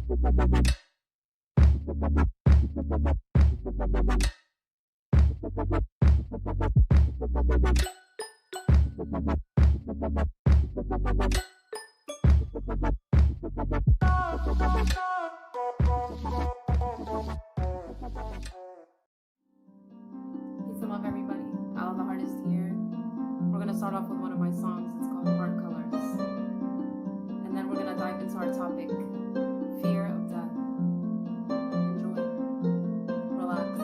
Peace and love, everybody. Alah, the Heartist here. We're going to start off with one of my songs. It's called Heart Colors. And then we're going to dive into our topic, fear of death. Enjoy. Relax.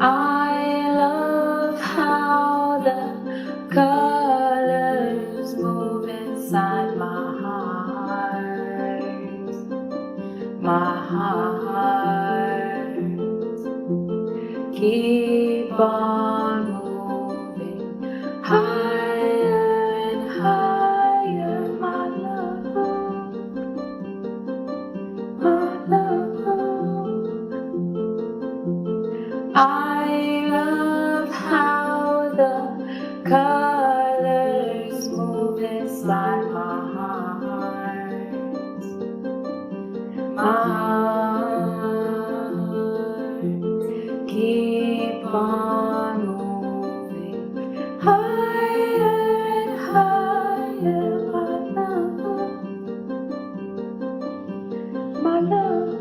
I love how the colors move inside my heart. My heart. Keep on moving higher and higher, my love. My love. I love how the colors move inside my heart. My heart. Keep on moving higher and higher, my love. My love.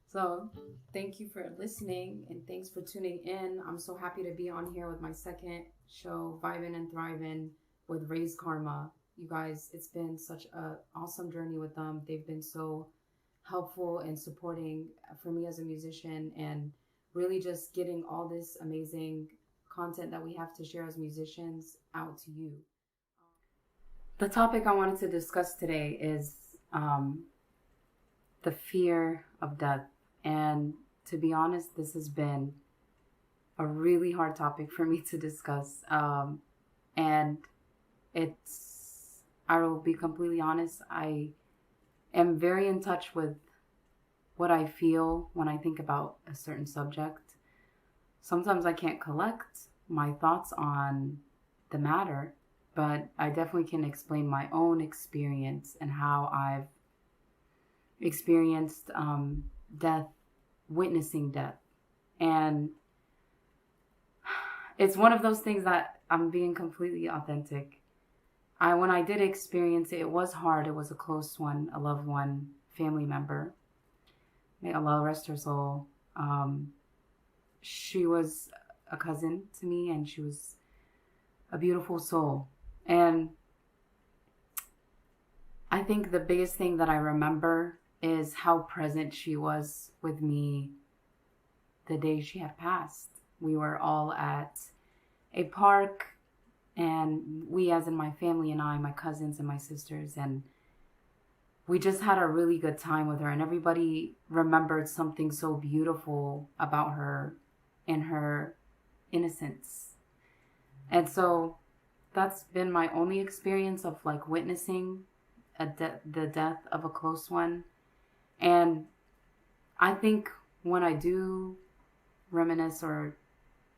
So, thank you for listening and thanks for tuning in. I'm so happy to be on here with my second show, Vibin and Thrivin, with Raise Karma. You guys, it's been such an awesome journey with them. They've been so helpful and supporting for me as a musician, and really just getting all this amazing content that we have to share as musicians out to you. The topic I wanted to discuss today is the fear of death. And to be honest, this has been a really hard topic for me to discuss. And I will be completely honest, I am very in touch with what I feel when I think about a certain subject. Sometimes I can't collect my thoughts on the matter, but I definitely can explain my own experience and how I've experienced death, witnessing death. And it's one of those things that I'm being completely authentic. When I did experience it, it was hard. It was a close one, a loved one, family member. May Allah rest her soul. She was a cousin to me, and she was a beautiful soul. And I think the biggest thing that I remember is how present she was with me the day she had passed. We were all at a park, and we, as in my family and I, my cousins and my sisters, and we just had a really good time with her, and everybody remembered something so beautiful about her and her innocence. And so that's been my only experience of like witnessing the death of a close one. And I think when I do reminisce or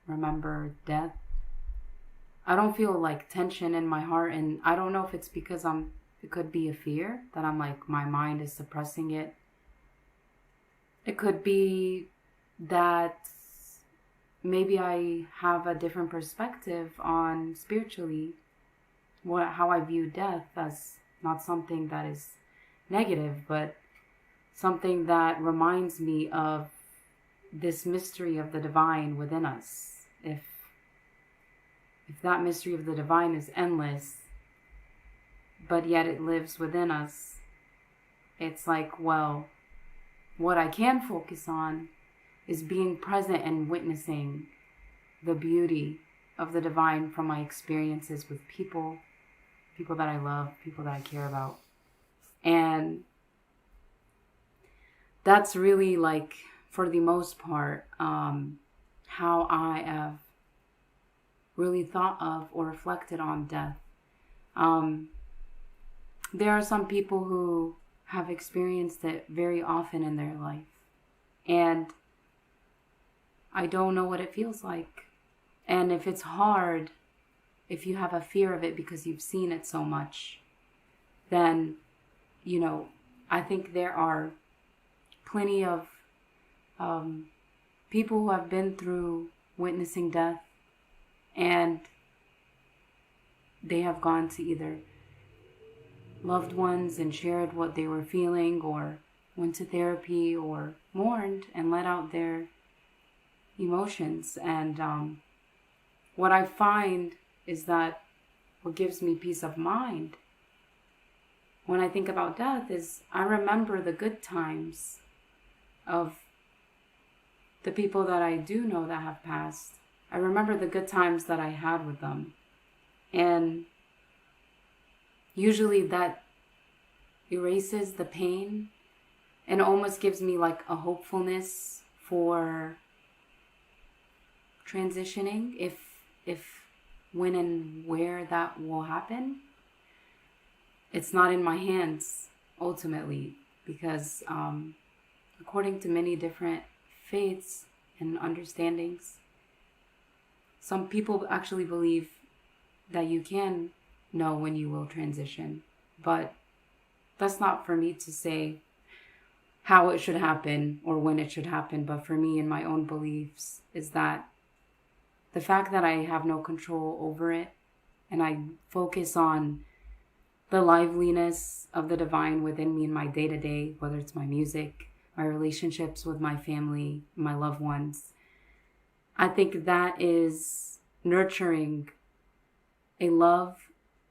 remember death, I don't feel like tension in my heart. And I don't know if it's because it could be a fear that I'm like, my mind is suppressing it. It could be that maybe I have a different perspective on spiritually how I view death as not something that is negative, but something that reminds me of this mystery of the divine within us. If that mystery of the divine is endless, but yet it lives within us, it's like, well, what I can focus on is being present and witnessing the beauty of the divine from my experiences with people that I love, people that I care about. And that's really, like, for the most part, how I have really thought of or reflected on death. There are some people who have experienced it very often in their life, and I don't know what it feels like. And if it's hard, if you have a fear of it because you've seen it so much, then, I think there are plenty of people who have been through witnessing death, and they have gone to either loved ones and shared what they were feeling, or went to therapy, or mourned and let out their emotions. And what I find is that what gives me peace of mind when I think about death is I remember the good times of the people that I do know that have passed. I remember the good times that I had with them. And usually that erases the pain and almost gives me like a hopefulness for transitioning, if when and where that will happen. It's not in my hands ultimately, because according to many different faiths and understandings, some people actually believe that you can know when you will transition, but that's not for me to say how it should happen or when it should happen. But for me, in my own beliefs, is that the fact that I have no control over it, and I focus on the liveliness of the divine within me in my day-to-day, whether it's my music, my relationships with my family, my loved ones, I think that is nurturing a love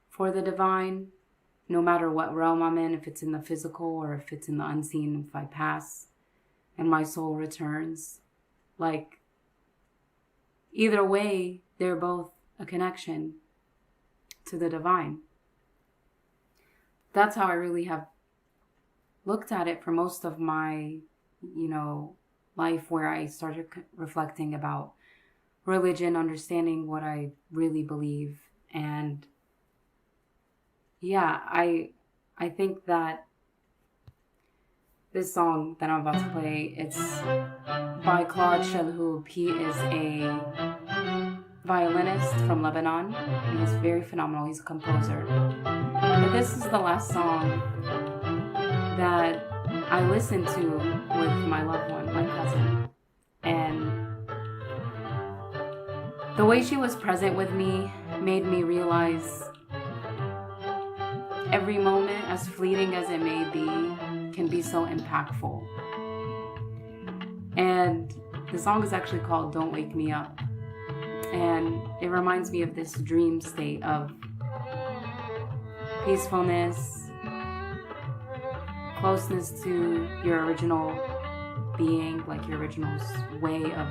for the divine, no matter what realm I'm in, if it's in the physical or if it's in the unseen, if I pass and my soul returns. Like, either way, they're both a connection to the divine. That's how I really have looked at it for most of my, life, where I started reflecting about religion, understanding what I really believe. And yeah, I think that this song that I'm about to play, it's by Claude Shalhoub. He is a violinist from Lebanon. He's very phenomenal. He's a composer. But this is the last song that I listened to with my loved one, my cousin. And the way she was present with me made me realize every moment, as fleeting as it may be, can be so impactful. And the song is actually called Don't Wake Me Up. And it reminds me of this dream state of peacefulness, closeness to your original being, like your original way of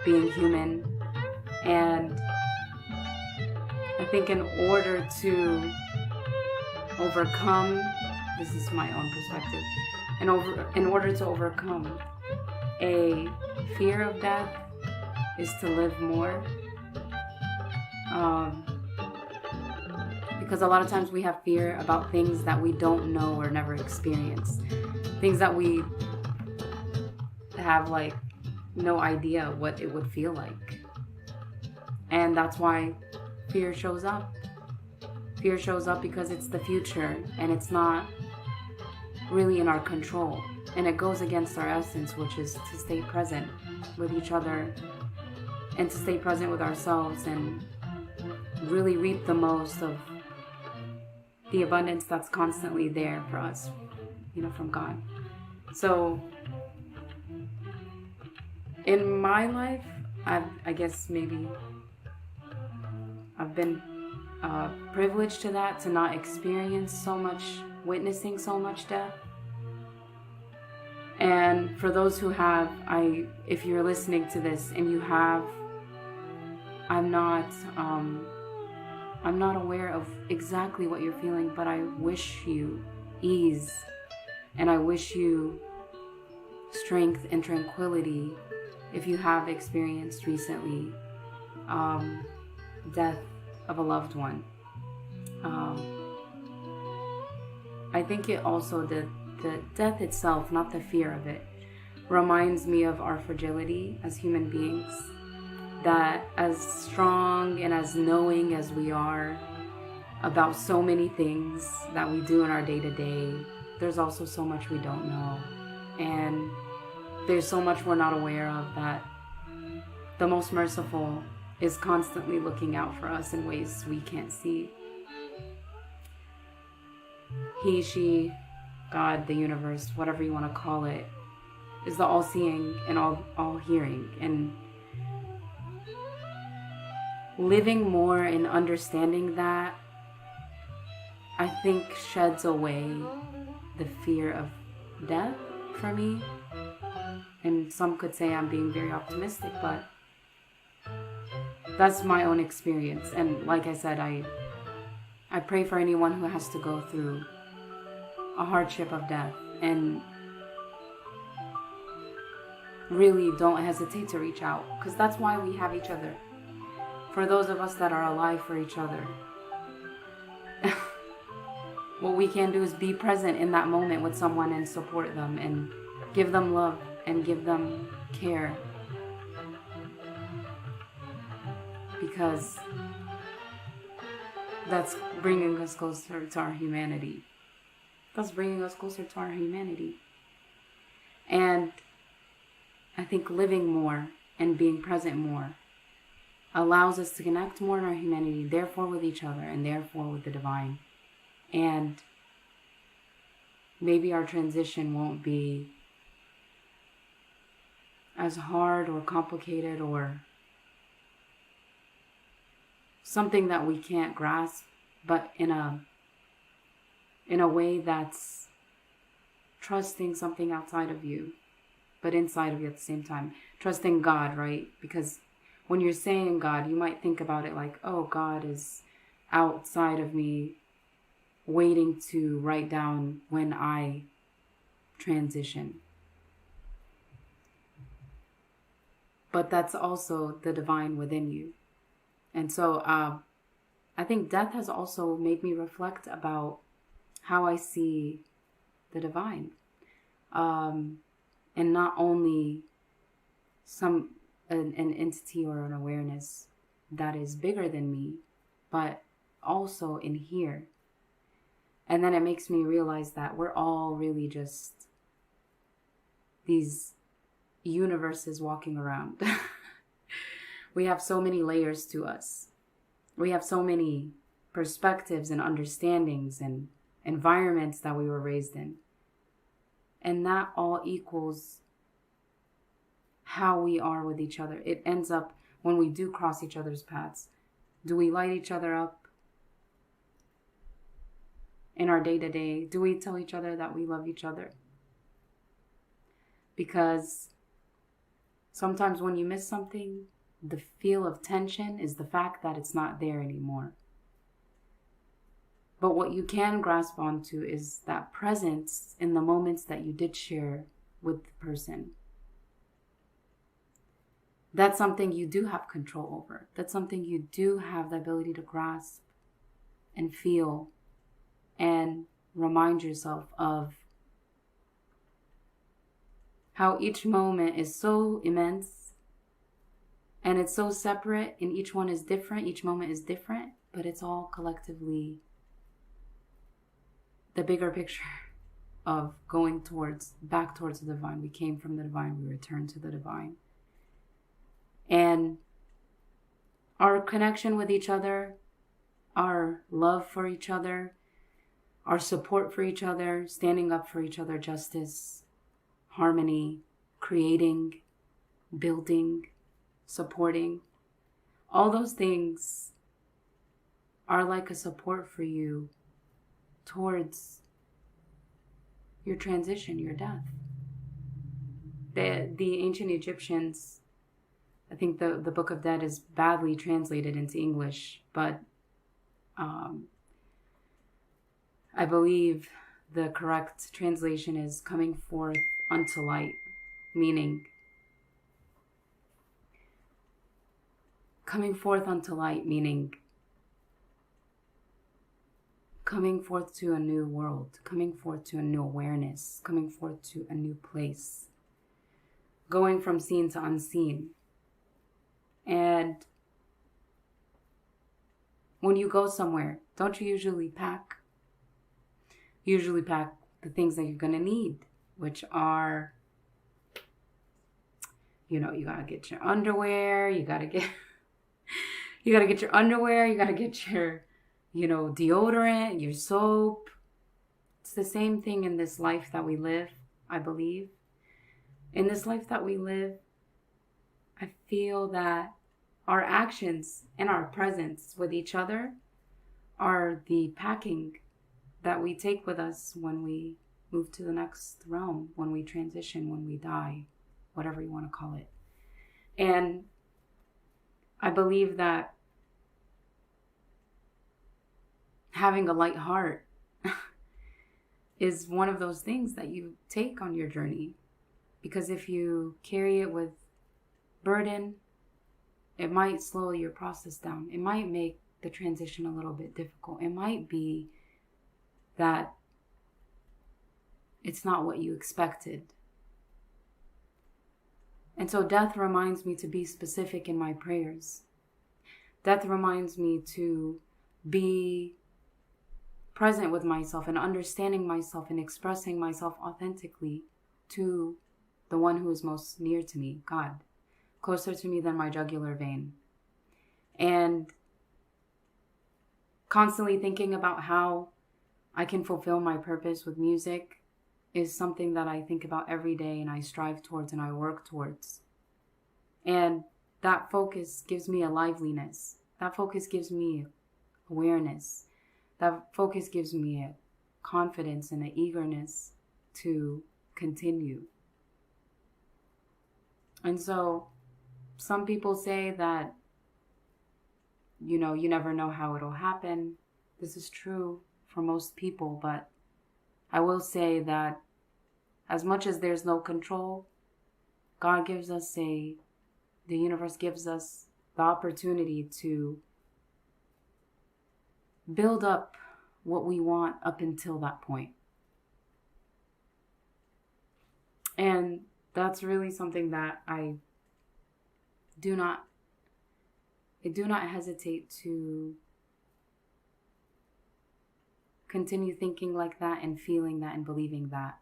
being human. And I think in order to overcome, this is my own perspective, in order to overcome a fear of death is to live more. Because a lot of times we have fear about things that we don't know or never experienced. Things that we have like no idea what it would feel like. And that's why fear shows up. Fear shows up because it's the future and it's not really in our control. And it goes against our essence, which is to stay present with each other and to stay present with ourselves and really reap the most of the abundance that's constantly there for us, from God. So in my life, I guess maybe I've been privileged to that, to not experience so much, witnessing so much death. And for those who have, if you're listening to this and you have, I'm not aware of exactly what you're feeling, but I wish you ease and I wish you strength and tranquility if you have experienced recently death of a loved one. I think it also, the death itself, not the fear of it, reminds me of our fragility as human beings. That as strong and as knowing as we are about so many things that we do in our day-to-day, there's also so much we don't know. And there's so much we're not aware of, that the most merciful is constantly looking out for us in ways we can't see. He, she, God, the universe, whatever you want to call it, is the all-seeing and all-hearing. And living more and understanding that, I think, sheds away the fear of death for me. And some could say I'm being very optimistic, but that's my own experience. And like I said, I pray for anyone who has to go through a hardship of death, and really don't hesitate to reach out, because that's why we have each other. For those of us that are alive, for each other. What we can do is be present in that moment with someone and support them and give them love and give them care. because that's bringing us closer to our humanity. That's bringing us closer to our humanity. And I think living more and being present more allows us to connect more in our humanity, therefore with each other, and therefore with the divine. And maybe our transition won't be as hard or complicated or something that we can't grasp, but in a way that's trusting something outside of you, but inside of you at the same time. Trusting God, right? Because when you're saying God, you might think about it like, oh, God is outside of me, waiting to write down when I transition. But that's also the divine within you. And so I think death has also made me reflect about how I see the divine. And not only an entity or an awareness that is bigger than me, but also in here. And then it makes me realize that we're all really just these universes walking around. We have so many layers to us. We have so many perspectives and understandings and environments that we were raised in. And that all equals how we are with each other. It ends up when we do cross each other's paths. Do we light each other up in our day-to-day? Do we tell each other that we love each other? Because sometimes when you miss something, the feel of tension is the fact that it's not there anymore. But what you can grasp onto is that presence in the moments that you did share with the person. That's something you do have control over. That's something you do have the ability to grasp and feel and remind yourself of how each moment is so immense and it's so separate, and each one is different. Each moment is different, but it's all collectively the bigger picture of going back towards the divine. We came from the divine, we return to the divine. And our connection with each other, our love for each other, our support for each other, standing up for each other, justice, harmony, creating, building, supporting, all those things are like a support for you towards your transition, your death. The ancient Egyptians, I think the Book of Dead is badly translated into English, but I believe the correct translation is coming forth unto light, meaning coming forth unto light, meaning coming forth to a new world, coming forth to a new awareness, coming forth to a new place, going from seen to unseen. And when you go somewhere, don't you usually pack? You usually pack the things that you're going to need, which are, you gotta get your underwear, you gotta get your underwear, you gotta get your, deodorant, your soap. It's the same thing in this life that we live, I believe. In this life that we live, I feel that our actions and our presence with each other are the packing that we take with us when we move to the next realm, when we transition, when we die, whatever you want to call it. And I believe that having a light heart is one of those things that you take on your journey. Because if you carry it with burden, it might slow your process down. It might make the transition a little bit difficult. It might be that it's not what you expected. And so death reminds me to be specific in my prayers. Death reminds me to be present with myself and understanding myself and expressing myself authentically to the one who is most near to me, God, closer to me than my jugular vein. And constantly thinking about how I can fulfill my purpose with music is something that I think about every day and I strive towards and I work towards. And that focus gives me a liveliness. That focus gives me awareness. That focus gives me a confidence and an eagerness to continue. And so some people say that, you never know how it'll happen. This is true for most people, but I will say that as much as there's no control, God gives us the universe gives us the opportunity to build up what we want up until that point. And that's really something that I do not hesitate to continue thinking like that and feeling that and believing that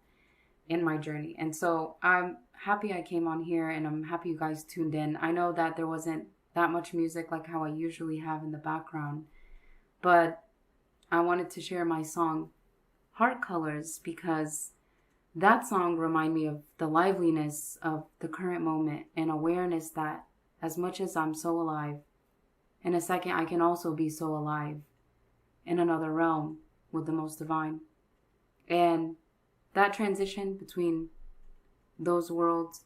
in my journey. And so I'm happy I came on here and I'm happy you guys tuned in. I know that there wasn't that much music like how I usually have in the background, but I wanted to share my song Heart Colors because that song reminded me of the liveliness of the current moment and awareness that as much as I'm so alive, in a second I can also be so alive in another realm with the most divine. And that transition between those worlds,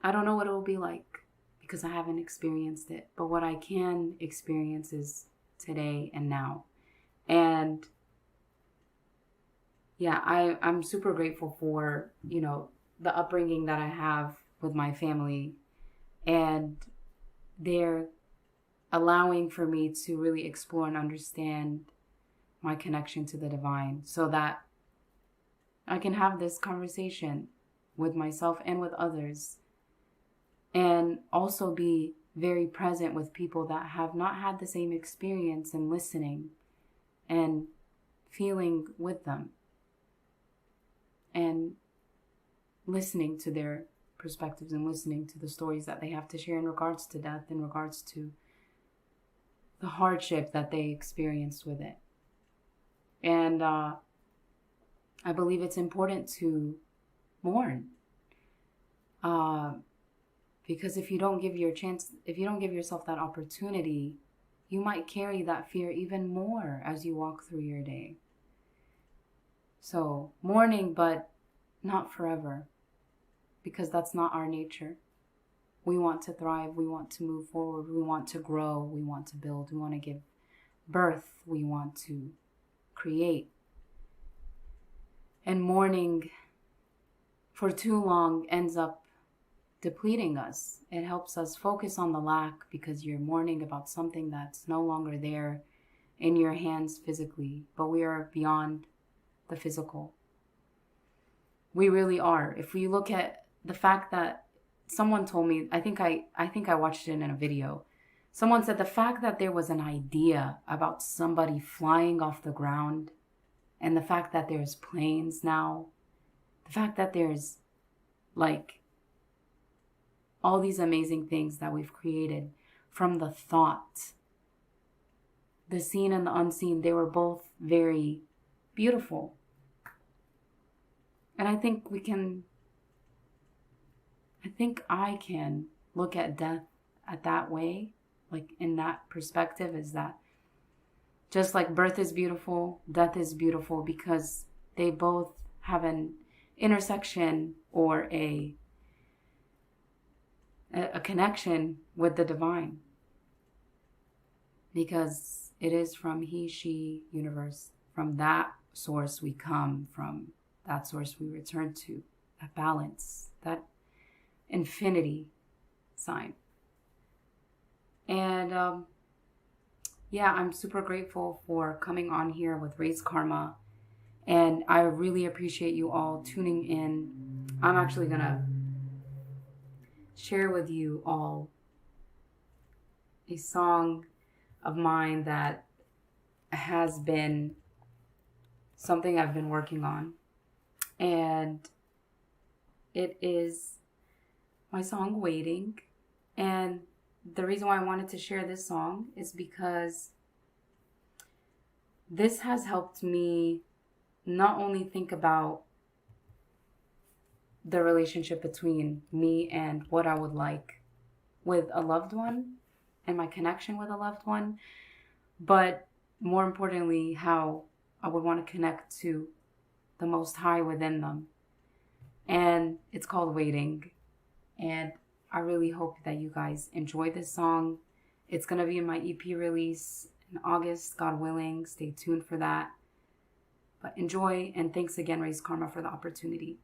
I don't know what it will be like because I haven't experienced it. But what I can experience is today and now. And yeah, I'm super grateful for, the upbringing that I have with my family. And they're allowing for me to really explore and understand my connection to the divine so that I can have this conversation with myself and with others, and also be very present with people that have not had the same experience, and listening and feeling with them and listening to their perspectives and listening to the stories that they have to share in regards to death, in regards to the hardship that they experienced with it. And I believe it's important to mourn, because if you don't give yourself that opportunity, you might carry that fear even more as you walk through your day. So mourning, but not forever, because that's not our nature. We want to thrive. We want to move forward. We want to grow. We want to build. We want to give birth. We want to create. And mourning for too long ends up depleting us. It helps us focus on the lack because you're mourning about something that's no longer there in your hands physically, but we are beyond the physical. We really are. If we look at the fact that someone told me, I think I watched it in a video. Someone said the fact that there was an idea about somebody flying off the ground, and the fact that there's planes now, the fact that there's like all these amazing things that we've created from the thought, the seen and the unseen, they were both very beautiful. And I think I can look at death at that way, like in that perspective, is that just like birth is beautiful, death is beautiful, because they both have an intersection or a connection with the divine, because it is from he, she universe. From that source we come, from that source we return to, that balance, that infinity sign. And I'm super grateful for coming on here with Raise Karma, and I really appreciate you all tuning in. I'm actually gonna share with you all a song of mine that has been something I've been working on. And it is my song Waiting. And the reason why I wanted to share this song is because this has helped me not only think about the relationship between me and what I would like with a loved one and my connection with a loved one, but more importantly, how I would want to connect to the Most High within them. And it's called Waiting. And I really hope that you guys enjoy this song. It's going to be in my EP release in August, God willing. Stay tuned for that. But enjoy, and thanks again, Raise Karma, for the opportunity.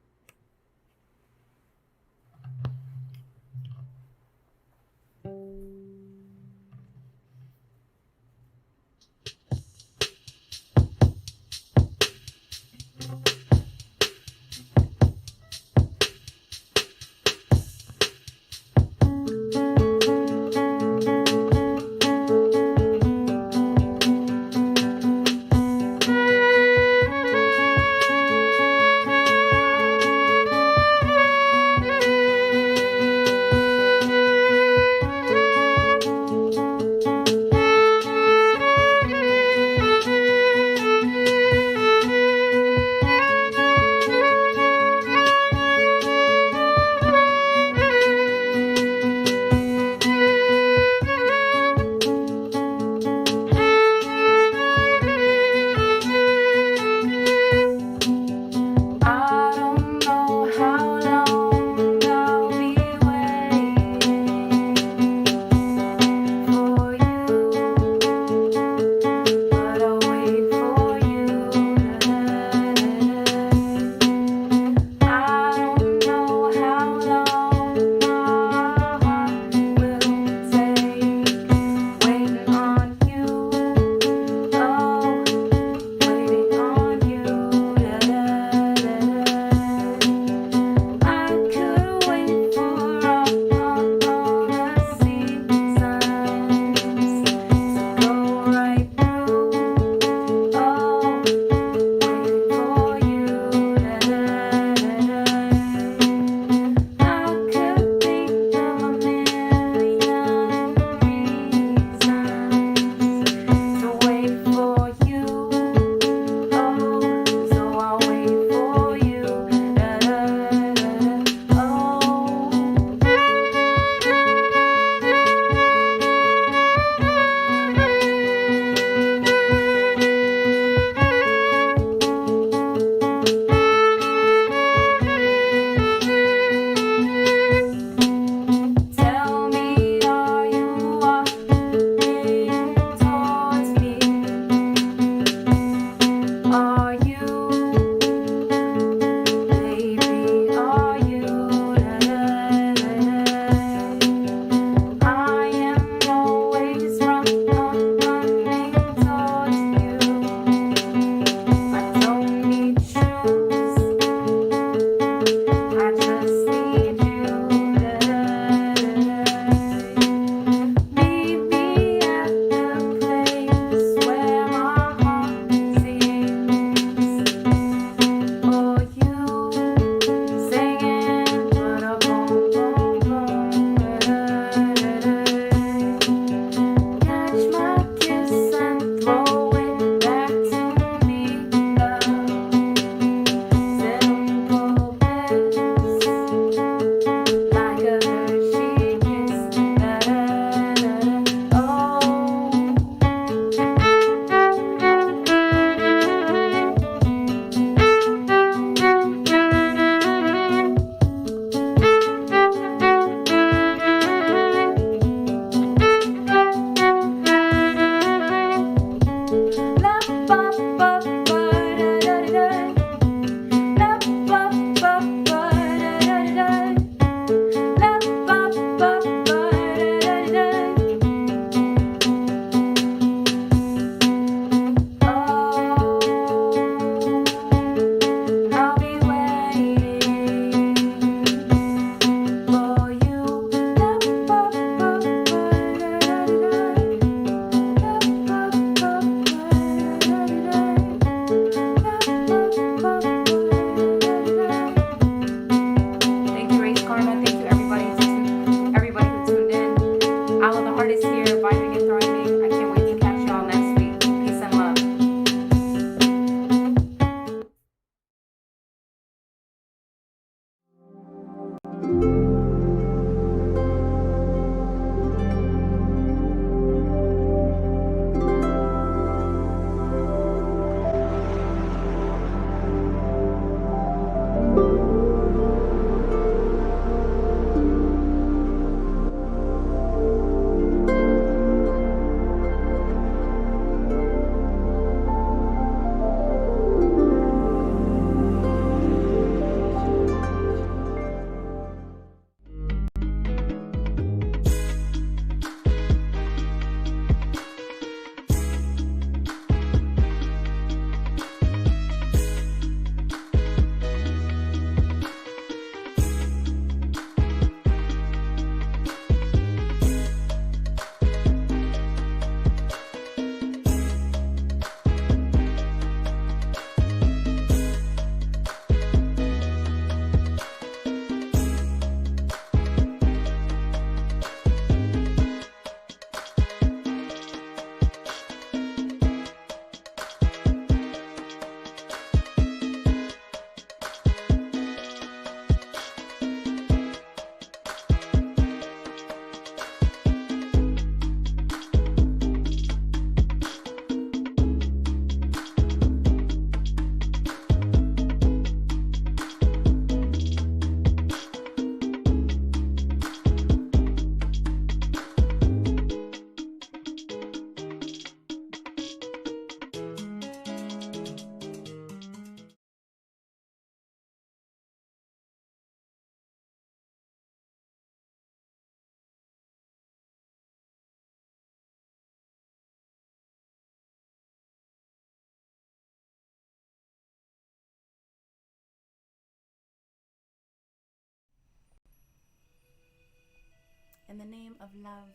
in the name of love,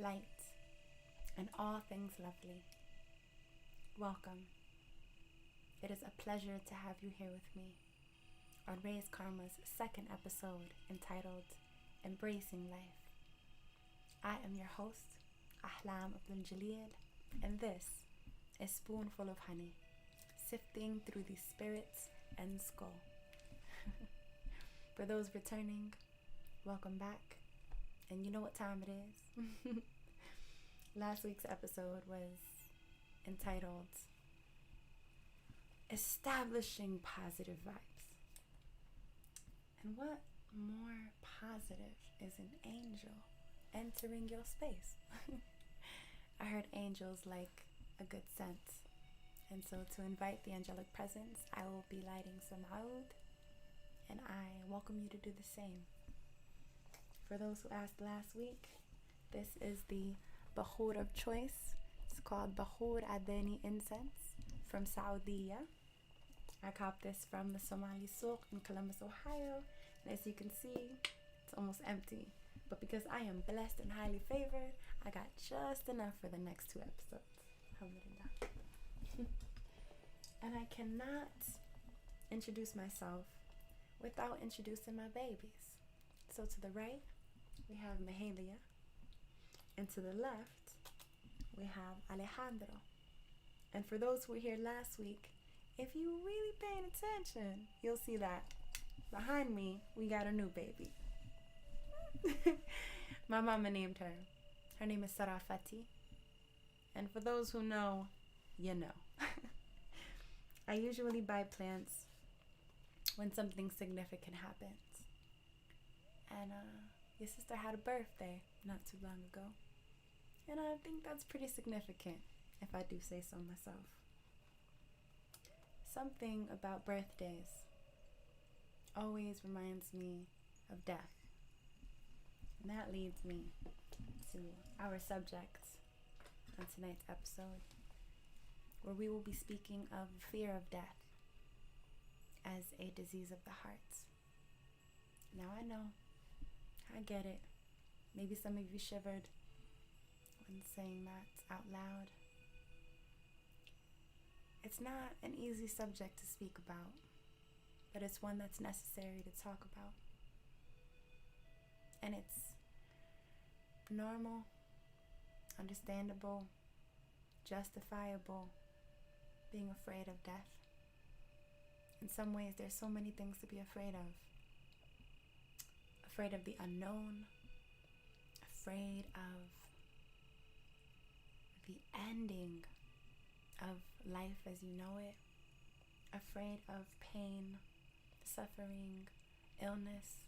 light, and all things lovely. Welcome. It is a pleasure to have you here with me on Raise Karma's second episode entitled Embracing Life. I am your host, Ahlaam and this is Spoonful of Honey, sifting through the spirits and skull. For those returning, welcome back. And you know what time it is. Last week's episode was entitled Establishing Positive Vibes. And what more positive is an angel entering your space? I heard angels like a good scent. And so to invite the angelic presence, I will be lighting some oud, and I welcome you to do the same. For those who asked last week, this is the Bahoor of choice. It's called Bahoor Adeni incense from Saudi. I copped this from the Somali Souk in Columbus, Ohio. And as you can see, it's almost empty. But because I am blessed and highly favored, I got just enough for the next 2 episodes. Alhamdulillah. And I cannot introduce myself without introducing my babies. So to the right, we have Mahalia. And to the left, we have Alejandro. And for those who were here last week, if you really paying attention, you'll see that behind me, we got a new baby. My mama named her. Her name is Sarafati. And for those who know, you know. I usually buy plants when something significant happens. And your sister had a birthday not too long ago. And I think that's pretty significant, if I do say so myself. Something about birthdays always reminds me of death. And that leads me to our subject on tonight's episode, where we will be speaking of fear of death as a disease of the heart. Now I know, I get it. Maybe some of you shivered when saying that out loud. It's not an easy subject to speak about, but it's one that's necessary to talk about. And it's normal, understandable, justifiable being afraid of death. In some ways, there's so many things to be afraid of. Afraid of the unknown, afraid of the ending of life as you know it, afraid of pain, suffering, illness,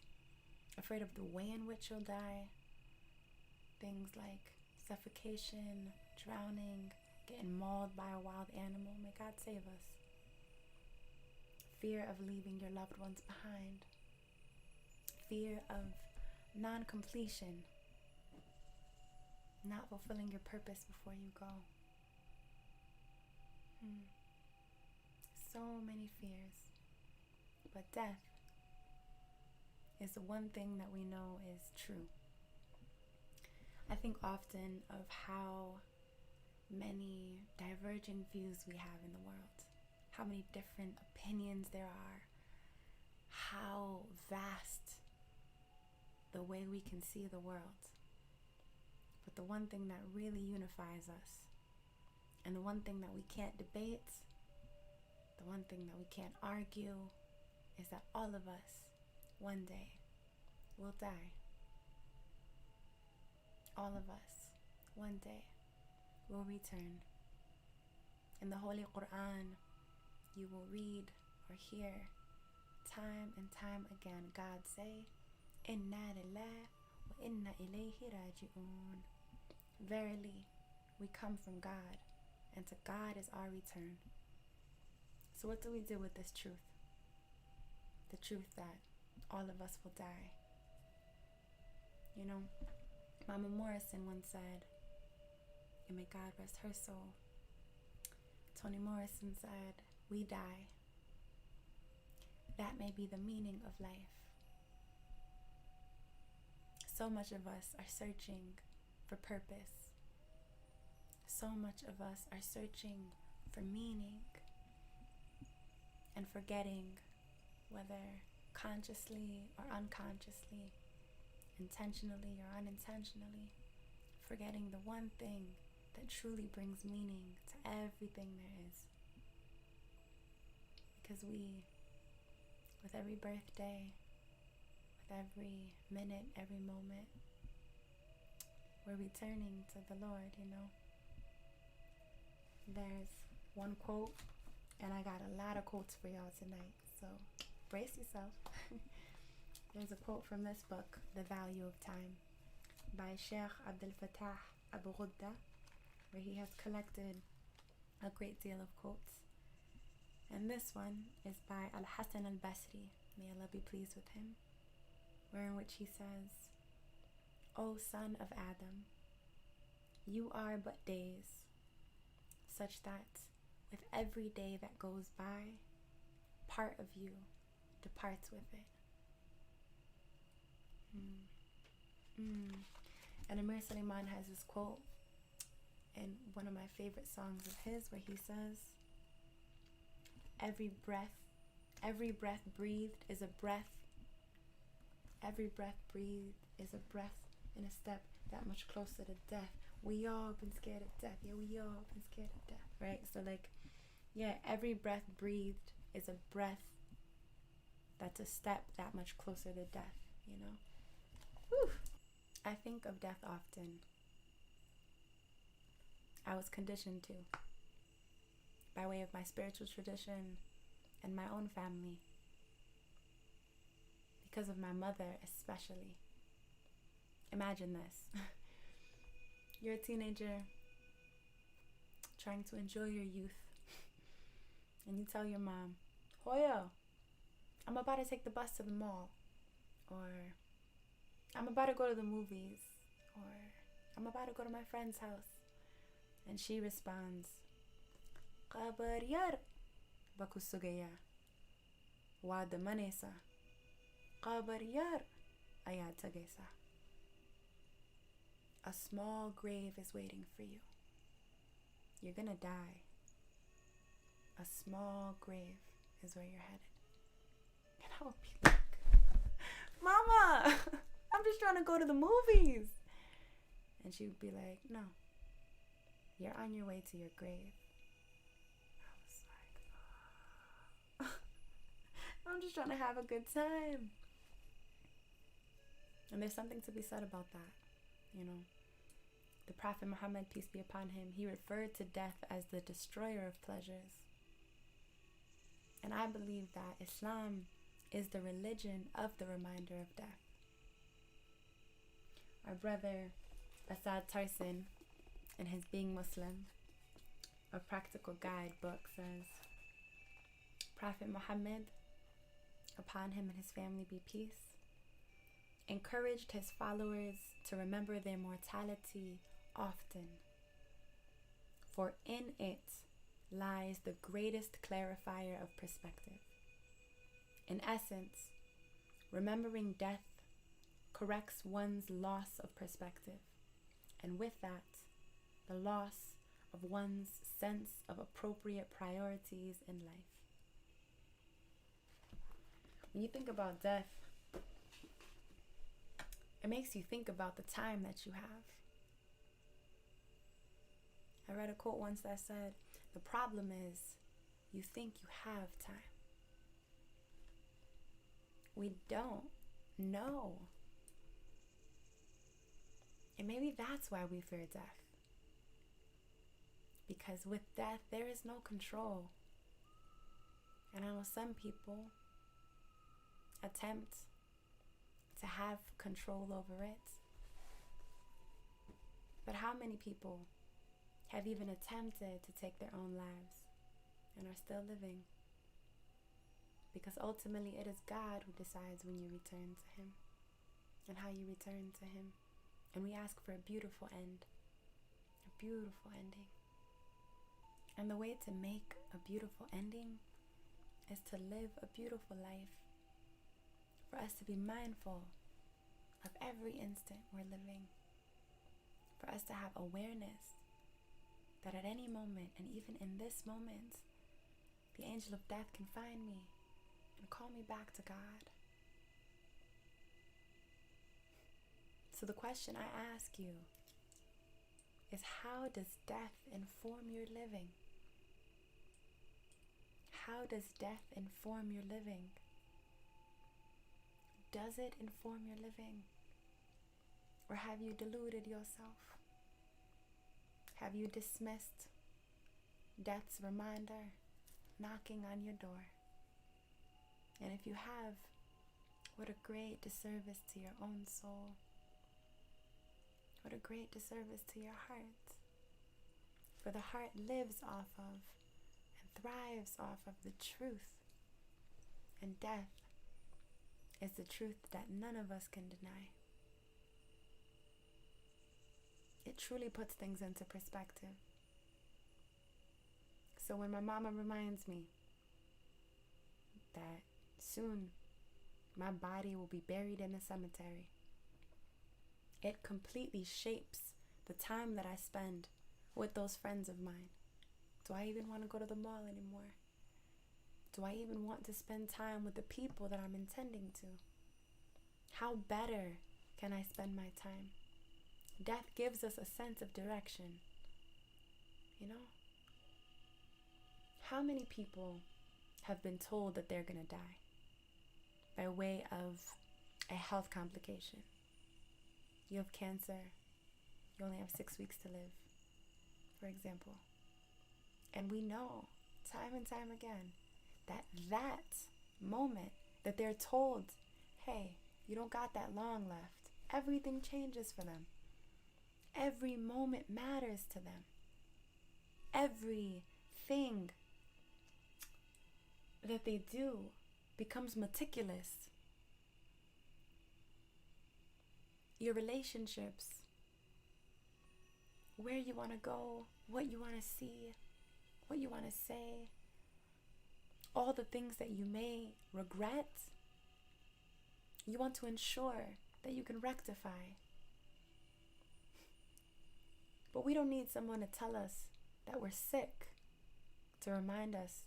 afraid of the way in which you'll die, things like suffocation, drowning, getting mauled by a wild animal. May God save us. Fear of leaving your loved ones behind. Fear of non-completion, not fulfilling your purpose before you go. So many fears. But death is the one thing that we know is true. I think often of how many divergent views we have in the world, how many different opinions there are, how vast the way we can see the world. But the one thing that really unifies us, and the one thing that we can't debate, the one thing that we can't argue, is that all of us, one day, will die. All of us, one day, will return. In the Holy Quran, you will read or hear time and time again God say, Inna lillahi wa inna ilayhi raji'un. Verily, we come from God, and to God is our return. So what do we do with this truth? The truth that all of us will die. You know, Mama Morrison once said, and may God rest her soul, Toni Morrison said, we die. That may be the meaning of life. So much of us are searching for purpose. So much of us are searching for meaning and forgetting, whether consciously or unconsciously, intentionally or unintentionally, forgetting the one thing that truly brings meaning to everything there is. Because we, with every birthday, with every minute, every moment, we're returning to the Lord, you know. There's one quote, and I got a lot of quotes for y'all tonight, so brace yourself. There's a quote from this book, The Value of Time, by Sheikh Abdul Ghudda, where he has collected a great deal of quotes. And this one is by Al-Hasan al-Basri, may Allah be pleased with him, wherein which he says, "O son of Adam, you are but days, such that with every day that goes by, part of you departs with it." And Amir Suleiman has this quote in one of my favorite songs of his, where he says, every breath breathed is a breath. Every breath breathed is a breath in a step that much closer to death. We all been scared of death. Yeah, we all been scared of death, right? So like, yeah, every breath breathed is a breath that's a step that much closer to death, you know? Whew. I think of death often. I was conditioned to, by way of my spiritual tradition and my own family, because of my mother especially. Imagine this. You're a teenager trying to enjoy your youth, and you tell your mom, "Hoya, I'm about to take the bus to the mall," or "I'm about to go to the movies," or "I'm about to go to my friend's house." And she responds, "Qabar yar bakusugaya wada manesa qabar yar ayatagesa." A small grave is waiting for you. You're gonna die. A small grave is where you're headed. And I would be like, "Mama, I'm just trying to go to the movies." And she would be like, "No, you're on your way to your grave." I was like, I'm just trying to have a good time. And there's something to be said about that, you know. The Prophet Muhammad, peace be upon him, he referred to death as the destroyer of pleasures. And I believe that Islam is the religion of the reminder of death. Our brother Azzah Tarsin, in his Being Muslim, a practical guide book, says, Prophet Muhammad, upon him and his family be peace, encouraged his followers to remember their mortality often, for in it lies the greatest clarifier of perspective. In essence, remembering death corrects one's loss of perspective, and with that, the loss of one's sense of appropriate priorities in life. When you think about death, it makes you think about the time that you have. I read a quote once that said, "The problem is you think you have time." We don't know. And maybe that's why we fear death. Because with death, there is no control. And I know some people attempt to have control over it. But how many people have even attempted to take their own lives and are still living? Because ultimately it is God who decides when you return to Him and how you return to Him. And we ask for a beautiful end, a beautiful ending. And the way to make a beautiful ending is to live a beautiful life. For us to be mindful of every instant we're living. For us to have awareness that at any moment, and even in this moment, the angel of death can find me and call me back to God. So the question I ask you is, how does death inform your living? How does death inform your living? Does it inform your living? Or have you deluded yourself? Have you dismissed death's reminder knocking on your door? And if you have, what a great disservice to your own soul. What a great disservice to your heart. For the heart lives off of and thrives off of the truth. And death is the truth that none of us can deny. It truly puts things into perspective. So when my mama reminds me that soon my body will be buried in the cemetery, it completely shapes the time that I spend with those friends of mine. Do I even want to go to the mall anymore? Do I even want to spend time with the people that I'm intending to? How better can I spend my time? Death gives us a sense of direction. You know? How many people have been told that they're going to die by way of a health complication? You have cancer. You only have 6 weeks to live, for example. And we know time and time again that moment that they're told, hey, you don't got that long left, everything changes for them. Every moment matters to them. Everything that they do becomes meticulous. Your relationships, where you want to go, what you want to see, what you want to say, all the things that you may regret, you want to ensure that you can rectify. But we don't need someone to tell us that we're sick to remind us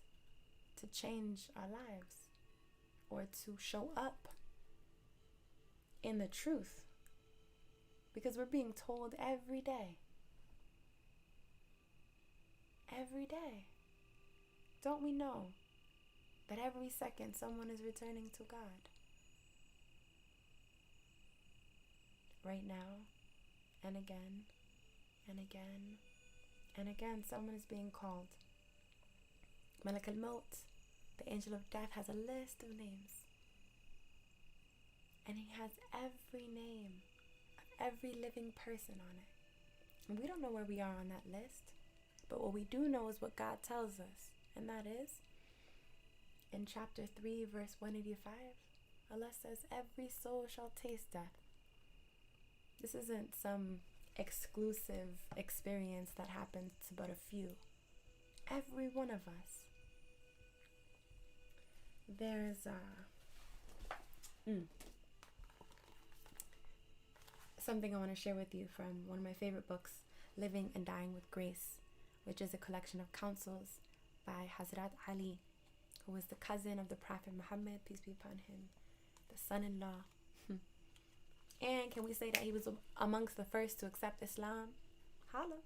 to change our lives or to show up in the truth, because we're being told every day. Every day. Don't we know that every second someone is returning to God? Right now, and again, and again, and again, someone is being called. Malak al-Maut, the angel of death, has a list of names. And he has every name of every living person on it. And we don't know where we are on that list. But what we do know is what God tells us. And that is, in chapter 3, verse 185, Allah says, every soul shall taste death. This isn't some exclusive experience that happens to but a few. Every one of us. There's something I want to share with you from one of my favorite books, Living and Dying with Grace, which is a collection of counsels by Hazrat Ali, who was the cousin of the Prophet Muhammad, peace be upon him, the son-in-law. And can we say that he was amongst the first to accept Islam? Holla.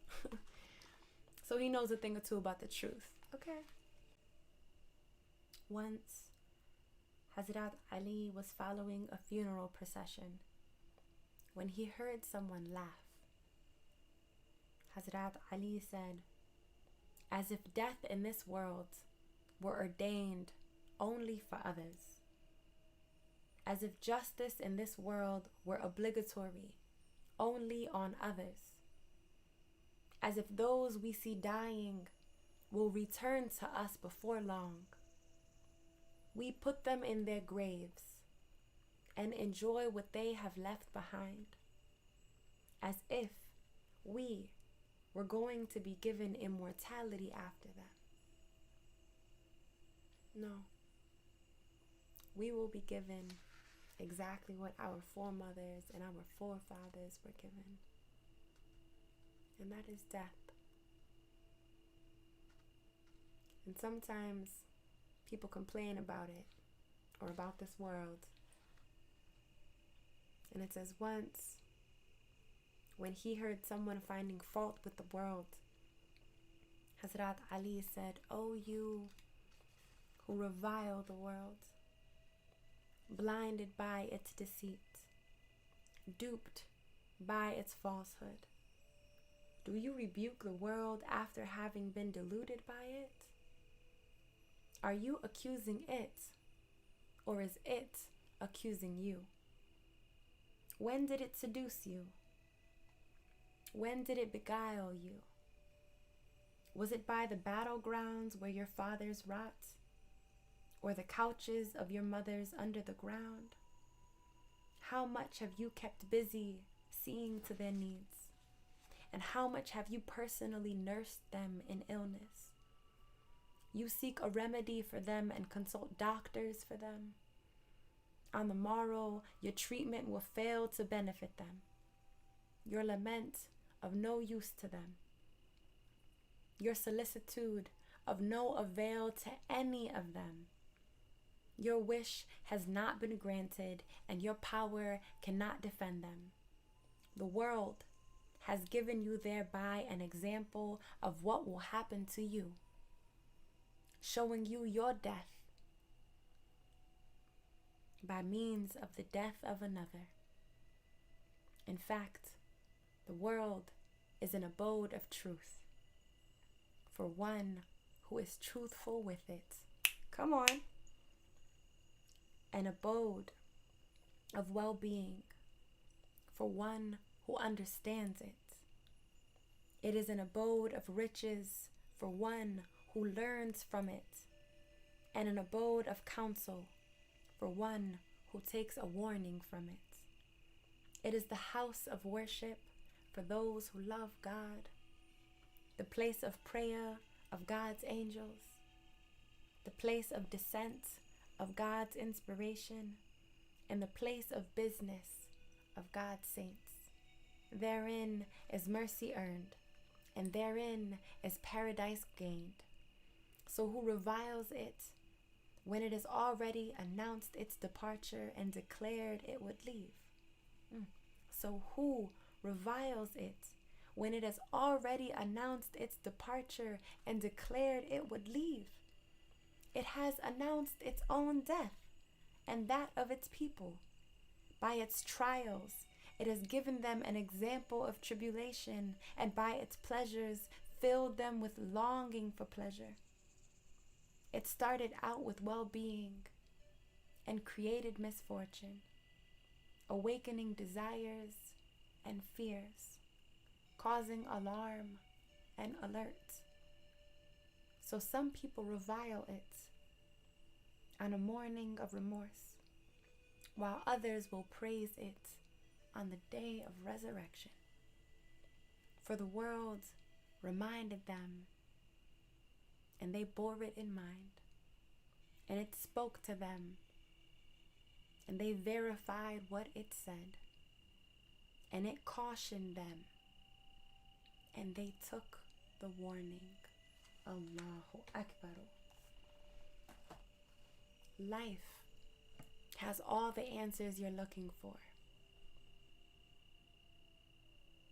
So he knows a thing or two about the truth. Okay. Once, Hazrat Ali was following a funeral procession when he heard someone laugh. Hazrat Ali said, as if death in this world were ordained only for others. As if justice in this world were obligatory only on others. As if those we see dying will return to us before long. We put them in their graves and enjoy what they have left behind, as if we were going to be given immortality after them. No. We will be given exactly what our foremothers and our forefathers were given. And that is death. And sometimes people complain about it or about this world. And it says once, when he heard someone finding fault with the world, Hazrat Ali said, "O you who revile the world, blinded by its deceit, duped by its falsehood, do you rebuke the world after having been deluded by it? Are you accusing it, or is it accusing you? When did it seduce you? When did it beguile you? Was it by the battlegrounds where your fathers wrought, or the couches of your mothers under the ground? How much have you kept busy seeing to their needs? And how much have you personally nursed them in illness? You seek a remedy for them and consult doctors for them. On the morrow, your treatment will fail to benefit them. Your lament of no use to them. Your solicitude of no avail to any of them. Your wish has not been granted, and your power cannot defend them. The world has given you thereby an example of what will happen to you, showing you your death by means of the death of another. In fact, the world is an abode of truth for one who is truthful with it. Come on. An abode of well-being for one who understands it. It is an abode of riches for one who learns from it, and an abode of counsel for one who takes a warning from it. It is the house of worship for those who love God, the place of prayer of God's angels, the place of descent of God's inspiration, and the place of business of God's saints. Therein is mercy earned, and therein is paradise gained. So who reviles it when it has already announced its departure and declared it would leave? So who reviles it when it has already announced its departure and declared it would leave? It has announced its own death and that of its people. By its trials, it has given them an example of tribulation, and by its pleasures filled them with longing for pleasure. It started out with well-being and created misfortune, awakening desires and fears, causing alarm and alert. So some people revile it on a morning of remorse, while others will praise it on the day of resurrection. For the world reminded them, and they bore it in mind, and it spoke to them, and they verified what it said, and it cautioned them, and they took the warning. Allahu Akbar. Life has all the answers you're looking for.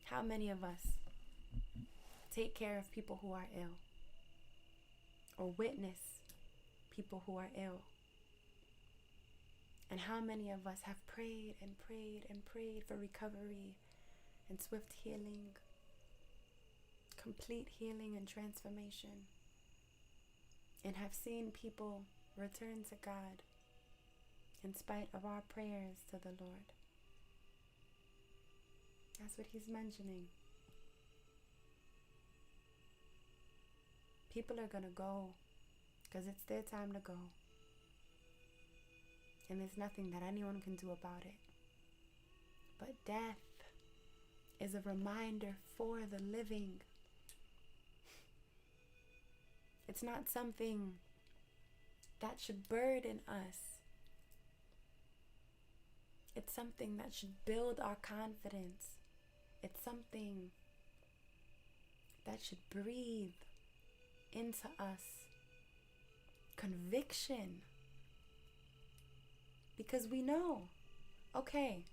How many of us take care of people who are ill, or witness people who are ill? And how many of us have prayed and prayed and prayed for recovery and swift healing, complete healing and transformation, and have seen people return to God in spite of our prayers to the Lord? That's what he's mentioning. People are going to go because it's their time to go. And there's nothing that anyone can do about it. But death is a reminder for the living. It's not something that should burden us. It's something that should build our confidence. It's something that should breathe into us conviction. Because we know, okay,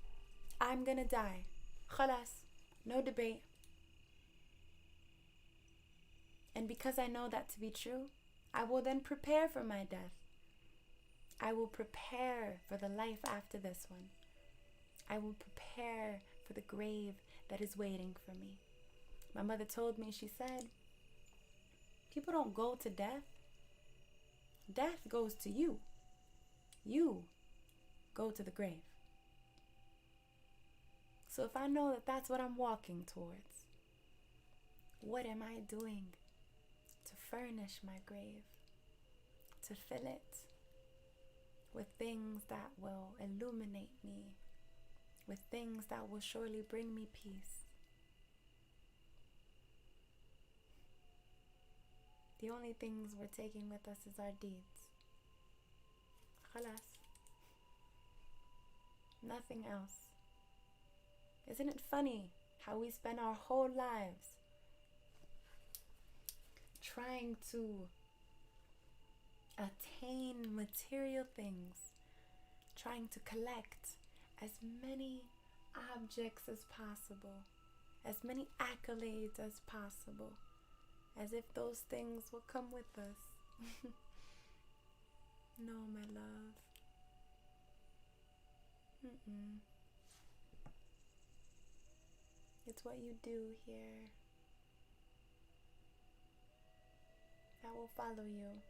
I'm gonna die. Khalas, no debate. And because I know that to be true, I will then prepare for my death. I will prepare for the life after this one. I will prepare for the grave that is waiting for me. My mother told me, she said, people don't go to death. Death goes to you. You go to the grave. So if I know that that's what I'm walking towards, what am I doing to furnish my grave? To fill it with things that will illuminate me, with things that will surely bring me peace. The only things we're taking with us is our deeds. Khalas. Nothing else. Isn't it funny how we spend our whole lives trying to attain material things, trying to collect as many objects as possible, as many accolades as possible, as if those things will come with us. No, my love. It's what you do here that will follow you.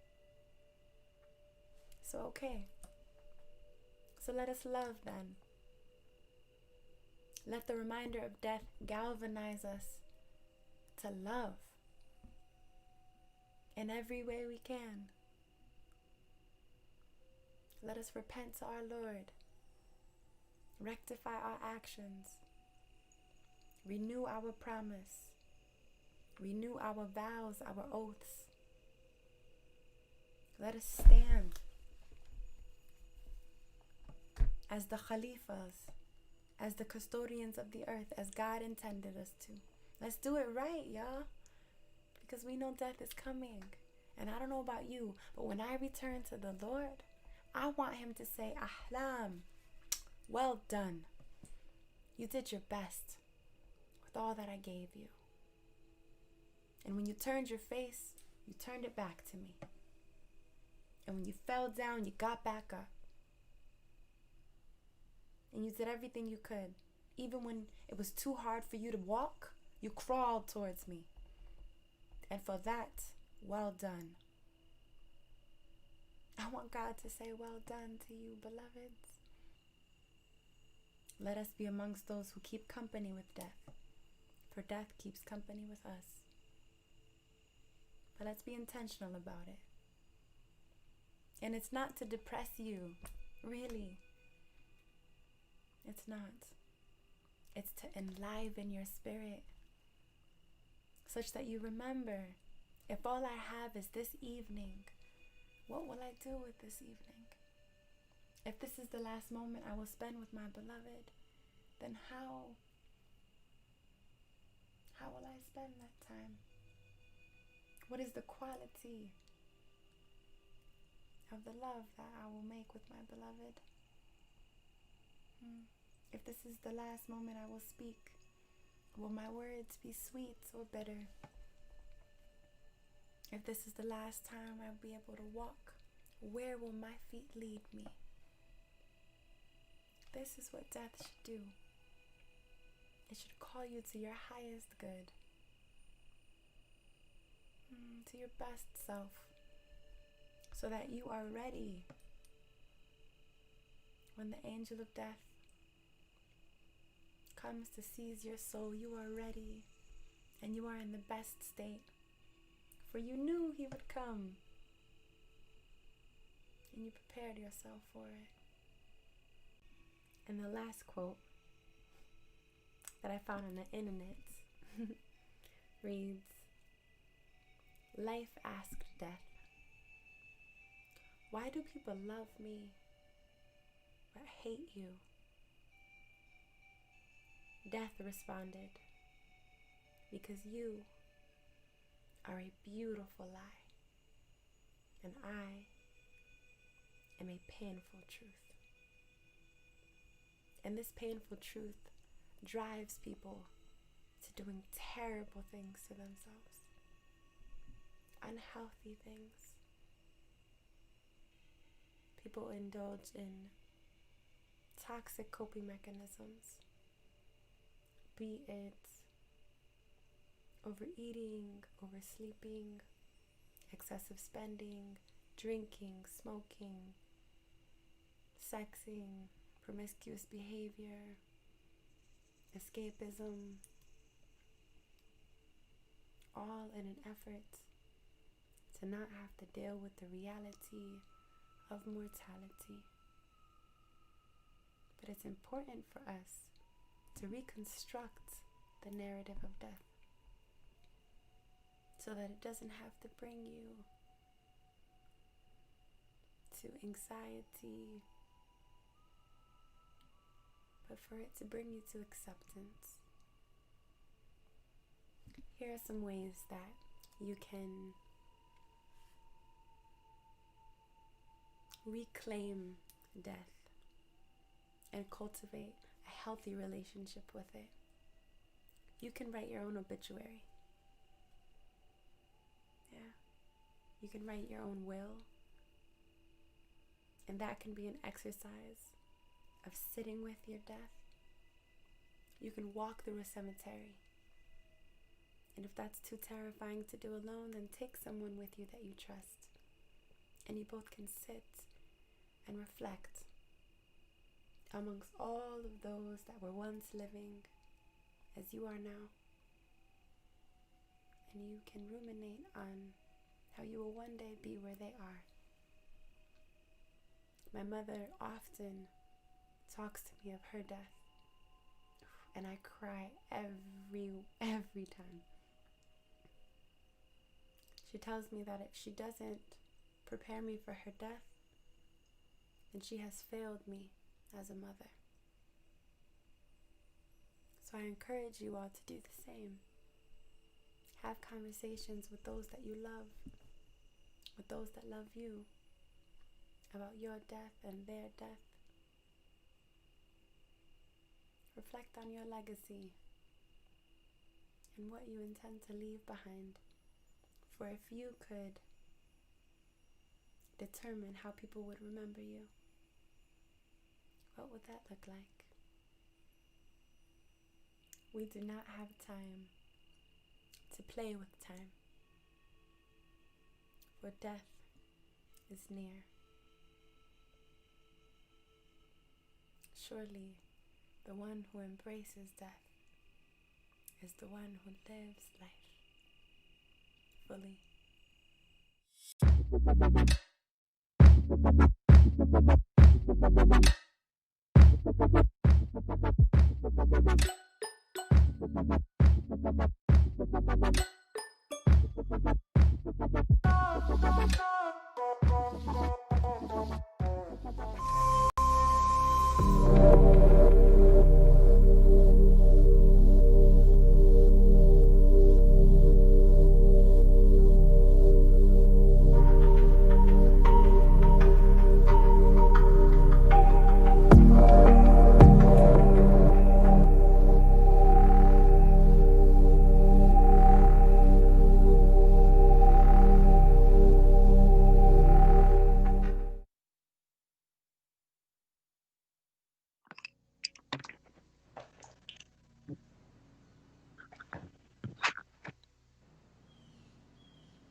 So okay. So let us love then. Let the reminder of death galvanize us to love in every way we can. Let us repent to our Lord, rectify our actions, renew our promise, renew our vows, our oaths. Let us stand as the Khalifas, as the custodians of the earth, as God intended us to. Let's do it right, y'all, because we know death is coming. And I don't know about you, but when I return to the Lord, I want him to say, Ahlaam, well done. You did your best with all that I gave you. And when you turned your face, you turned it back to me. And when you fell down, you got back up. And you did everything you could. Even when it was too hard for you to walk, you crawled towards me. And for that, well done. I want God to say well done to you, beloveds. Let us be amongst those who keep company with death, for death keeps company with us. But let's be intentional about it. And it's not to depress you, really. It's not. It's to enliven your spirit, such that you remember, if all I have is this evening, what will I do with this evening? If this is the last moment I will spend with my beloved, then how will I spend that time? What is the quality of the love that I will make with my beloved? If this is the last moment I will speak, will my words be sweet or bitter? If this is the last time I'll be able to walk, where will my feet lead me? This is what death should do. It should call you to your highest good, to your best self, so that you are ready when the angel of death comes to seize your soul. You are ready and you are in the best state, for you knew he would come and you prepared yourself for it. And the last quote that I found on the internet reads, "Life asked death, why do people love me but hate you? Death responded, because you are a beautiful lie, and I am a painful truth. And this painful truth drives people to doing terrible things to themselves, unhealthy things. People indulge in toxic coping mechanisms, be it overeating, oversleeping, excessive spending, drinking, smoking, sexing, promiscuous behavior, escapism, all in an effort to not have to deal with the reality of mortality. But it's important for us to reconstruct the narrative of death so that it doesn't have to bring you to anxiety, but for it to bring you to acceptance. Here are some ways that you can reclaim death and cultivate a healthy relationship with it. You can write your own obituary. Yeah. You can write your own will. And that can be an exercise of sitting with your death. You can walk through a cemetery. And if that's too terrifying to do alone, then take someone with you that you trust. And you both can sit and reflect amongst all of those that were once living as you are now. And you can ruminate on how you will one day be where they are. My mother often talks to me of her death, and I cry every time. She tells me that if she doesn't prepare me for her death, then she has failed me as a mother. So I encourage you all to do the same. Have conversations with those that you love, with those that love you, about your death and their death. Reflect on your legacy and what you intend to leave behind. For if you could determine how people would remember you, what would that look like? We do not have time to play with time, for death is near. Surely the one who embraces death is the one who lives life fully.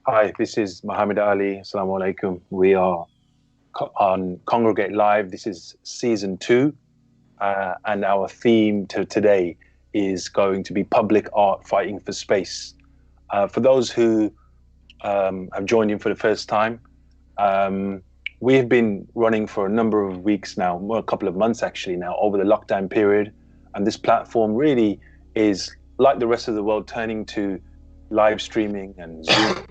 Hi, this is Muhammad Ali. Assalamu alaikum. We are on Congregate Live. This is season 2. And our theme today is going to be public art fighting for space. For those who have joined in for the first time, we have been running for a number of weeks now, well, a couple of months actually now, over the lockdown period. And this platform really is, like the rest of the world, turning to live streaming and Zoom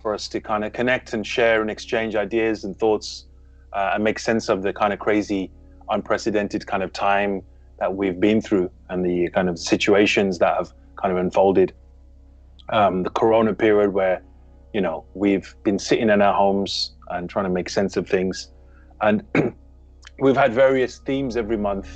for us to kind of connect and share and exchange ideas and thoughts and make sense of the kind of crazy, unprecedented kind of time we've been through and the kind of situations that have kind of unfolded. The Corona period where, you know, we've been sitting in our homes and trying to make sense of things. And we've had various themes every month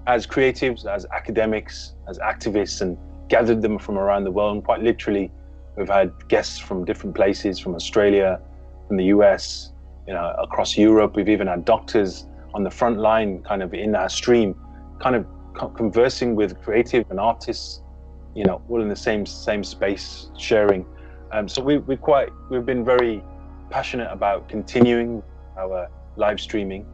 as creatives, as academics, as activists, and gathered them from around the world. And quite literally, we've had guests from different places, from Australia, from the US, you know, across Europe. We've even had doctors on the front line, kind of in our stream, kind of conversing with creative and artists, you know, all in the same space, sharing. So we've been very passionate about continuing our live streaming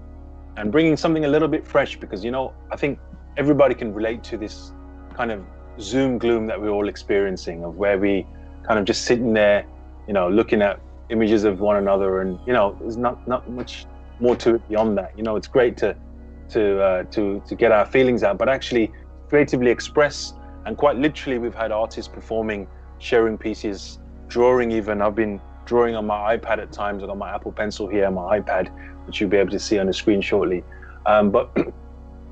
and bringing something a little bit fresh, because, you know, I think everybody can relate to this kind of Zoom gloom that we're all experiencing, of where we kind of just sitting there, you know, looking at images of one another, and, you know, there's not much more to it beyond that. You know, it's great to get our feelings out, but actually creatively express. And quite literally, we've had artists performing, sharing pieces, drawing even. I've been drawing on my iPad at times. I've got my Apple Pencil here, my iPad, which you'll be able to see on the screen shortly. But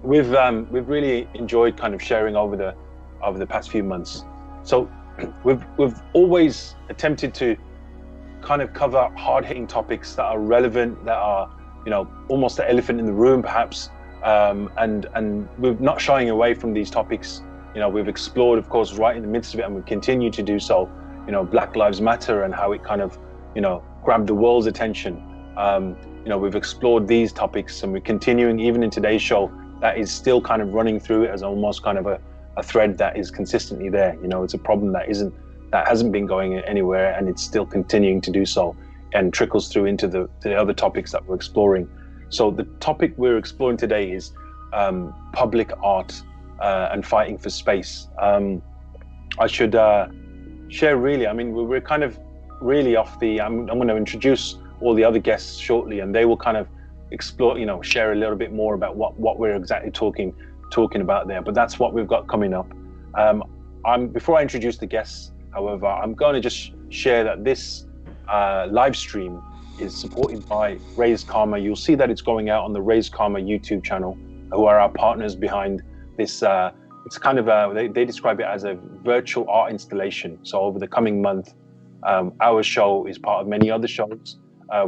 we've really enjoyed kind of sharing over the past few months. So we've always attempted to kind of cover hard-hitting topics that are relevant, that are, you know, almost the elephant in the room, perhaps. And we're not shying away from these topics. You know, we've explored, of course, right in the midst of it, and we continue to do so, you know, Black Lives Matter and how it kind of, you know, grabbed the world's attention. You know, we've explored these topics, and we're continuing even in today's show. That is still kind of running through it as almost kind of a thread that is consistently there. You know, it's a problem that hasn't been going anywhere, and it's still continuing to do so, and trickles through into the other topics that we're exploring. So the topic we're exploring today is public art and fighting for space. I should share, really, I mean, we're kind of really off the, I'm going to introduce all the other guests shortly, and they will kind of explore, you know, share a little bit more about what we're exactly talking about there. But that's what we've got coming up. Before I introduce the guests, however, I'm going to just share that this live stream is supported by Raise Karma. You'll see that it's going out on the Raise Karma YouTube channel, who are our partners behind this. It's kind of they describe it as a virtual art installation. So over the coming month, our show is part of many other shows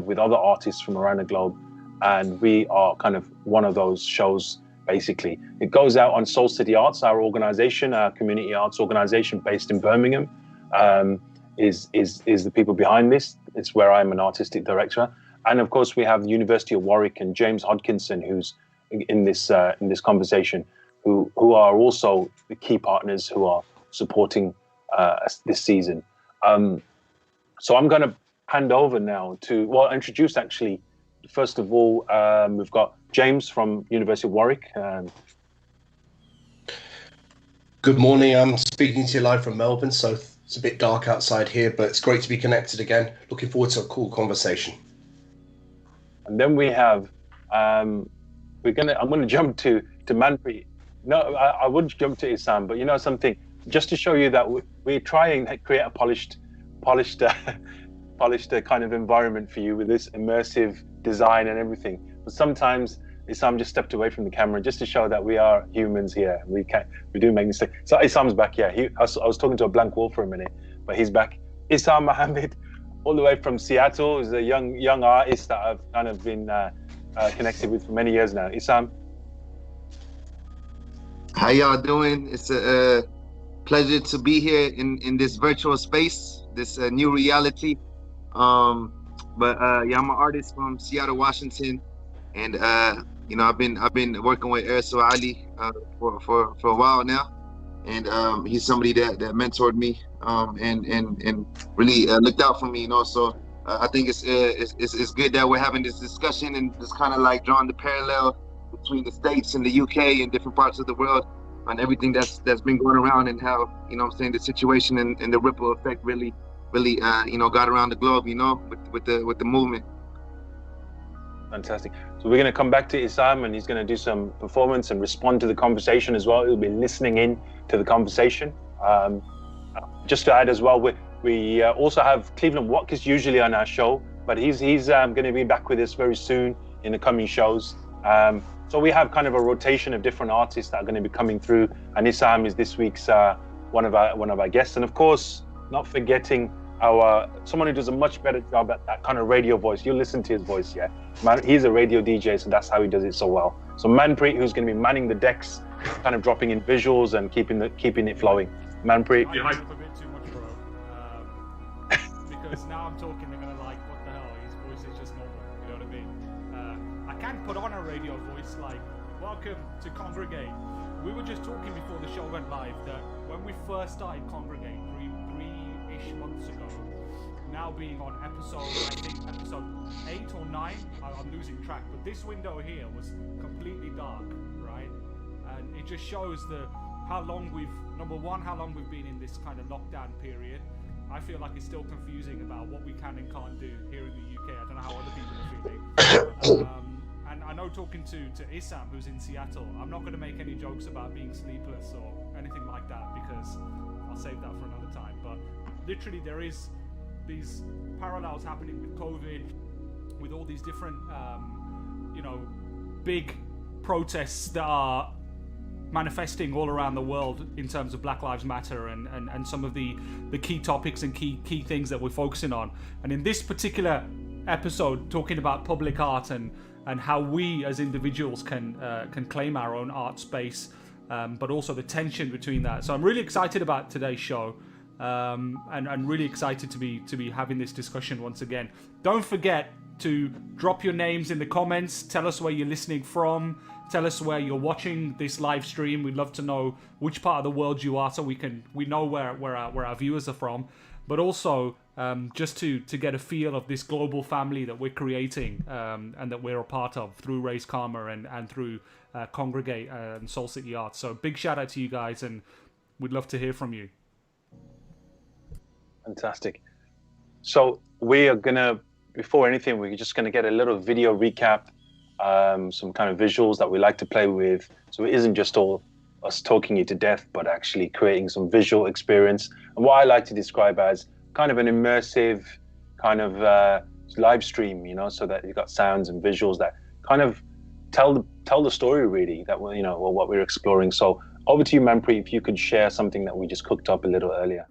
with other artists from around the globe, and we are kind of one of those shows. Basically, it goes out on Soul City Arts, our organization, our community arts organization based in Birmingham. Is the people behind this. It's where I'm an artistic director, and of course we have the University of Warwick and James Hodkinson, who's in this conversation, who are also the key partners who are supporting this season. So I'm going to hand over now to introduce actually. First of all, we've got James from University of Warwick. Good morning. I'm speaking to you live from Melbourne, so it's a bit dark outside here, but it's great to be connected again. Looking forward to a cool conversation. And then we have, I'm going to jump to Manpreet. No, I would jump to Azzah, but you know something, just to show you that we try and create a polished kind of environment for you with this immersive design and everything. But sometimes Azzah just stepped away from the camera just to show that we are humans here. We do make mistakes. So Azzah's back, yeah. I was talking to a blank wall for a minute, but he's back. Azzah Mohammed, all the way from Seattle, is a young artist that I've kind of been connected with for many years now. Azzah. How y'all doing? It's a pleasure to be here in this virtual space, this new reality. I'm an artist from Seattle, Washington, and you know, I've been working with Aersol for a while now, and he's somebody that mentored me and really looked out for me, you know. So I think it's good that we're having this discussion and just kind of like drawing the parallel between the States and the UK and different parts of the world on everything that's been going around, and how, you know what I'm saying, the situation and the ripple effect really you know, got around the globe, you know, with the movement. Fantastic. So we're going to come back to Azzah, and he's going to do some performance and respond to the conversation as well. He'll be listening in to the conversation. Just to add as well, we also have Cleveland Watkins usually on our show, but he's going to be back with us very soon in the coming shows. So we have kind of a rotation of different artists that are going to be coming through, and Ahlaam is this week's one of our guests, and of course, not forgetting someone who does a much better job at that kind of radio voice. You'll listen to his voice, yeah. Man, he's a radio DJ, so that's how he does it so well. So Manpreet, who's going to be manning the decks, kind of dropping in visuals and keeping it flowing. Manpreet. I hype a bit too much, bro. Because now I'm talking, they're gonna like, what the hell? His voice is just normal. You know what I mean? I can't put on a radio voice like, "Welcome to Congregate." We were just talking before the show went live that when we first started Congregate three-ish months ago, now being on episode 8 or 9, I'm losing track, but this window here was completely dark, right? And it just shows how long we've been in this kind of lockdown period. I feel like it's still confusing about what we can and can't do here in the UK. I don't know how other people are feeling. And I know, talking to Ahlaam, who's in Seattle, I'm not going to make any jokes about being sleepless or anything like that, because I'll save that for another time. But literally there is these parallels happening with COVID, with all these different big protests that are manifesting all around the world in terms of Black Lives Matter and some of the key topics and key things that we're focusing on. And in this particular episode, talking about public art and how we as individuals can claim our own art space, but also the tension between that. So I'm really excited about today's show, and really excited to be having this discussion once again. Don't forget to drop your names in the comments. Tell us where you're listening from. Tell us where you're watching this live stream. We'd love to know which part of the world you are, so we know where our viewers are from. But also just to get a feel of this global family that we're creating, and that we're a part of through Raise Karma and through Congregate and Soul City Arts. So big shout out to you guys, and we'd love to hear from you. Fantastic. So we are gonna, before anything, we're just gonna get a little video recap, some kind of visuals that we like to play with. So it isn't just all us talking you to death, but actually creating some visual experience. And what I like to describe as kind of an immersive kind of live stream, so that you've got sounds and visuals that kind of tell the story really, that we're, or what we're exploring. So over to you, Manpreet, if you could share something that we just cooked up a little earlier.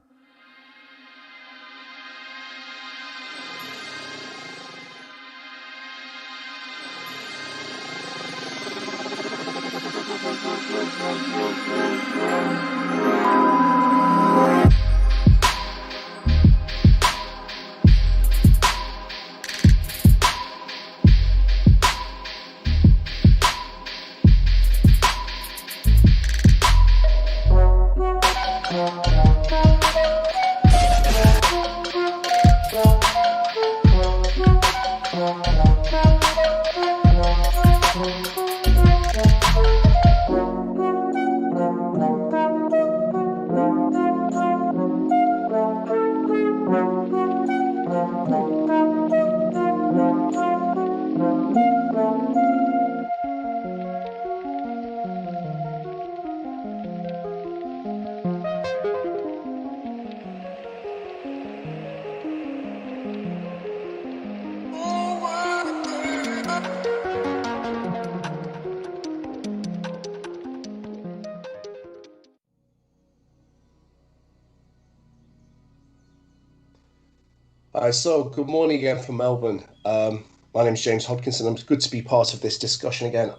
So good morning again from Melbourne. My name is James Hodkinson. It's good to be part of this discussion again.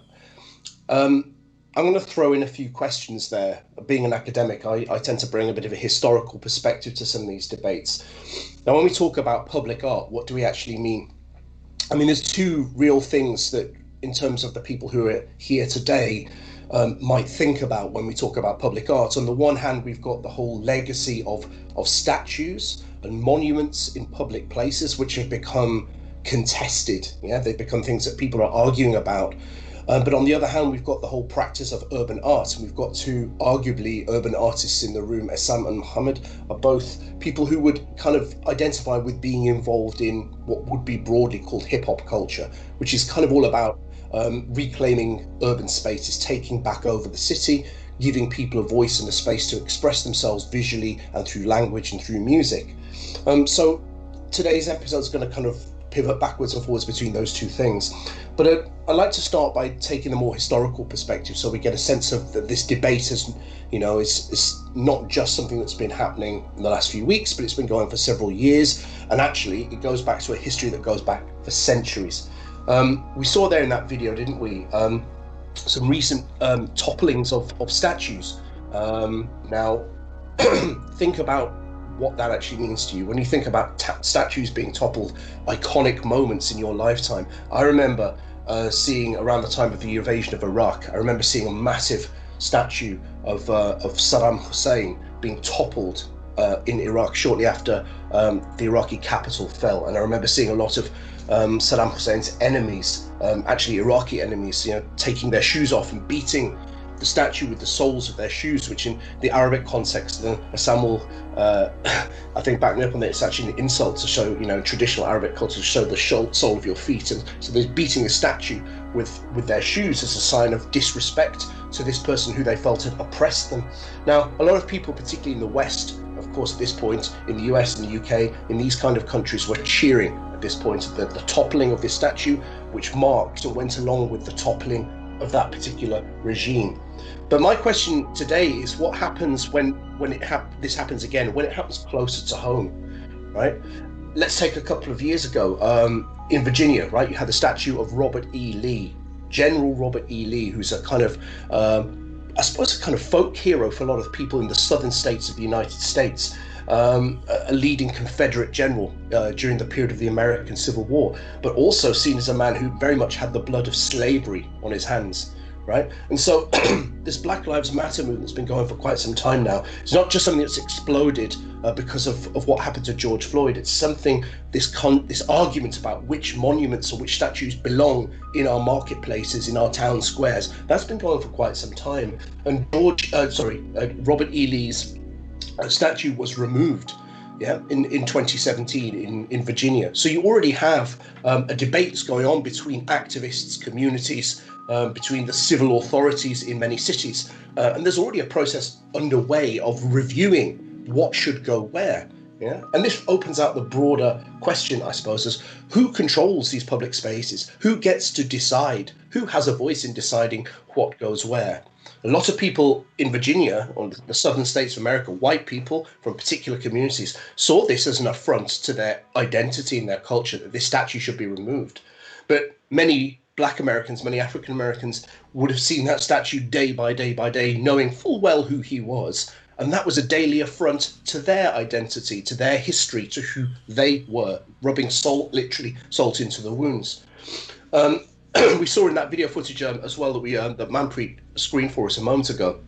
I'm going to throw in a few questions there. Being an academic, I tend to bring a bit of a historical perspective to some of these debates. Now, when we talk about public art, what do we actually mean? I mean, there's two real things that, in terms of the people who are here today, might think about when we talk about public art. On the one hand, we've got the whole legacy of statues and monuments in public places, which have become contested. Yeah, they've become things that people are arguing about. But on the other hand, we've got the whole practice of urban art, and we've got two arguably urban artists in the room. Azzah and Muhamad are both people who would kind of identify with being involved in what would be broadly called hip-hop culture, which is kind of all about reclaiming urban spaces, taking back over the city, giving people a voice and a space to express themselves visually and through language and through music. So today's episode is going to kind of pivot backwards and forwards between those two things. But I'd like to start by taking a more historical perspective, so we get a sense of that this debate is not just something that's been happening in the last few weeks, but it's been going for several years, and actually it goes back to a history that goes back for centuries. We saw there in that video, didn't we, some recent topplings of statues. Now, think about what that actually means to you. When you think about statues being toppled, iconic moments in your lifetime. I remember seeing, around the time of the invasion of Iraq, I remember seeing a massive statue of Saddam Hussein being toppled in Iraq shortly after the Iraqi capital fell. And I remember seeing a lot of Saddam Hussein's enemies, actually Iraqi enemies, taking their shoes off and beating the statue with the soles of their shoes, which in the Arabic context, Azzah will, I think, back me up on it, it's actually an insult to show, traditional Arabic culture, to show the sole of your feet. And so they're beating a statue with their shoes as a sign of disrespect to this person who they felt had oppressed them. Now, a lot of people, particularly in the West, of course, at this point, in the US and the UK, in these kind of countries, were cheering at this point the toppling of this statue, which marked and went along with the toppling of that particular regime. But my question today is, what happens when this happens again, when it happens closer to home, right? Let's take a couple of years ago in Virginia, right? You had the statue of Robert E. Lee, General Robert E. Lee, who's a kind of, I suppose, a kind of folk hero for a lot of people in the southern states of the United States, a leading Confederate general during the period of the American Civil War, but also seen as a man who very much had the blood of slavery on his hands. Right? And so this Black Lives Matter movement's been going for quite some time now. It's not just something that's exploded because of what happened to George Floyd. It's something, this argument about which monuments or which statues belong in our marketplaces, in our town squares, that's been going for quite some time. And Robert E. Lee's statue was removed in 2017 in Virginia. So you already have a debate that's going on between activists, communities, between the civil authorities in many cities. And there's already a process underway of reviewing what should go where. Yeah? And this opens out the broader question, I suppose, as who controls these public spaces? Who gets to decide? Who has a voice in deciding what goes where? A lot of people in Virginia, or the southern states of America, white people from particular communities, saw this as an affront to their identity and their culture, that this statue should be removed. But many Black Americans, many African Americans would have seen that statue day by day by day, knowing full well who he was. And that was a daily affront to their identity, to their history, to who they were, rubbing literally salt into the wounds. We saw in that video footage as well that Manpreet screened for us a moment ago,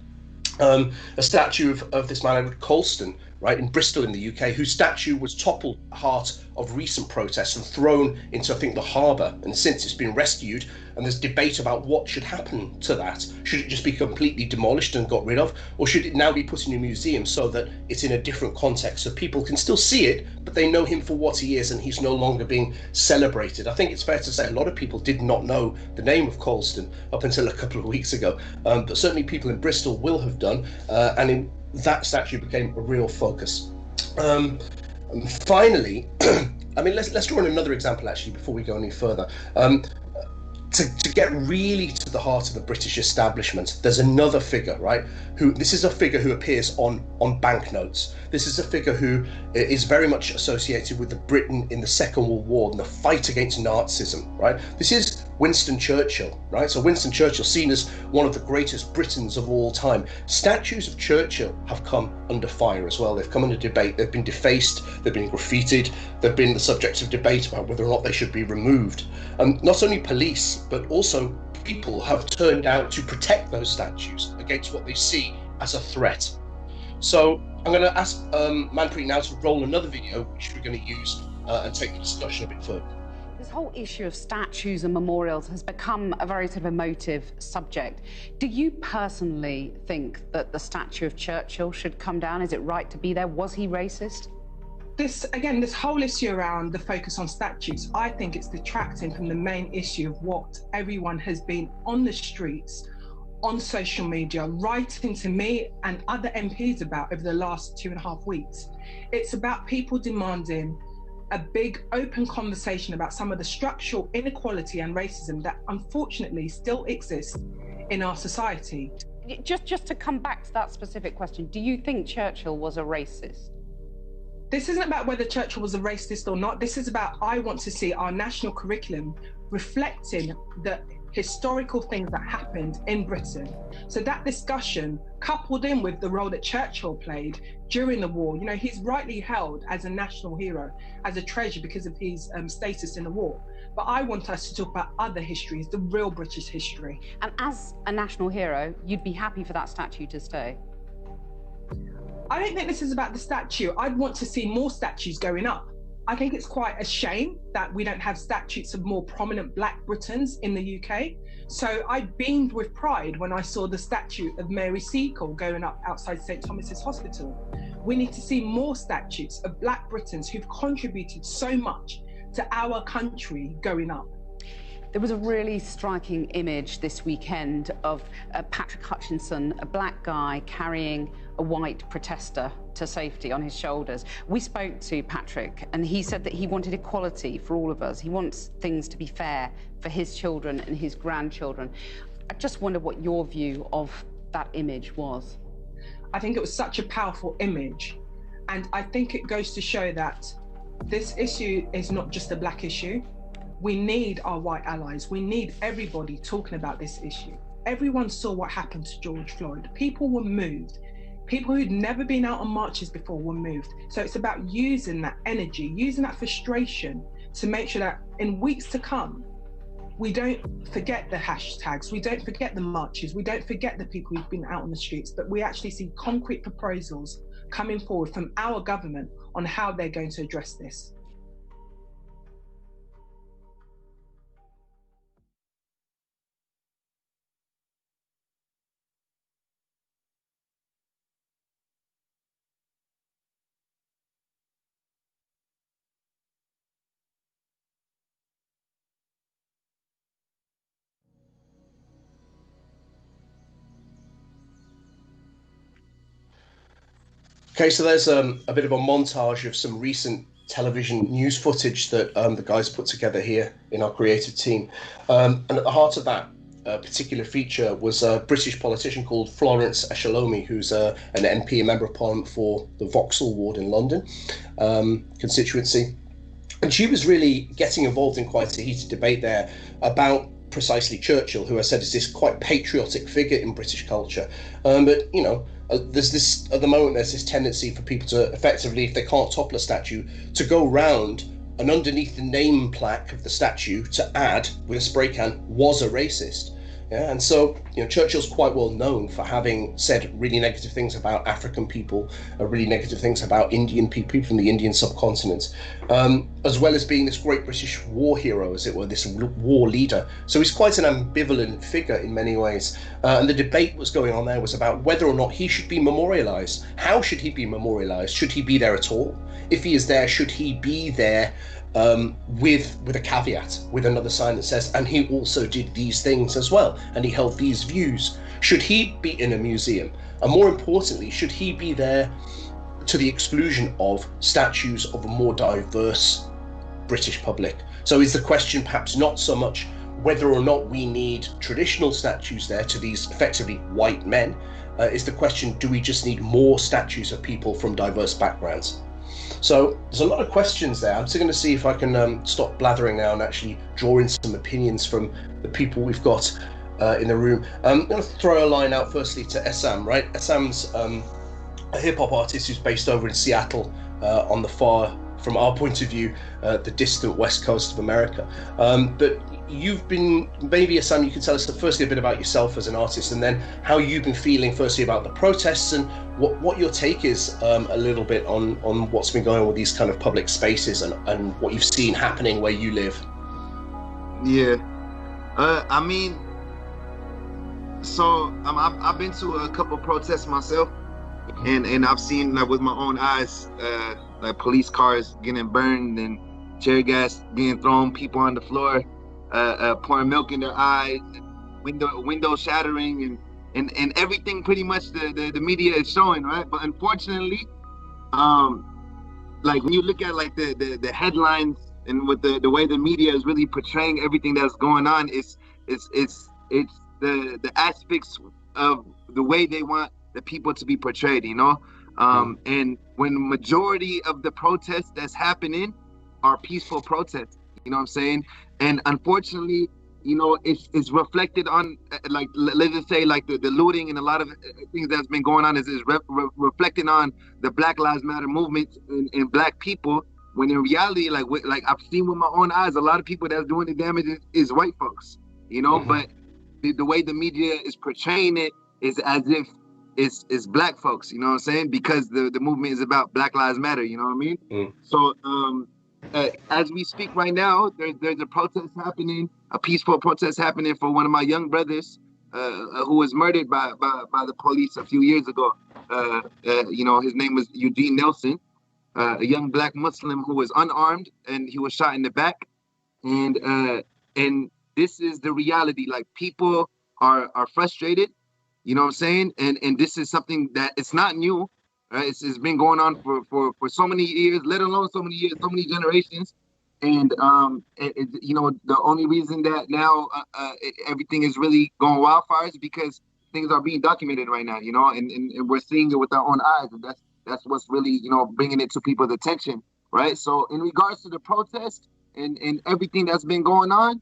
a statue of this man Edward Colston, right, in Bristol in the UK, whose statue was toppled at the heart of recent protests and thrown into, I think, the harbour. And since it's been rescued, and there's debate about what should happen to that. Should it just be completely demolished and got rid of, or should it now be put in a museum so that it's in a different context, so people can still see it, but they know him for what he is and he's no longer being celebrated? I think it's fair to say a lot of people did not know the name of Colston up until a couple of weeks ago, but certainly people in Bristol will have done, and that statue became a real focus. And finally, I mean, let's draw on another example actually before we go any further. To get really to the heart of the British establishment, there's another figure, right? This is a figure who appears on banknotes. This is a figure who is very much associated with the Britain in the Second World War and the fight against Nazism, right? This is Winston Churchill, right? So Winston Churchill, seen as one of the greatest Britons of all time. Statues of Churchill have come under fire as well. They've come under debate. They've been defaced. They've been graffitied. They've been the subject of debate about whether or not they should be removed. Not only police, but also people have turned out to protect those statues against what they see as a threat. So I'm going to ask Manpreet now to roll another video, which we're going to use and take the discussion a bit further. This whole issue of statues and memorials has become a very sort of emotive subject. Do you personally think that the statue of Churchill should come down? Is it right to be there? Was he racist? This whole issue around the focus on statues, I think it's detracting from the main issue of what everyone has been on the streets, on social media, writing to me and other MPs about over the last 2.5 weeks. It's about people demanding a big open conversation about some of the structural inequality and racism that unfortunately still exists in our society. Just to come back to that specific question, do you think Churchill was a racist? This isn't about whether Churchill was a racist or not. This is about, I want to see our national curriculum reflecting the historical things that happened in Britain. So that discussion, coupled in with the role that Churchill played during the war, you know, he's rightly held as a national hero, as a treasure because of his status in the war. But I want us to talk about other histories, the real British history. And as a national hero, you'd be happy for that statue to stay? I don't think this is about the statue. I'd want to see more statues going up. I think it's quite a shame that we don't have statues of more prominent Black Britons in the UK. So I beamed with pride when I saw the statue of Mary Seacole going up outside St Thomas's Hospital. We need to see more statues of Black Britons who've contributed so much to our country going up. There was a really striking image this weekend of Patrick Hutchinson, a black guy carrying a white protester to safety on his shoulders. We spoke to Patrick and he said that he wanted equality for all of us. He wants things to be fair for his children and his grandchildren. I just wonder what your view of that image was. I think it was such a powerful image. And I think it goes to show that this issue is not just a Black issue. We need our white allies. We need everybody talking about this issue. Everyone saw what happened to George Floyd. People were moved. People who'd never been out on marches before were moved. So it's about using that energy, using that frustration to make sure that in weeks to come, we don't forget the hashtags, we don't forget the marches, we don't forget the people who've been out on the streets, but we actually see concrete proposals coming forward from our government on how they're going to address this. Okay, so there's a bit of a montage of some recent television news footage that the guys put together here in our creative team. And at the heart of that particular feature was a British politician called Florence Eshelomey, who's an MP, a Member of Parliament for the Vauxhall ward in London constituency. And she was really getting involved in quite a heated debate there about precisely Churchill, who I said is this quite patriotic figure in British culture. But, you know, there's this, at the moment, there's this tendency for people to effectively, if they can't topple a statue, to go round and underneath the name plaque of the statue to add with a spray can, was a racist. Yeah, and so, you know, Churchill's quite well known for having said really negative things about African people, really negative things about Indian people from the Indian subcontinent, as well as being this great British war hero, as it were, this war leader. So he's quite an ambivalent figure in many ways. And the debate was going on there was about whether or not he should be memorialised. How should he be memorialised? Should he be there at all? If he is there, should he be there with a caveat, with another sign that says, and he also did these things as well, and he held these views? Should he be in a museum? And more importantly, should he be there to the exclusion of statues of a more diverse British public? So is the question perhaps not so much whether or not we need traditional statues there to these effectively white men? Is the question, do we just need more statues of people from diverse backgrounds? So there's a lot of questions there. I'm still going to see if I can stop blathering now and actually draw in some opinions from the people we've got in the room. I'm going to throw a line out firstly to Azzah, right? Azzah's a hip-hop artist who's based over in Seattle on the far, from our point of view, the distant west coast of America. But you've been, maybe Azzah, you can tell us firstly a bit about yourself as an artist, and then how you've been feeling firstly about the protests, and what your take is a little bit on what's been going on with these kind of public spaces and what you've seen happening where you live. Yeah, I mean, so I've been to a couple of protests myself, and I've seen with my own eyes like police cars getting burned and tear gas being thrown, people on the floor, pouring milk in their eyes, window shattering, and everything pretty much the media is showing, right? But unfortunately, like when you look at like the headlines and with the way the media is really portraying everything that's going on, it's the aspects of the way they want the people to be portrayed, you know. And when majority of the protests that's happening are peaceful protests, you know what I'm saying? And unfortunately, you know, it's reflected on, like, let's just say, like the looting and a lot of things that's been going on is reflecting on the Black Lives Matter movement and black people, when in reality, like I've seen with my own eyes, a lot of people that's doing the damage is white folks, you know. But the way the media is portraying it is as if it's black folks, you know what I'm saying? Because the movement is about Black Lives Matter, you know what I mean? So as we speak right now, there's a protest happening, a peaceful protest happening for one of my young brothers who was murdered by the police a few years ago. You know, his name was Eugene Nelson, a young black Muslim who was unarmed, and he was shot in the back. And this is the reality. Like, people are frustrated, you know what I'm saying? And this is something that it's not new. It's been going on for so many years, let alone so many years, so many generations. And you know, the only reason that now everything is really going wildfire is because things are being documented right now, you know, and we're seeing it with our own eyes, and that's what's really, you know, bringing it to people's attention, right? So in regards to the protest and everything that's been going on,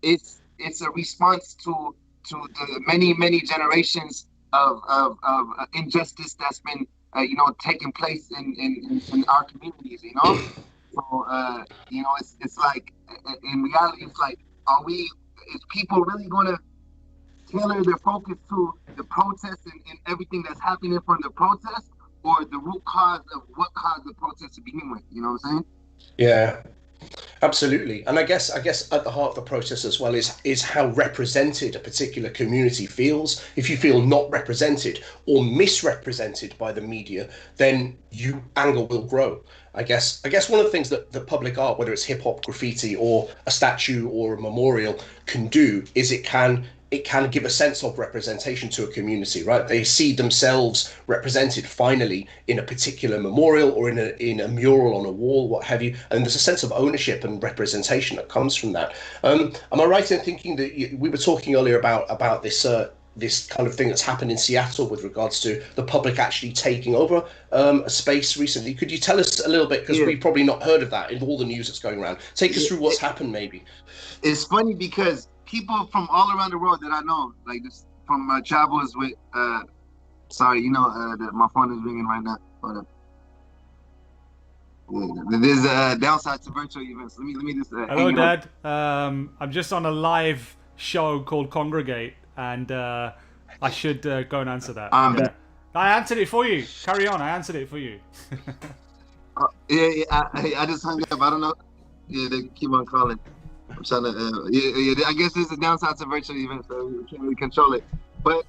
it's a response to the many generations of injustice that's been you know, taking place in our communities, you know. So you know, it's like, in reality, it's like, is people really gonna tailor their focus to the protest and everything that's happening from the protest, or the root cause of what caused the protest to begin with? You know what I'm saying? Yeah, absolutely. And I guess at the heart of the process as well is how represented a particular community feels. If you feel not represented or misrepresented by the media, then anger will grow. I guess one of the things that the public art, whether it's hip hop, graffiti, or a statue or a memorial, can do is it can give a sense of representation to a community, right? They see themselves represented finally in a particular memorial or in a mural on a wall, what have you, and there's a sense of ownership and representation that comes from that. Am I right in thinking that we were talking earlier about this kind of thing that's happened in Seattle with regards to the public actually taking over a space recently? Could you tell us a little bit, because we've probably not heard of that in all the news that's going around? Take us through what's happened, maybe. It's funny because people from all around the world that I know, like just from my travels with, sorry, you know, my phone is ringing right now. Hold up. Yeah, there's a downside to virtual events. Let me just. Hello, Dad. I'm just on a live show called Congregate, and I should go and answer that. Yeah. I answered it for you. Carry on. I answered it for you. I just hung up. I don't know. Yeah, they keep on calling. I'm trying to, I guess there's a downside to virtual events, so we can't really control it. But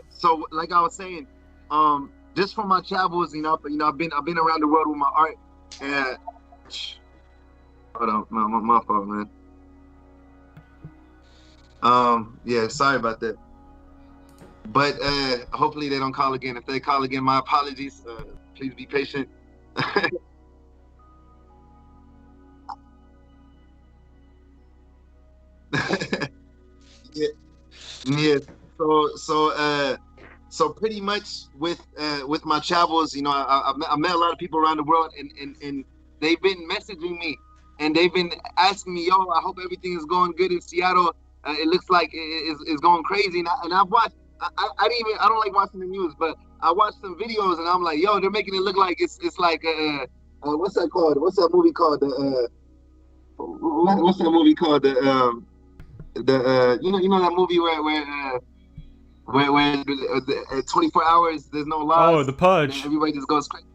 so, like I was saying, just from my travels, you know, I've been around the world with my art. Hold on, my fault, man. Yeah, sorry about that. But hopefully they don't call again. If they call again, my apologies. Please be patient. Yeah. So pretty much with my travels, you know, I met a lot of people around the world, and they've been messaging me, and they've been asking me, yo, I hope everything is going good in Seattle. It looks like it's going crazy. And I've watched. I don't like watching the news, but I watched some videos, and I'm like, yo, they're making it look like it's like what's that called? What's that movie called? What's that movie called? You know that movie where 24 hours there's no laws. Oh, The Purge. Everybody just goes crazy.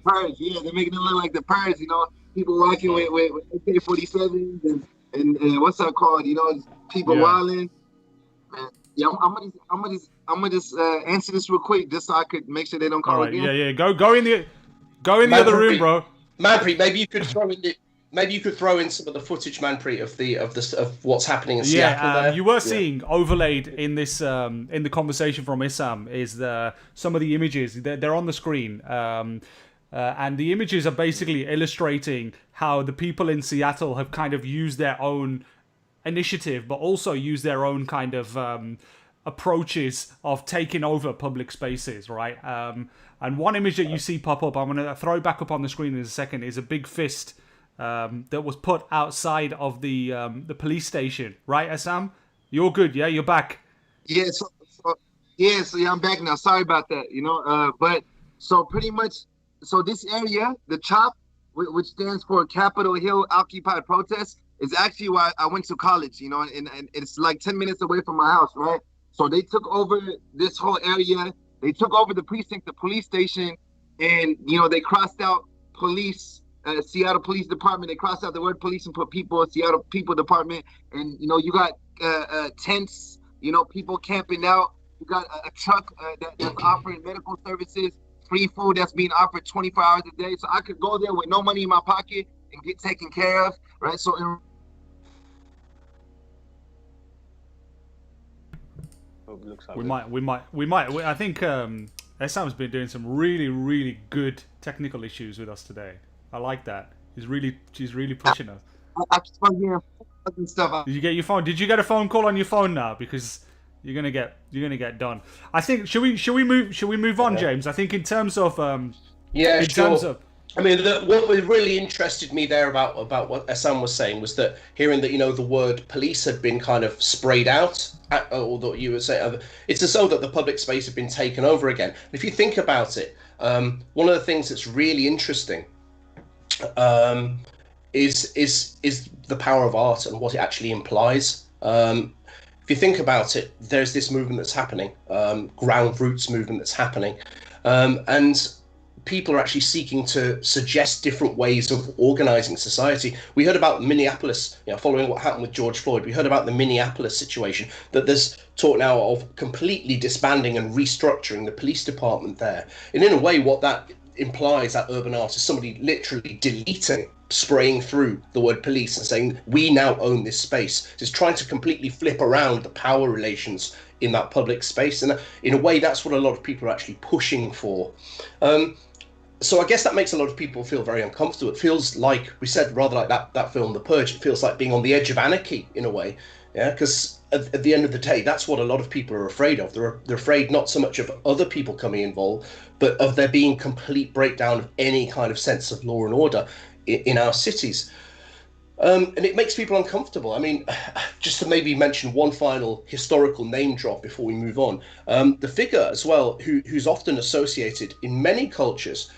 Purge, yeah, they're making it look like The Purge. You know, people walking with AK-47s and what's that called? You know, people wilding. Yeah, I'm gonna just answer this real quick, just so I could make sure they don't call again. Yeah. Go in the other room, bro. Manpreet, maybe you could throw in some of the footage, Manpreet, of what's happening in Seattle. There. You were seeing overlaid in this in the conversation from Issam is some of the images. They're on the screen. And the images are basically illustrating how the people in Seattle have kind of used their own initiative, but also used their own kind of approaches of taking over public spaces, right? And one image that you see pop up, I'm going to throw it back up on the screen in a second, is a big fist that was put outside of the police station, right, Azzah? You're good, yeah? You're back. Yeah, so I'm back now. Sorry about that, but so pretty much, so this area, the CHOP, which stands for Capitol Hill Occupied Protest, is actually where I went to college, and it's like 10 minutes away from my house, right? So they took over this whole area. They took over the precinct, the police station, and, they crossed out police, Seattle Police Department. They crossed out the word police and put people, Seattle People Department. And, you got tents, people camping out. You got a truck that's offering medical services, free food that's being offered 24 hours a day. So I could go there with no money in my pocket and get taken care of, right? So looks like we might. I think Asam's been doing some really, really good technical issues with us today. I like that. She's really pushing us. I keep on hearing stuff. Did you get your phone? Did you get a phone call on your phone now? Because you're gonna get done. I think should we move on, James? I think in terms of yeah, in sure. terms of, I mean, what really interested me there about what Azzah was saying was that hearing that the word police had been kind of sprayed out, or that you were saying it's as though that the public space had been taken over again. If you think about it, one of the things that's really interesting is the power of art and what it actually implies. If you think about it, there's this movement that's happening, ground roots movement that's happening, and people are actually seeking to suggest different ways of organizing society. We heard about Minneapolis, following what happened with George Floyd. We heard about the Minneapolis situation, that there's talk now of completely disbanding and restructuring the police department there. And in a way, what that implies, that urban art, is somebody literally deleting, spraying through the word police and saying, we now own this space. Just trying to completely flip around the power relations in that public space. And in a way, that's what a lot of people are actually pushing for. So I guess that makes a lot of people feel very uncomfortable. It feels like, we said, rather like that film, The Purge, it feels like being on the edge of anarchy in a way. Yeah, because at the end of the day, that's what a lot of people are afraid of. They're afraid not so much of other people coming involved, but of there being complete breakdown of any kind of sense of law and order in our cities. And it makes people uncomfortable. I mean, just to maybe mention one final historical name drop before we move on, the figure as well, who's often associated in many cultures,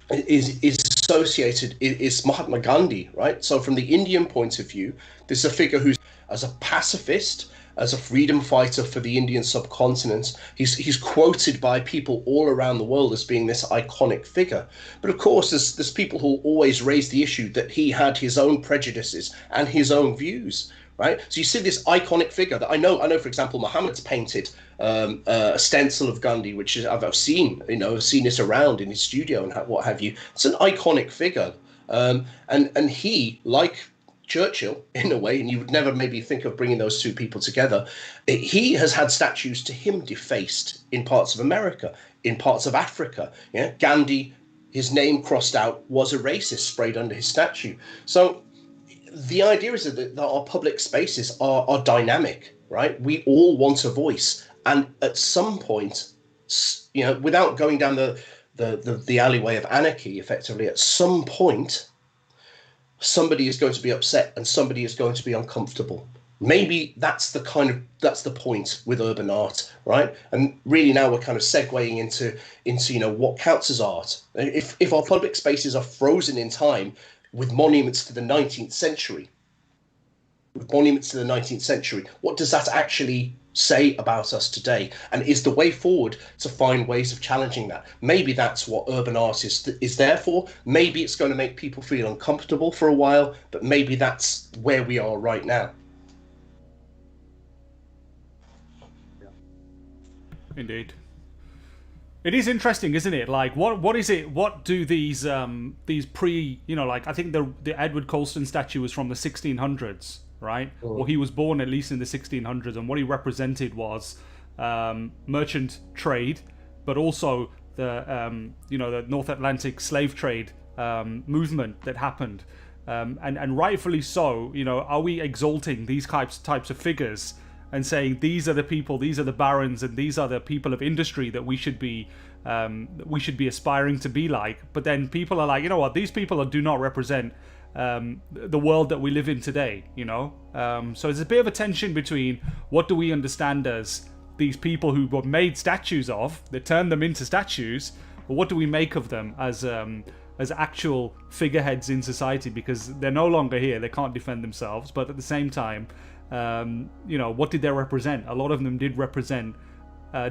is associated is Mahatma Gandhi, right? So from the Indian point of view, this is a figure who's, as a pacifist, as a freedom fighter for the Indian subcontinent, he's quoted by people all around the world as being this iconic figure. But of course, there's people who always raise the issue that he had his own prejudices and his own views, right? So you see this iconic figure that I know, for example, Muhammad's painted a stencil of Gandhi, which is, I've seen it around in his studio and what have you. It's an iconic figure, and he, like Churchill, in a way, and you would never maybe think of bringing those two people together, he has had statues to him defaced in parts of America, in parts of Africa. Yeah, Gandhi, his name crossed out, was a racist, sprayed under his statue. So the idea is that our public spaces are dynamic, right? We all want a voice, and at some point, without going down the alleyway of anarchy, effectively, at some point, somebody is going to be upset and somebody is going to be uncomfortable. Maybe that's the point with urban art, right? And really now we're kind of segueing into what counts as art. If our public spaces are frozen in time with monuments to the 19th century, what does that actually say about us today? And is the way forward to find ways of challenging that? Maybe that's what urban art is there for. Maybe it's going to make people feel uncomfortable for a while, but maybe that's where we are right now. Indeed. It is interesting, isn't it? Like, what is it? What do these pre, like, I think the Edward Colston statue was from the 1600s, right? Oh. Well, he was born at least in the 1600s, and what he represented was merchant trade, but also the North Atlantic slave trade movement that happened, and rightfully so. Are we exalting these types of figures and saying these are the people, these are the barons, and these are the people of industry that we should be aspiring to be like? But then people are like, you know what, these people do not represent the world that we live in today. So there's a bit of a tension between what do we understand as these people who were made statues of, they turned them into statues, but what do we make of them as actual figureheads in society, because they're no longer here, they can't defend themselves, but at the same time, what did they represent? A lot of them did represent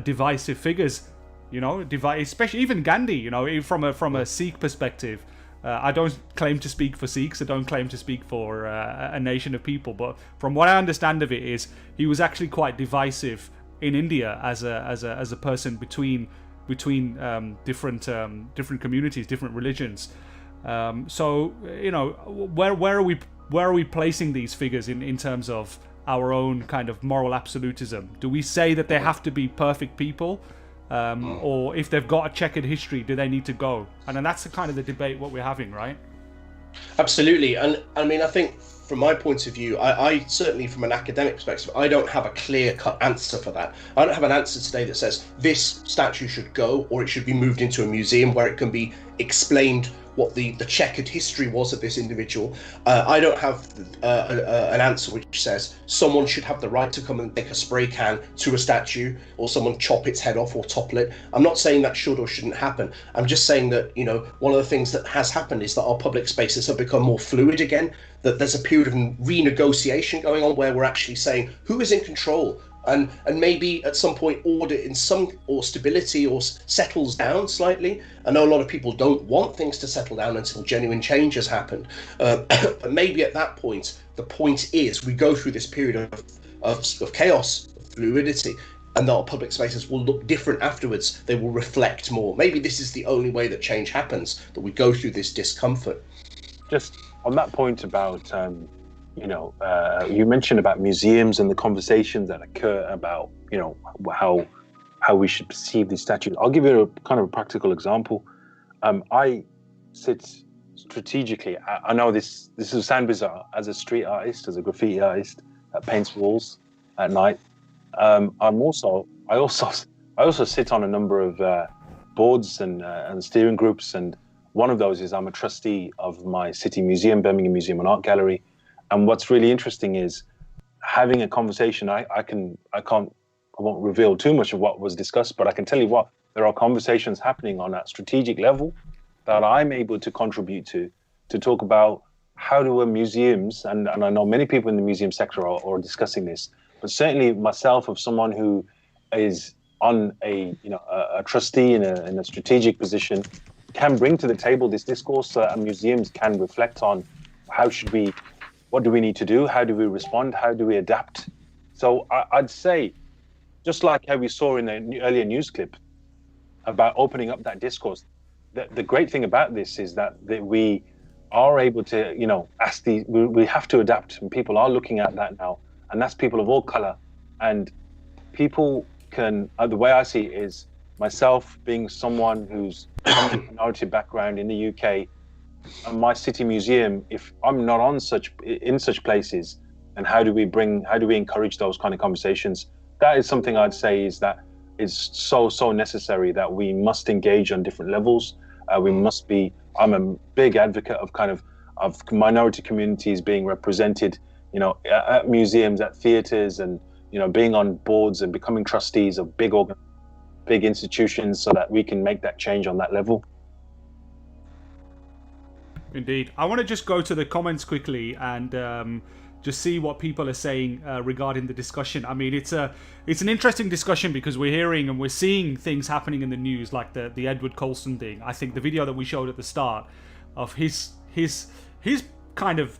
divisive figures, especially even Gandhi, from a Sikh perspective. I don't claim to speak for Sikhs, I don't claim to speak for a nation of people, but from what I understand of it is he was actually quite divisive in India as a person between different communities, different religions. So where are we placing these figures in terms of our own kind of moral absolutism? Do we say that they have to be perfect people, or if they've got a checkered history, do they need to go? And then that's the kind of the debate what we're having, right? Absolutely. And I mean, I think from my point of view, I certainly from an academic perspective, I don't have a clear-cut answer for that. I don't have an answer today that says this statue should go or it should be moved into a museum where it can be explained what the checkered history was of this individual. I don't have an answer which says someone should have the right to come and take a spray can to a statue, or someone chop its head off or topple it. I'm not saying that should or shouldn't happen. I'm just saying that, one of the things that has happened is that our public spaces have become more fluid again, that there's a period of renegotiation going on where we're actually saying who is in control, and maybe at some point order or stability or settles down slightly. I know a lot of people don't want things to settle down until genuine change has happened, but maybe at that point, the point is we go through this period of chaos, of fluidity, and that our public spaces will look different afterwards. They will reflect more. Maybe this is the only way that change happens, that we go through this discomfort. Just on that point about you mentioned about museums and the conversations that occur about, how we should perceive these statues. I'll give you a kind of a practical example. I sit strategically. I know this will sound bizarre, as a street artist, as a graffiti artist that paints walls at night. I also sit on a number of boards and steering groups, and one of those is I'm a trustee of my city museum, Birmingham Museum and Art Gallery. And what's really interesting is having a conversation. I won't reveal too much of what was discussed, but I can tell you what, there are conversations happening on that strategic level that I'm able to contribute to talk about how do museums, and I know many people in the museum sector are discussing this, but certainly myself, of someone who is on a trustee in a strategic position, can bring to the table this discourse so that museums can reflect on what do we need to do? How do we respond? How do we adapt? So I'd say, just like how we saw in the earlier news clip about opening up that discourse, the great thing about this is that we are able to, ask we have to adapt, and people are looking at that now, and that's people of all color. And people can, the way I see it is, myself being someone who's from a minority background in the UK, and my city museum, if I'm not in such places, and how do we encourage those kind of conversations? That is something I'd say is so necessary, that we must engage on different levels. I'm a big advocate of minority communities being represented, at museums, at theaters, and being on boards and becoming trustees of big institutions, so that we can make that change on that level. Indeed. I want to just go to the comments quickly and just see what people are saying regarding the discussion. I mean, it's an interesting discussion because we're hearing and we're seeing things happening in the news, like the Edward Colston thing. I think the video that we showed at the start of his kind of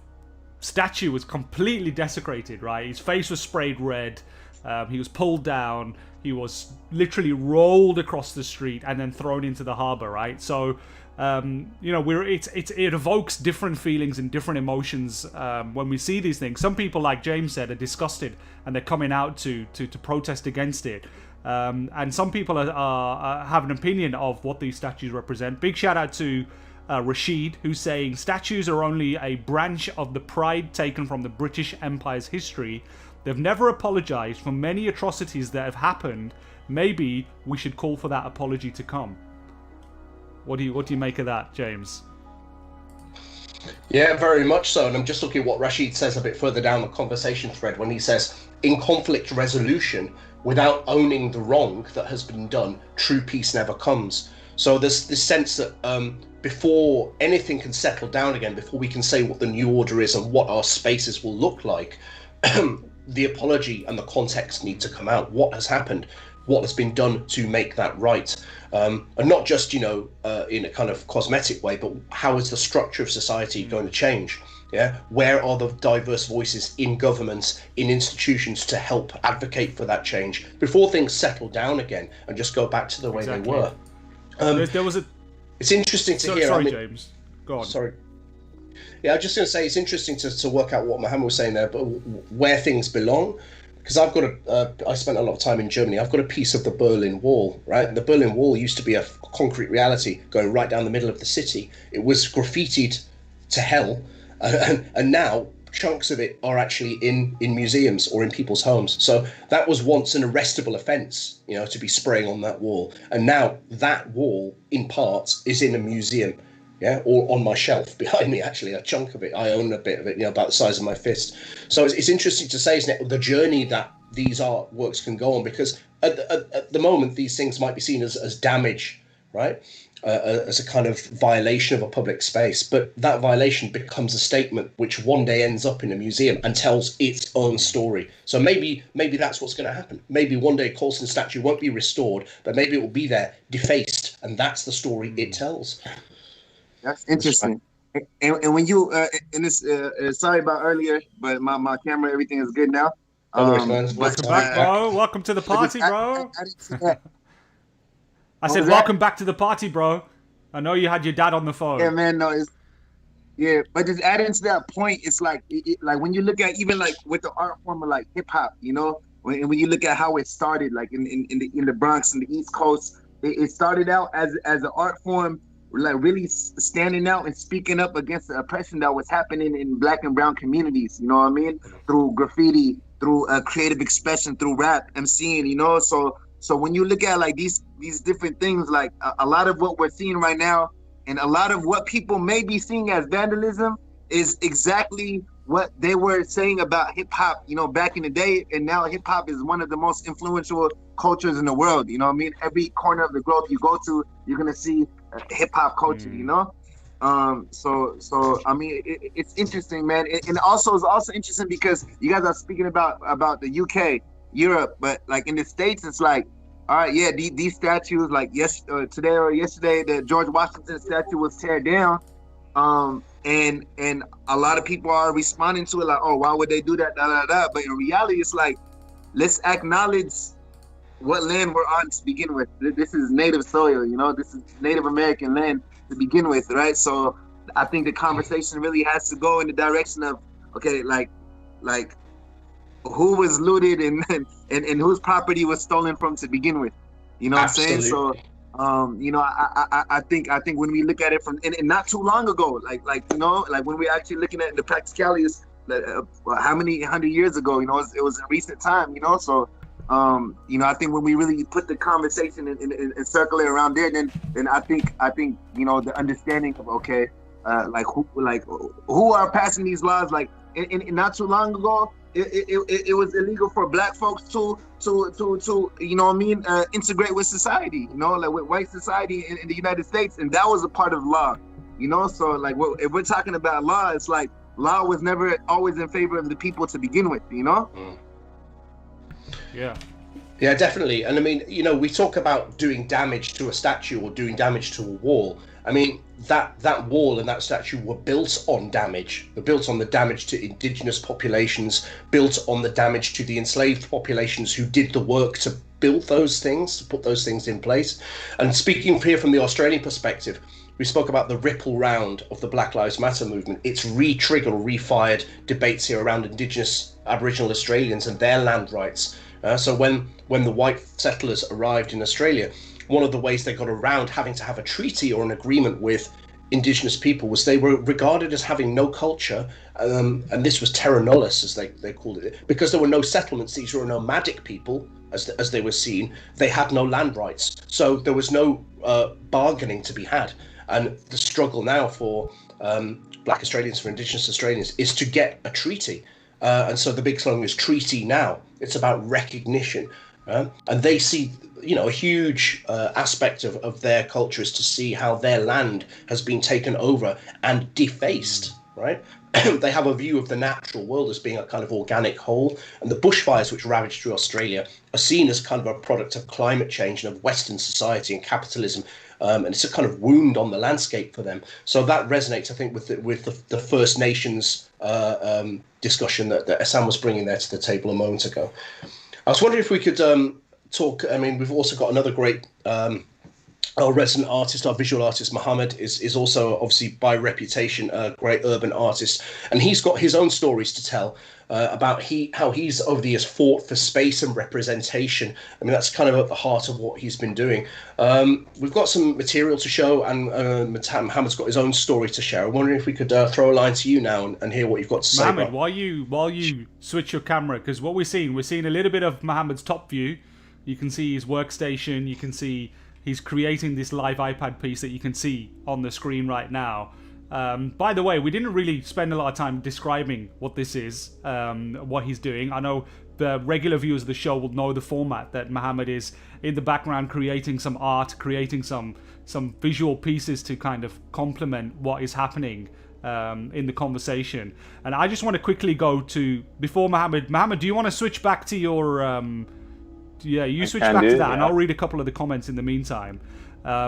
statue was completely desecrated, right? His face was sprayed red. He was pulled down. He was literally rolled across the street and then thrown into the harbor, right? So it evokes different feelings and different emotions when we see these things. Some people, like James said, are disgusted and they're coming out to protest against it. And some people have an opinion of what these statues represent. Big shout out to Rashid, who's saying statues are only a branch of the pride taken from the British Empire's history. They've never apologized for many atrocities that have happened. Maybe we should call for that apology to come. What do you make of that, James? Yeah, very much so. And I'm just looking at what Rashid says a bit further down the conversation thread when he says, in conflict resolution, without owning the wrong that has been done, true peace never comes. So there's this sense that before anything can settle down again, before we can say what the new order is and what our spaces will look like, the apology and the context need to come out. What has happened? What has been done to make that right? And not just, in a kind of cosmetic way, but how is the structure of society going to change? Yeah, where are the diverse voices in governments, in institutions to help advocate for that change before things settle down again and just go back to the way they were? There was a. It's interesting to hear. Sorry, James. Go on. Sorry. Yeah, I was just going to say it's interesting to work out what Muhammad was saying there, but where things belong. Because I've got I spent a lot of time in Germany. I've got a piece of the Berlin Wall, right? The Berlin Wall used to be a concrete reality going right down the middle of the city. It was graffitied to hell, and now chunks of it are actually in museums or in people's homes. So that was once an arrestable offence, to be spraying on that wall. And now that wall, in parts, is in a museum. Yeah, or on my shelf behind me, actually, a chunk of it. I own a bit of it, about the size of my fist. So it's interesting to say, isn't it, the journey that these artworks can go on, because at the moment, these things might be seen as damage, right? As a kind of violation of a public space. But that violation becomes a statement which one day ends up in a museum and tells its own story. So maybe that's what's going to happen. Maybe one day Colston's statue won't be restored, but maybe it will be there defaced, and that's the story it tells. That's interesting. And when you and this sorry about earlier, but my camera, everything is good now. Welcome back, bro. Welcome to the party, bro. I said, welcome back to the party, bro. I know you had your dad on the phone. Yeah, man. No, but just adding to that point, it's like when you look at even like with the art form of like hip hop, when you look at how it started, like in the Bronx and the East Coast, it started out as an art form, like really standing out and speaking up against the oppression that was happening in Black and brown communities, you know what I mean? Through graffiti, through creative expression, through rap, MCing, So when you look at like these different things, like a lot of what we're seeing right now, and a lot of what people may be seeing as vandalism is exactly what they were saying about hip hop, back in the day. And now hip hop is one of the most influential cultures in the world. You know what I mean? Every corner of the globe you go to, you're gonna see hip hop culture. So I mean, it's interesting, man. And also it's also interesting because you guys are speaking about the UK, Europe, but like in the States, it's like, all right, yeah, these statues, like today or yesterday, the George Washington statue was teared down, and a lot of people are responding to it like, oh, why would they do that, But in reality, it's like, let's acknowledge what land we're on to begin with. This is native soil, this is Native American land to begin with, right? So I think the conversation really has to go in the direction of, okay, like who was looted and whose property was stolen from to begin with, what I'm saying? So I think when we look at it from and not too long ago, like when we're actually looking at the practicalities, how many 100 years ago, it was a recent time, So I think when we really put the conversation and circle it around there, then I think the understanding of, okay, who are passing these laws, like and not too long ago, it was illegal for Black folks to integrate with society, like with white society in the United States, and that was a part of law, So like if we're talking about law, it's like law was never always in favor of the people to begin with, Yeah, definitely. And I mean, we talk about doing damage to a statue or doing damage to a wall. I mean, that wall and that statue were built on damage. They're built on the damage to indigenous populations, built on the damage to the enslaved populations who did the work to build those things, to put those things in place. And speaking here from the Australian perspective, we spoke about the ripple round of the Black Lives Matter movement. It's re-triggered or re-fired debates here around Indigenous Aboriginal Australians and their land rights. So when the white settlers arrived in Australia, one of the ways they got around having to have a treaty or an agreement with Indigenous people was they were regarded as having no culture, and this was terra nullius, as they called it, because there were no settlements. These were nomadic people, as they were seen. They had no land rights, so there was no bargaining to be had. And the struggle now for Black Australians, for Indigenous Australians, is to get a treaty. And so the big slogan is treaty now. It's about recognition. And they see, a huge aspect of their culture is to see how their land has been taken over and defaced, right? They have a view of the natural world as being a kind of organic whole. And the bushfires which ravaged through Australia are seen as kind of a product of climate change and of Western society and capitalism. And it's a kind of wound on the landscape for them. So that resonates, I think, with the First Nations discussion that Azzah was bringing there to the table a moment ago. I was wondering if we could talk. I mean, we've also got another great our resident artist, our visual artist, Muhamad, is also obviously by reputation a great urban artist, and he's got his own stories to tell about how he's over the years fought for space and representation. I mean, that's kind of at the heart of what he's been doing. We've got some material to show, and Muhammad's got his own story to share. I'm wondering if we could throw a line to you now and hear what you've got to say. Muhamad, while you switch your camera, because what we're seeing a little bit of Muhammad's top view. You can see his workstation. You can see he's creating this live iPad piece that you can see on the screen right now. By the way, we didn't really spend a lot of time describing what this is, what he's doing. I know the regular viewers of the show will know the format, that Muhamad is in the background creating some art, creating some visual pieces to kind of complement what is happening in the conversation. And I just want to quickly go to, before Muhamad, do you want to switch back to your... switch back to that, and I'll read a couple of the comments in the meantime. I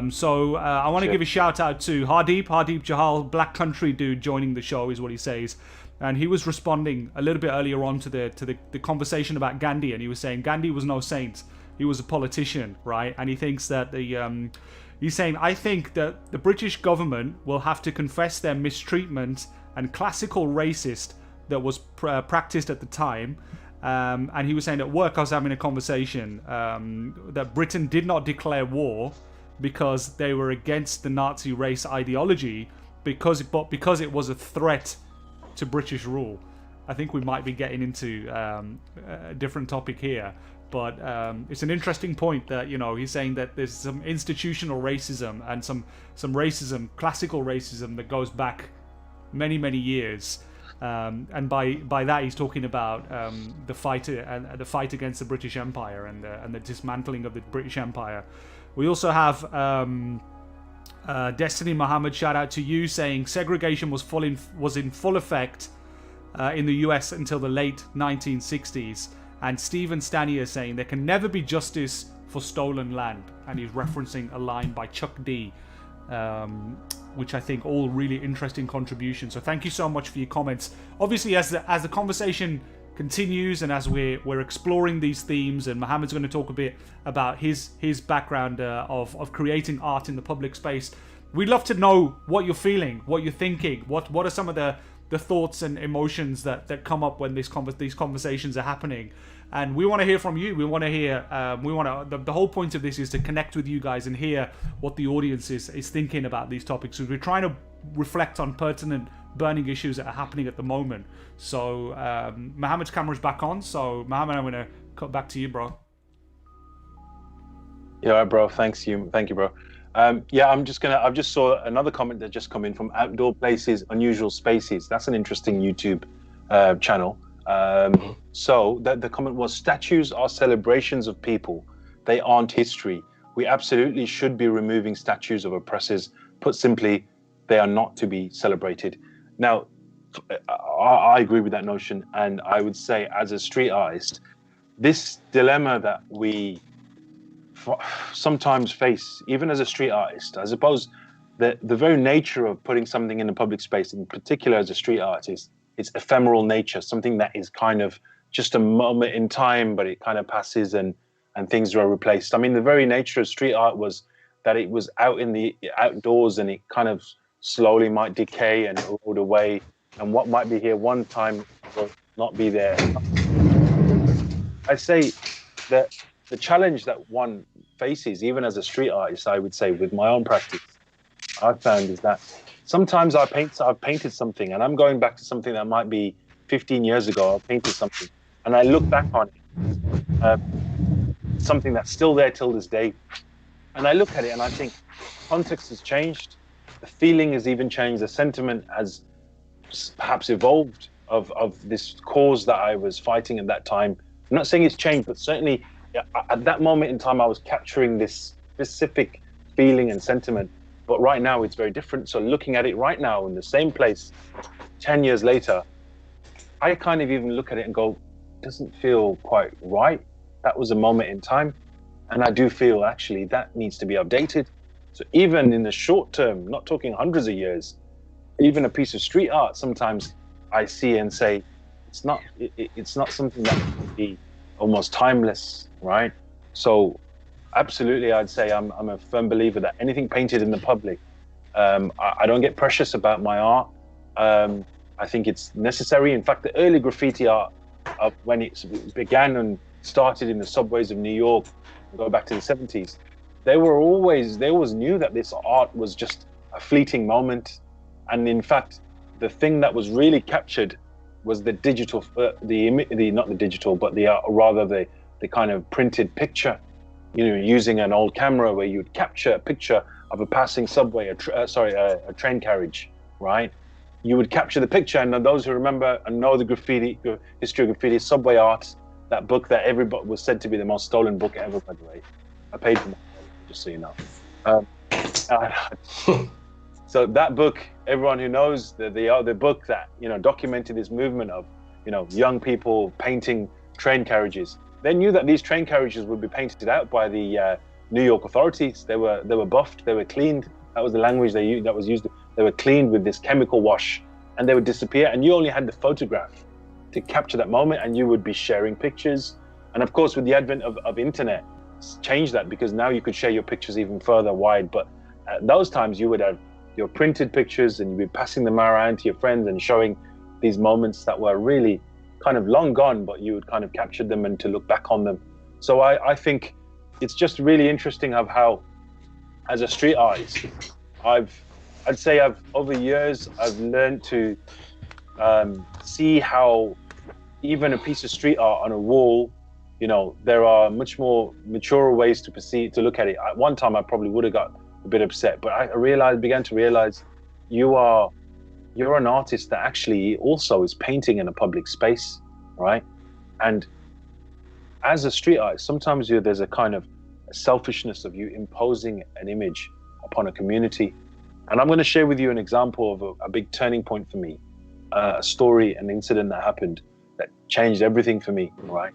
want to give a shout out to Hardeep Jahal, Black Country dude, joining the show is what he says, and he was responding a little bit earlier on to the conversation about Gandhi, and he was saying Gandhi was no saint, he was a politician, right? And he thinks that he's saying, I think that the British government will have to confess their mistreatment and classical racist that was practiced at the time. And he was saying at work, I was having a conversation that Britain did not declare war because they were against the Nazi race ideology, because it was a threat to British rule. I think we might be getting into a different topic here, but it's an interesting point that he's saying that there's some institutional racism and some racism, classical racism, that goes back many years. And by that he's talking about the fight against the British Empire and the dismantling of the British Empire. We also have Destiny Muhammad, shout out to you, saying segregation was in full effect in the US until the late 1960s. And Stephen Stanier saying there can never be justice for stolen land, and he's referencing a line by Chuck D. Which I think all really interesting contributions. So thank you so much for your comments. Obviously, as the conversation continues and as we're exploring these themes, and Muhammad's going to talk a bit about his background of creating art in the public space, we'd love to know what you're feeling, what you're thinking, what are some of the thoughts and emotions that come up when these conversations are happening. And we want to hear from you. We want to hear. The whole point of this is to connect with you guys and hear what the audience is thinking about these topics. So we're trying to reflect on pertinent, burning issues that are happening at the moment. So Muhammad's camera's back on. So Muhammad, I'm going to cut back to you, bro. Yeah, bro. Thank you, bro. I've just saw another comment that just come in from Outdoor Places, Unusual Spaces. That's an interesting YouTube channel. So the comment was, statues are celebrations of people. They aren't history. We absolutely should be removing statues of oppressors. Put simply, they are not to be celebrated. Now, I agree with that notion. And I would say, as a street artist, this dilemma that we sometimes face, even as a street artist, I suppose that the very nature of putting something in a public space, in particular as a street artist, it's ephemeral nature, something that is kind of just a moment in time, but it kind of passes and things are replaced. I mean, the very nature of street art was that it was out in the outdoors and it kind of slowly might decay and erode away, and what might be here one time will not be there. I say that the challenge that one faces, even as a street artist, I would say with my own practice, I've found is that sometimes I've painted something and I'm going back to something that might be 15 years ago. I painted something and I look back on it, something that's still there till this day. And I look at it and I think context has changed. The feeling has even changed. The sentiment has perhaps evolved of this cause that I was fighting at that time. I'm not saying it's changed, but certainly at that moment in time, I was capturing this specific feeling and sentiment. But right now, it's very different. So looking at it right now in the same place, 10 years later, I kind of even look at it and go, doesn't feel quite right. That was a moment in time. And I do feel actually that needs to be updated. So even in the short term, not talking hundreds of years, even a piece of street art, sometimes I see and say, it's not something that can be almost timeless, right? So absolutely, I'd say I'm a firm believer that anything painted in the public, I don't get precious about my art. I think it's necessary. In fact, the early graffiti art of when it began and started in the subways of New York, go back to the 70s, they always knew that this art was just a fleeting moment. And in fact, the thing that was really captured was the digital, not the digital, but rather the kind of printed picture, using an old camera where you'd capture a picture of a passing subway, a train carriage, right? You would capture the picture, and those who remember and know the history of graffiti, subway art, that book that everybody was said to be the most stolen book ever, by the way. I paid for it, just so you know. So that book, everyone who knows the book that documented this movement of young people painting train carriages, they knew that these train carriages would be painted out by the New York authorities. They were buffed, they were cleaned. That was the language that was used. They were cleaned with this chemical wash, and they would disappear. And you only had the photograph to capture that moment, and you would be sharing pictures. And of course, with the advent of internet, it's changed that, because now you could share your pictures even further wide. But at those times, you would have your printed pictures, and you'd be passing them around to your friends and showing these moments that were really kind of long gone, but you would kind of capture them and to look back on them. So I think it's just really interesting of how, as a street artist, I'd say over years, I've learned to see how even a piece of street art on a wall, there are much more mature ways to look at it. At one time, I probably would have got a bit upset, but I began to realize you're an artist that actually also is painting in a public space, right? And as a street artist, sometimes there's a kind of selfishness of you imposing an image upon a community. And I'm going to share with you an example of a big turning point for me, a story, an incident that happened that changed everything for me, right?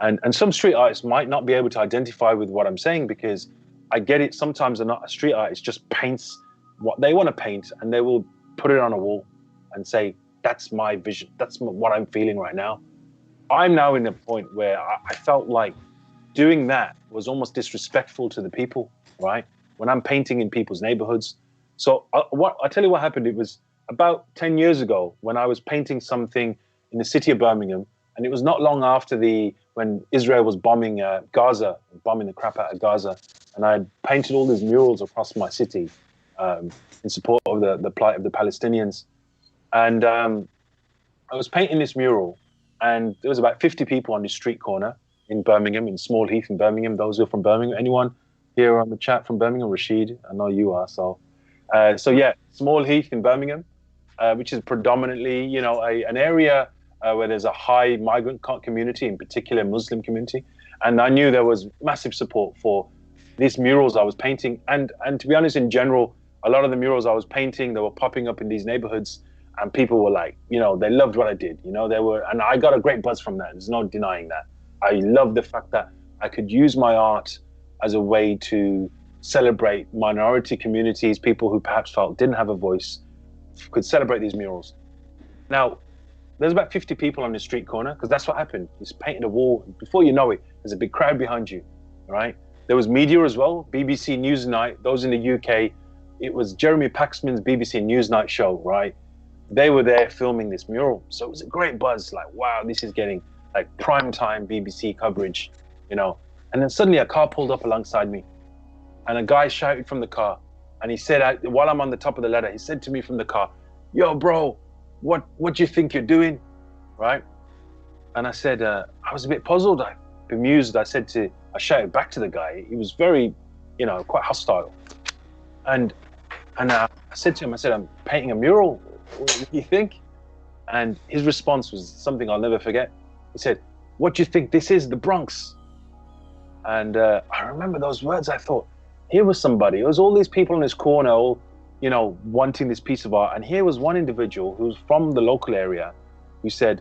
And some street artists might not be able to identify with what I'm saying, because I get it. Sometimes a street artist just paints what they want to paint, and they will put it on a wall and say, that's my vision. That's what I'm feeling right now. I'm now in a point where I felt like doing that was almost disrespectful to the people, right? When I'm painting in people's neighborhoods. So I tell you what happened. It was about 10 years ago when I was painting something in the city of Birmingham, and it was not long after when Israel was bombing Gaza, bombing the crap out of Gaza, and I had painted all these murals across my city in support of the plight of the Palestinians. And I was painting this mural, and there was about 50 people on this street corner in Birmingham, in Small Heath in Birmingham. Those who are from Birmingham, anyone here on the chat from Birmingham? Rashid, I know you are. So yeah, Small Heath in Birmingham, which is predominantly, an area where there's a high migrant community, in particular Muslim community. And I knew there was massive support for these murals I was painting. And to be honest, in general, a lot of the murals I was painting, they were popping up in these neighborhoods, and people were like, they loved what I did. And I got a great buzz from that. There's no denying that. I love the fact that I could use my art as a way to celebrate minority communities, people who perhaps didn't have a voice, could celebrate these murals. Now, there's about 50 people on the street corner, because that's what happened. You painted a wall, before you know it, there's a big crowd behind you, right? There was media as well, BBC Newsnight. Those in the UK, it was Jeremy Paxman's BBC Newsnight show, right? They were there filming this mural. So it was a great buzz, like, wow, this is getting like prime time BBC coverage, you know. And then suddenly a car pulled up alongside me and a guy shouted from the car. And he said, while I'm on the top of the ladder, he said to me from the car, yo, bro, what do you think you're doing, right? And I said, I was a bit puzzled, bemused. I shouted back to the guy. He was very, you know, quite hostile. And I said to him, I'm painting a mural. What do you think? And his response was something I'll never forget. He said, what do you think this is, the Bronx? And I remember those words. I thought, here was somebody. It was all these people in this corner, all, you know, wanting this piece of art. And here was one individual who was from the local area who said,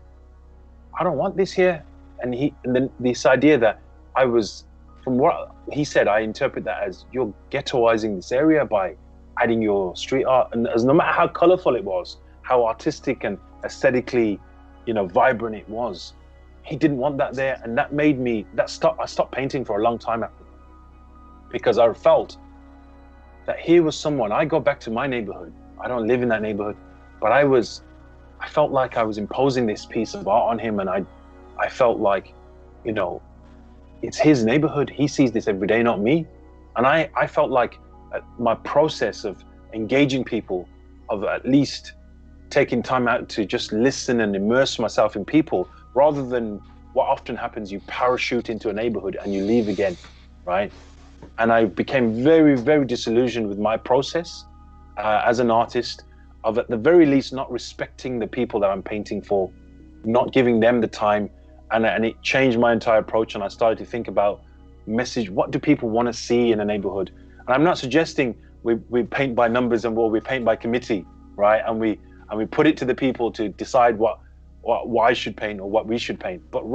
I don't want this here. And then this idea that I was, from what he said, I interpret that as you're ghettoizing this area by adding your street art. And as no matter how colorful it was, how artistic and aesthetically, you know, vibrant it was, he didn't want that there. And that made me, I stopped painting for a long time after that. Because I felt that here was someone, I go back to my neighborhood. I don't live in that neighborhood, but I felt like I was imposing this piece of art on him. And I felt like, you know, it's his neighborhood. He sees this every day, not me. And I felt like my process of engaging people, of at least taking time out to just listen and immerse myself in people, rather than what often happens, you parachute into a neighborhood and you leave again, right? And I became very, very disillusioned with my process as an artist, of at the very least not respecting the people that I'm painting for, not giving them the time. And it changed my entire approach. And I started to think about message. What do people want to see in a neighborhood? And I'm not suggesting we paint by numbers and we paint by committee, right? And we put it to the people to decide what I should paint or what we should paint, but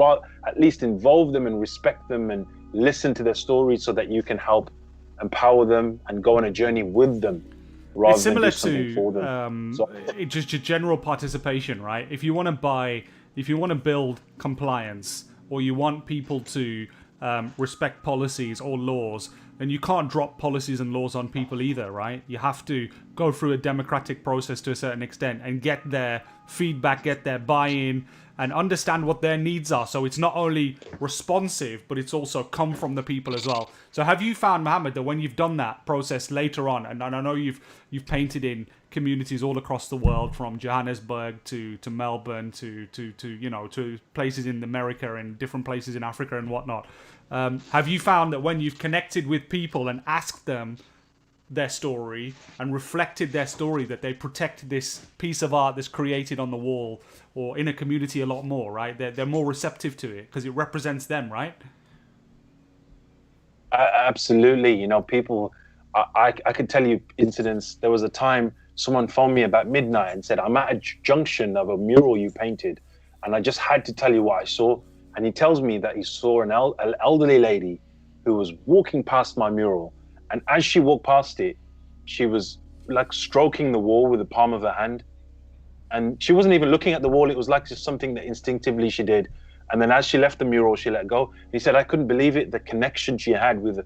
at least involve them and respect them and listen to their stories so that you can help empower them and go on a journey with them. It's similar to just your general participation, right? If you want to build compliance, or you want people to respect policies or laws, then you can't drop policies and laws on people either, right? You have to go through a democratic process to a certain extent and get their feedback, get their buy-in, and understand what their needs are. So it's not only responsive, but it's also come from the people as well. So have you found, Muhammad, that when you've done that process later on, and I know you've painted in communities all across the world, from Johannesburg to Melbourne to you know, to places in America and different places in Africa and whatnot, have you found that when you've connected with people and asked them their story and reflected their story, that they protect this piece of art that's created on the wall or in a community a lot more, right? They're more receptive to it because it represents them, right? Absolutely. You know, people, I could tell you incidents. There was a time someone phoned me about midnight and said, I'm at a junction of a mural you painted, and I just had to tell you what I saw. And he tells me that he saw an elderly lady who was walking past my mural. And as she walked past it, she was like stroking the wall with the palm of her hand. And she wasn't even looking at the wall. It was like just something that instinctively she did. And then as she left the mural, she let go. He said, I couldn't believe it, the connection she had with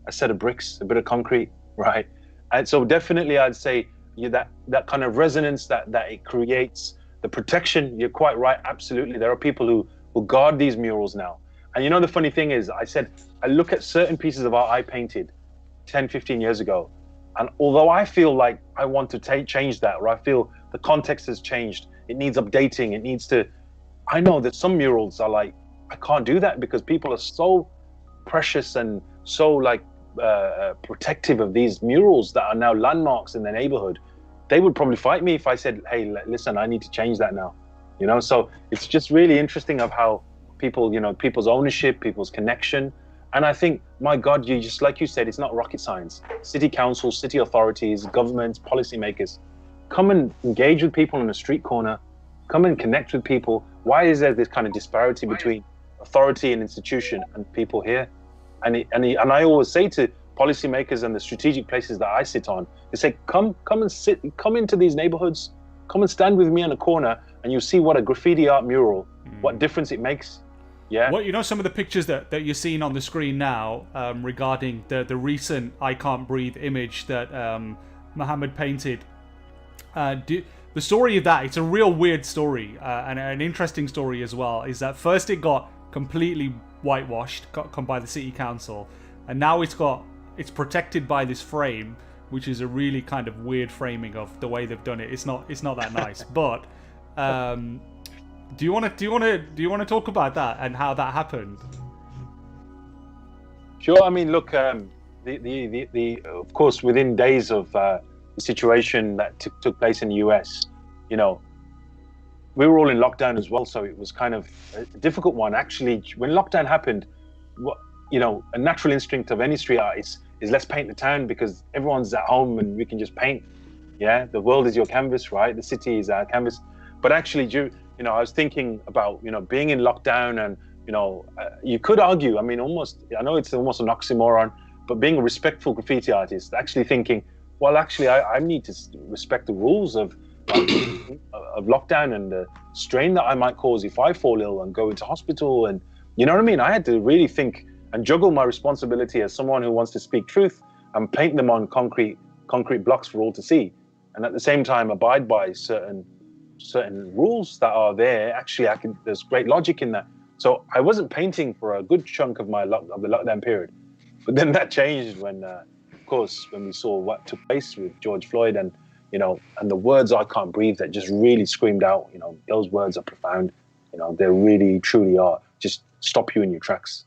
a set of bricks, a bit of concrete, right? And so definitely I'd say that kind of resonance that it creates, the protection, you're quite right, absolutely. There are people who guard these murals now. And you know, the funny thing is, I look at certain pieces of art I painted 10, 15 years ago. And although I feel like I want to change that, or I feel the context has changed, it needs updating, I know that some murals are like, I can't do that because people are so precious and so like protective of these murals that are now landmarks in their neighborhood. They would probably fight me if I said, hey, listen, I need to change that now. You know, so it's just really interesting of how people, you know, people's ownership, people's connection. And I think, my God, you just, like you said, it's not rocket science. City councils, city authorities, governments, policymakers, come and engage with people on a street corner, come and connect with people. Why is there this kind of disparity between authority and institution and people here? And I always say to policymakers and the strategic places that I sit on, they say, come into these neighborhoods, come and stand with me on a corner, and you'll see what a graffiti art mural, what difference it makes. Yeah. Well, you know, some of the pictures that you're seeing on the screen now regarding the recent "I Can't Breathe" image that Muhammad painted. The story of that, it's a real weird story and an interesting story as well, is that first it got completely whitewashed come by the city council, and now it's protected by this frame, which is a really kind of weird framing of the way they've done it. It's not that nice. But do you want to talk about that and how that happened? Sure. I mean, look, the of course, within days of the situation that took place in the US, you know, we were all in lockdown as well, so it was kind of a difficult one. Actually, when lockdown happened, a natural instinct of any street artist is let's paint the town because everyone's at home and we can just paint. Yeah, the world is your canvas, right? The city is our canvas. But actually, I was thinking about, being in lockdown and, you could argue, I mean, I know it's almost an oxymoron, but being a respectful graffiti artist, actually thinking, well, actually, I need to respect the rules of lockdown and the strain that I might cause if I fall ill and go into hospital. And you know what I mean? I had to really think and juggle my responsibility as someone who wants to speak truth and paint them on concrete blocks for all to see. And at the same time, abide by certain rules that are there. Actually, there's great logic in that. So I wasn't painting for a good chunk of the lockdown period. But then that changed when, of course, when we saw what took place with George Floyd and, and the words "I can't breathe" that just really screamed out. Those words are profound. They really, truly are. Just stop you in your tracks.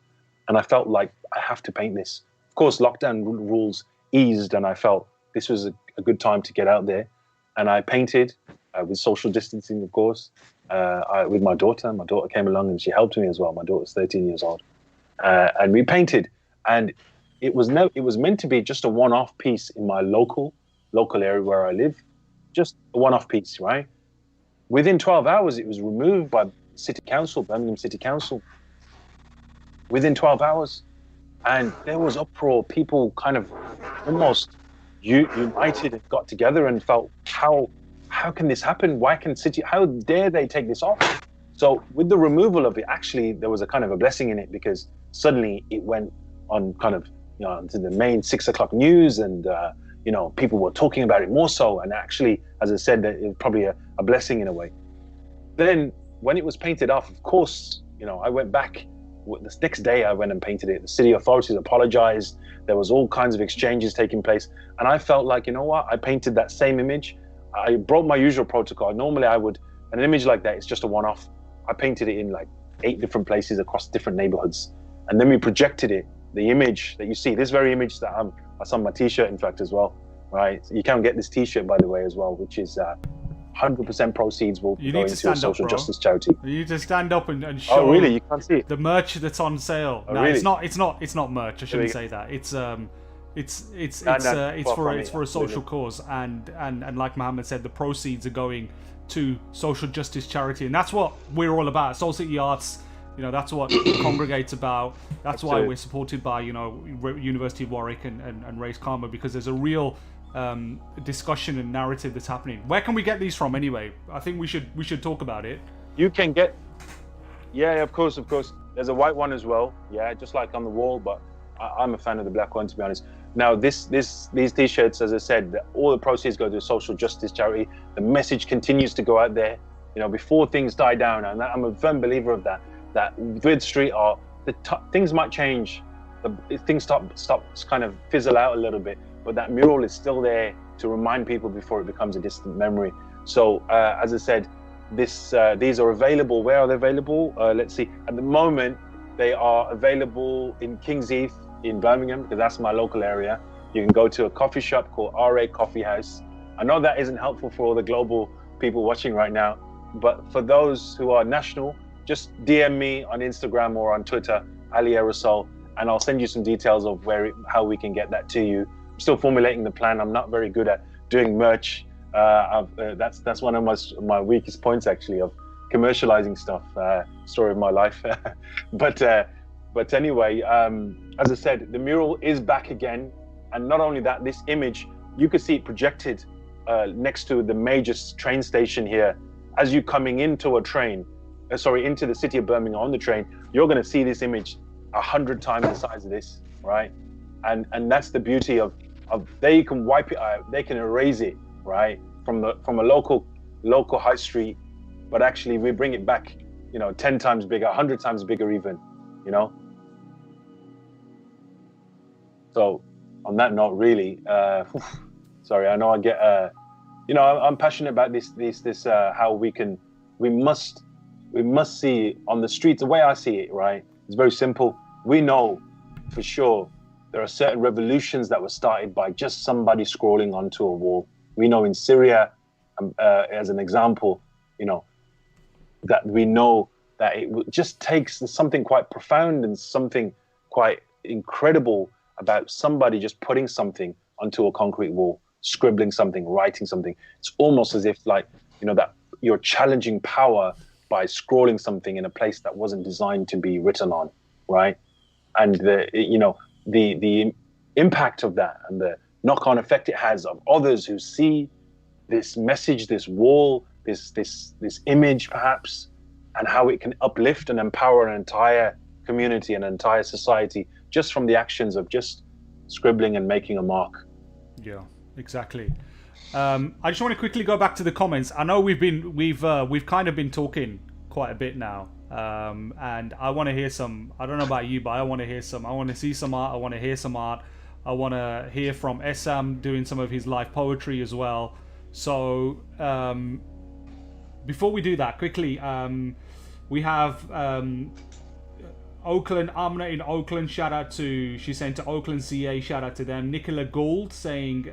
And I felt like I have to paint this. Of course, lockdown rules eased, and I felt this was a good time to get out there. And I painted with social distancing, of course, with my daughter. My daughter came along and she helped me as well. My daughter's 13 years old. And we painted. And it was meant to be just a one-off piece in my local area where I live. Just a one-off piece, right? Within 12 hours, it was removed by Birmingham City Council. Within 12 hours. And there was uproar. People kind of almost united and got together and felt, how can this happen? How dare they take this off? So with the removal of it, actually, there was a kind of a blessing in it because suddenly it went on kind of, to the main 6 o'clock news and, people were talking about it more so. And actually, as I said, it was probably a blessing in a way. Then when it was painted off, of course, I went back. The next day I went and painted it. The city authorities apologized. There was all kinds of exchanges taking place. And I felt like, I painted that same image. I broke my usual protocol. Normally an image like that, it's just a one-off. I painted it in like 8 different places across different neighborhoods. And then we projected it, the image that you see, this very image that that's on my t-shirt, in fact, as well, right? You can get this t-shirt, by the way, as well, which is 100% proceeds will go into a social justice charity. You need to stand up and show. Oh, really? You can't see it? The merch that's on sale. Oh, no, really? It's not merch. I shouldn't say that. It's for a social cause, and like Muhammad said, the proceeds are going to social justice charity, and that's what we're all about. Soul City Arts, that's what Congregate's about. That's why we're supported by University of Warwick and Race Karma, because there's a real discussion and narrative that's happening. Where can we get these from anyway? I think we should talk about it. You can get, of course. There's a white one as well, just like on the wall, but I'm a fan of the black one, to be honest. Now these t-shirts, as I said, all the proceeds go to a social justice charity. The message continues to go out there, before things die down, and I'm a firm believer of that with street art, things might change, things stop kind of fizzle out a little bit, but that mural is still there to remind people before it becomes a distant memory. So as I said, these are available. Where are they available? Let's see. At the moment, they are available in King's Heath in Birmingham, because that's my local area. You can go to a coffee shop called RA Coffee House. I know that isn't helpful for all the global people watching right now, but for those who are national, just DM me on Instagram or on Twitter, Ali Aersol, and I'll send you some details of how we can get that to you. I'm still formulating the plan. I'm not very good at doing merch. That's one of my weakest points, actually, of commercializing stuff. Story of my life. But anyway, as I said, the mural is back again, and not only that, this image, you could see it projected next to the major train station here. As you're coming into a train, into the city of Birmingham on the train, you're going to see this image 100 times the size of this, right? And that's the beauty of they can wipe it out, they can erase it, right, from a local high street, but actually we bring it back, 10 times bigger, 100 times bigger even, So on that note, really, sorry, I know I get, I'm passionate about this, how we must see on the streets, the way I see it, right? It's very simple. We know for sure there are certain revolutions that were started by just somebody scrolling onto a wall. We know in Syria, as an example, that we know that it just takes something quite profound and something quite incredible about somebody just putting something onto a concrete wall, scribbling something, writing something. It's almost as if that you're challenging power by scrolling something in a place that wasn't designed to be written on, right? And the impact of that and the knock-on effect it has of others who see this message, this wall, this image perhaps, and how it can uplift and empower an entire community, an entire society, just from the actions of just scribbling and making a mark. Yeah, exactly. I just want to quickly go back to the comments. I know we've kind of been talking quite a bit now, and I want to hear some. I don't know about you, but I want to hear some. I want to see some art. I want to hear some art. I want to hear from Ahlaam doing some of his live poetry as well. So before we do that, quickly, we have Oakland, Amna in Oakland, shout out to, she's saying to Oakland CA, shout out to them. Nicola Gould saying,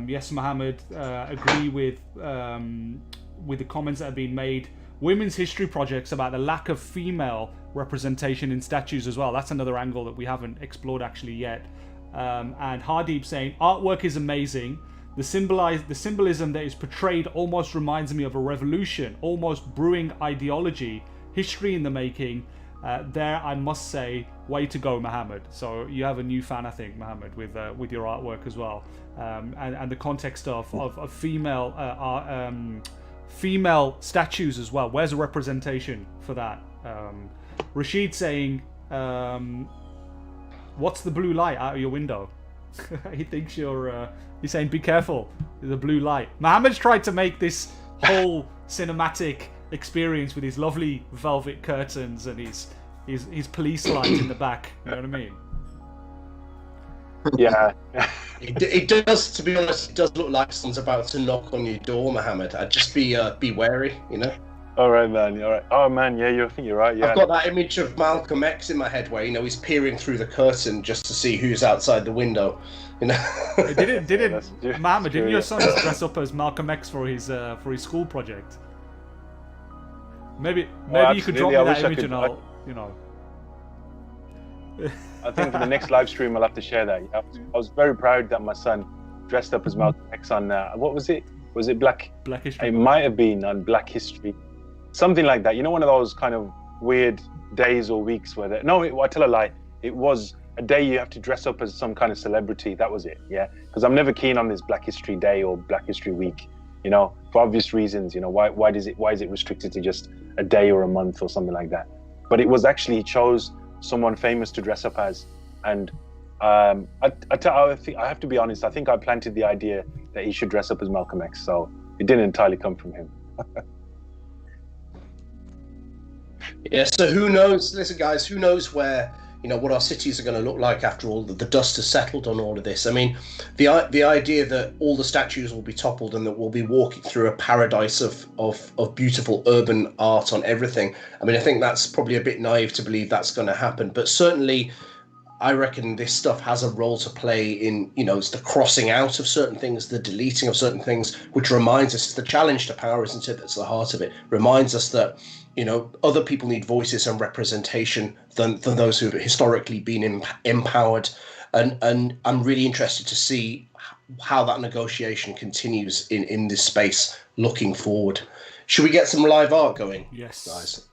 yes, Muhammad, agree with the comments that have been made. Women's history projects about the lack of female representation in statues as well. That's another angle that we haven't explored actually yet. And Hardeep saying, artwork is amazing. The symbolism that is portrayed almost reminds me of a revolution, almost brewing ideology, history in the making. There, I must say, way to go, Muhammad. So you have a new fan, I think, Muhammad, with your artwork as well, and the context of female statues as well. Where's the representation for that? Rashid saying, "What's the blue light out of your window?" He thinks you're. He's saying, "Be careful, the blue light." Muhammad's tried to make this whole cinematic experience with his lovely velvet curtains and his police lights in the back. You know what I mean? Yeah. It does, to be honest, it does look like someone's about to knock on your door, Muhammad. I'd just be wary, All right, man. All right. Oh, man. Yeah, I think you're right. Yeah. I've got that image of Malcolm X in my head where he's peering through the curtain just to see who's outside the window. Didn't Muhammad? Didn't your son dress up as Malcolm X for his school project? Maybe you could drop me that image and I'll. I think for the next live stream I'll have to share that. Yeah. I was very proud that my son dressed up as Malcolm X on what was it? Was it Black History? It might have been on Black History, something like that. One of those kind of weird days or weeks where I tell a lie. It was a day you have to dress up as some kind of celebrity. That was it. Yeah, because I'm never keen on this Black History Day or Black History Week. For obvious reasons. Why is it restricted to just a day or a month or something like that? But it was actually, he chose someone famous to dress up as, and I have to be honest. I think I planted the idea that he should dress up as Malcolm X, so it didn't entirely come from him. Yeah. So who knows? Listen, guys. Who knows where what our cities are going to look like after all the dust has settled on all of this? I mean, the idea that all the statues will be toppled and that we'll be walking through a paradise of beautiful urban art on everything. I mean, I think that's probably a bit naive to believe that's going to happen, but certainly I reckon this stuff has a role to play in, it's the crossing out of certain things, the deleting of certain things, which reminds us the challenge to power, isn't it? That's the heart of it. Reminds us that other people need voices and representation than those who've historically been empowered. And I'm really interested to see how that negotiation continues in this space looking forward. Should we get some live art going? Yes. Guys.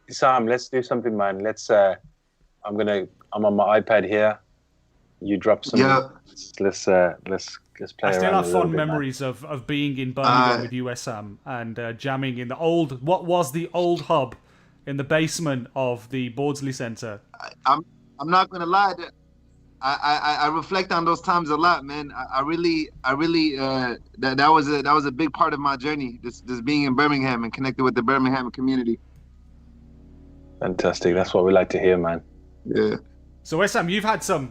Sam, let's do something, man. I'm on my iPad here. You drop some. Yeah. Let's play I still around have a little fond bit, man. memories of being in Birmingham with you, Sam, and jamming in what was the old hub in the basement of the Bordsley Centre. I'm not gonna lie. I reflect on those times a lot, man. I really that was a big part of my journey. This being in Birmingham and connected with the Birmingham community. Fantastic. That's what we like to hear, man. Yeah. So Sam, you've had some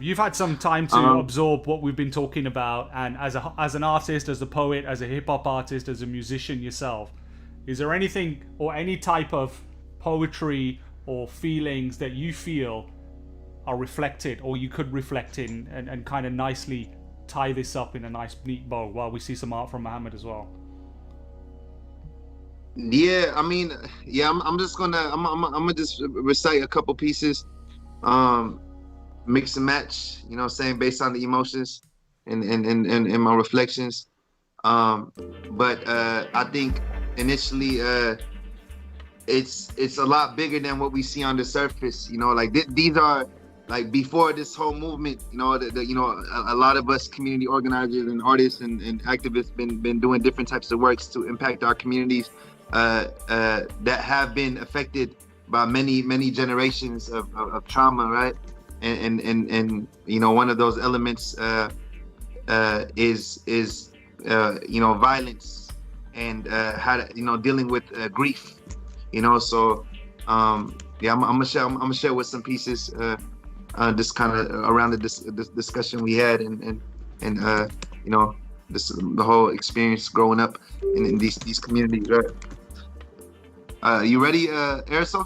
time to absorb what we've been talking about, and as an artist, as a poet, as a hip hop artist, as a musician yourself, is there anything or any type of poetry or feelings that you feel are reflected, or you could reflect in, and kind of nicely tie this up in a nice neat bow while we see some art from Muhamad as well? Yeah, I mean, yeah, I'm just gonna just recite a couple pieces. Mix and match, you know what I'm saying, based on the emotions and my reflections. But I think initially it's a lot bigger than what we see on the surface, you know, like these are like before this whole movement, you know, a lot of us community organizers and artists and activists been doing different types of works to impact our communities that have been affected by many generations of trauma, right? And you know, one of those elements is you know, violence and how to, you know, dealing with grief, you know. So yeah, I'm gonna share with some pieces just kind of around this discussion we had and you know, the whole experience growing up in these communities, right? You ready, Aersol?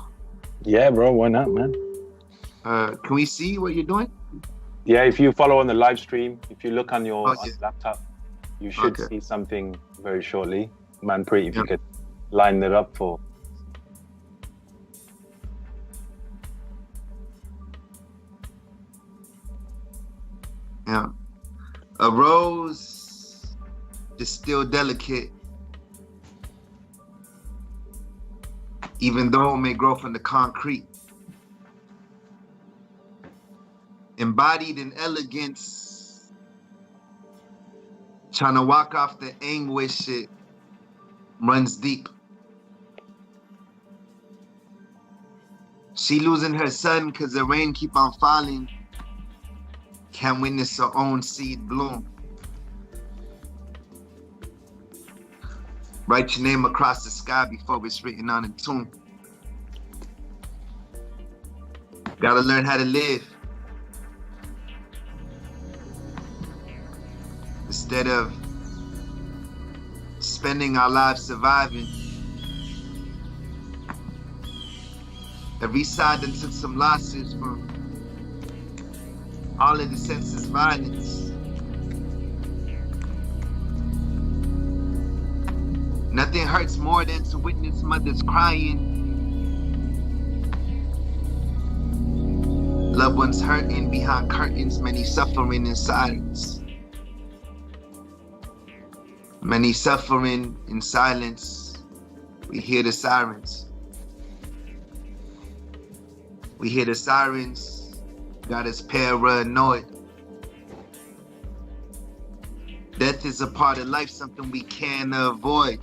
Yeah, bro. Why not, man? Can we see what you're doing? Yeah, if you follow on the live stream, if you look on your Okay. laptop, you should Okay. see something very shortly. Manpreet, if you could line that up for. Yeah. A rose is still delicate, even though it may grow from the concrete. Embodied in elegance, trying to walk off the anguish, it runs deep. She losing her son because the rain keep on falling, can't witness her own seed bloom. Write your name across the sky before it's written on a tomb. Gotta learn how to live. Instead of spending our lives surviving. Every side that took some losses from all of the senseless violence. Nothing hurts more than to witness mothers crying. Loved ones hurting behind curtains, many suffering in silence. Many suffering in silence. We hear the sirens. We hear the sirens. Got us paranoid. Death is a part of life, something we can't avoid.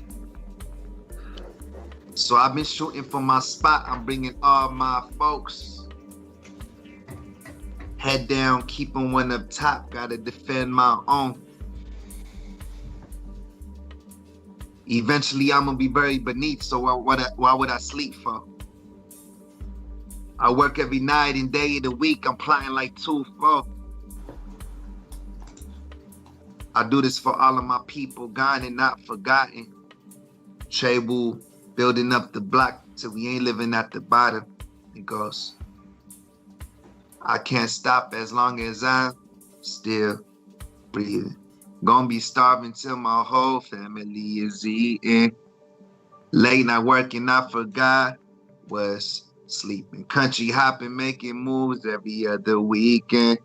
So I've been shooting for my spot. I'm bringing all my folks. Head down, keeping one up top. Gotta defend my own. Eventually, I'm gonna be buried beneath, so why would I sleep for? I work every night and day of the week. I'm plotting like 2-4. I do this for all of my people, gone and not forgotten. Treble, building up the block till we ain't living at the bottom. It goes, I can't stop as long as I'm still breathing. Gonna be starving till my whole family is eating. Late night working, I forgot was sleeping. Country hopping, making moves every other weekend.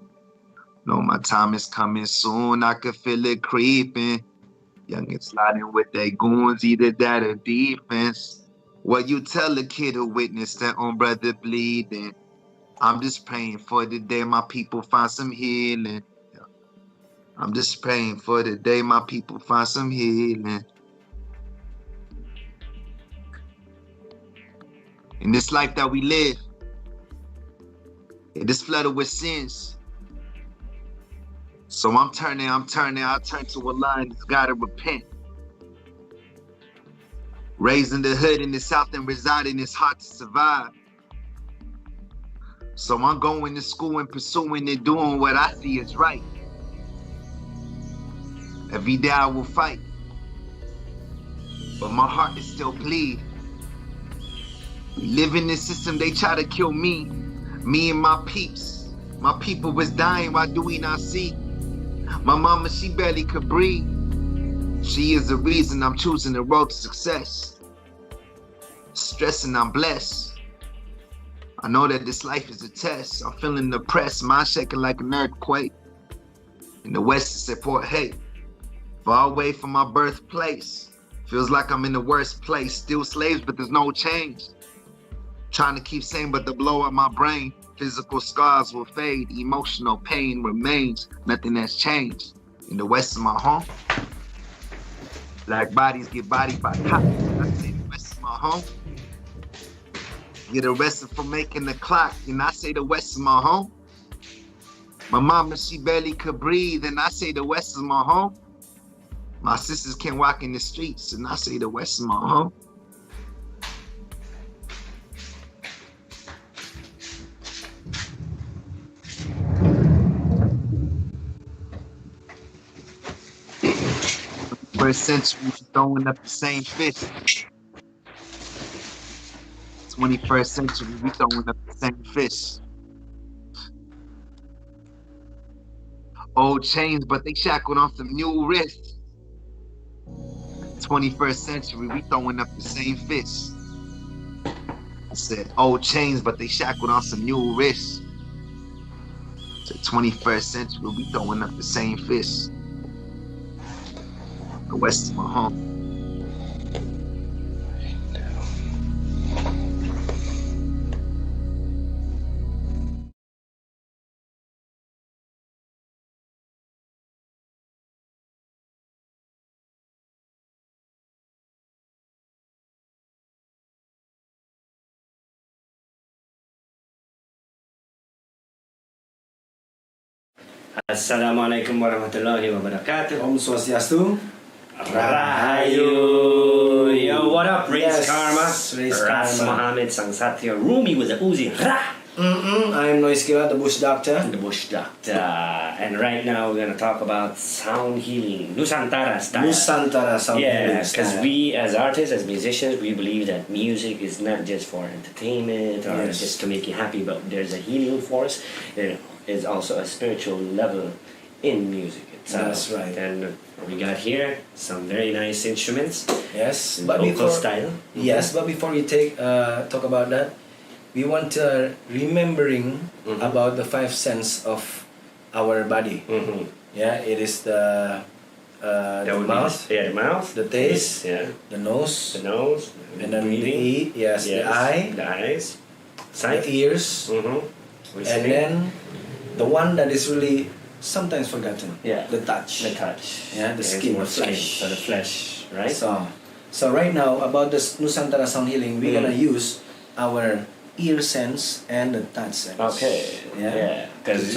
Know my time is coming soon, I can feel it creeping. Young and sliding with their goons, either that or defense. What you tell a kid who witnessed their own brother bleeding? I'm just praying for the day my people find some healing. I'm just praying for the day my people find some healing. In this life that we live, it is flooded with sins. So I turn to Allah and just gotta repent. Raised in the hood in the South and residing, it's hard to survive. So I'm going to school and pursuing and doing what I see is right. Every day I will fight, but my heart is still bleed. We live in this system, they try to kill me and my peeps. My people was dying, why do we not see? My mama, she barely could breathe. She is the reason I'm choosing the road to success. Stressing, I'm blessed. I know that this life is a test. I'm feeling depressed, mind shaking like an earthquake. In the West, it's support hate. Far away from my birthplace. Feels like I'm in the worst place. Still slaves, but there's no change. Trying to keep sane, but the blow up my brain. Physical scars will fade. Emotional pain remains. Nothing has changed. In the West is my home. Black bodies get bodied by cops. I say the West is my home. Get arrested for making the clock. And I say the West is my home. My mama, she barely could breathe. And I say the West is my home. My sisters can't walk in the streets. And I say the West is my home. First century, throwing up the same fist. 21st century, we throwing up the same fist. Old chains, but they shackled on some new wrists. 21st century, we throwing up the same fist. I said old chains, but they shackled on some new wrists. The 21st century, we throwing up the same fist. The West is my home. Assalamualaikum warahmatullahi wabarakatuh. Om Swastiastu. Rahayu. Yo, what up, Race Yes, Karma? Race Ras Karma. Muhammad Sang Satya Rumi with the Uzi. Rah! I'm NozieKilla, the Bush Doctor. The Bush Doctor. And right now we're gonna talk about sound healing, Nusantara style. Nusantara sound healing because style. we as artists, as musicians, we believe that music is not just for entertainment or Yes. just to make you happy, but there's a healing force. There is also a spiritual level in music itself. That's right. And we got here some very nice instruments. Yes, in but local before style. yes, but before we talk about that, we want remembering about the five senses of our body. Mm-hmm. Yeah, it is the mouth, the mouth, the taste, the nose, and then breathing. the eye, the eyes, the ears, and then the one that is really sometimes forgotten. Yeah, the touch. The touch. Yeah, the skin, the flesh. So the flesh, right? So right now about the Nusantara sound healing, we're gonna use our ear sense and the touch sense. Okay. Yeah. Because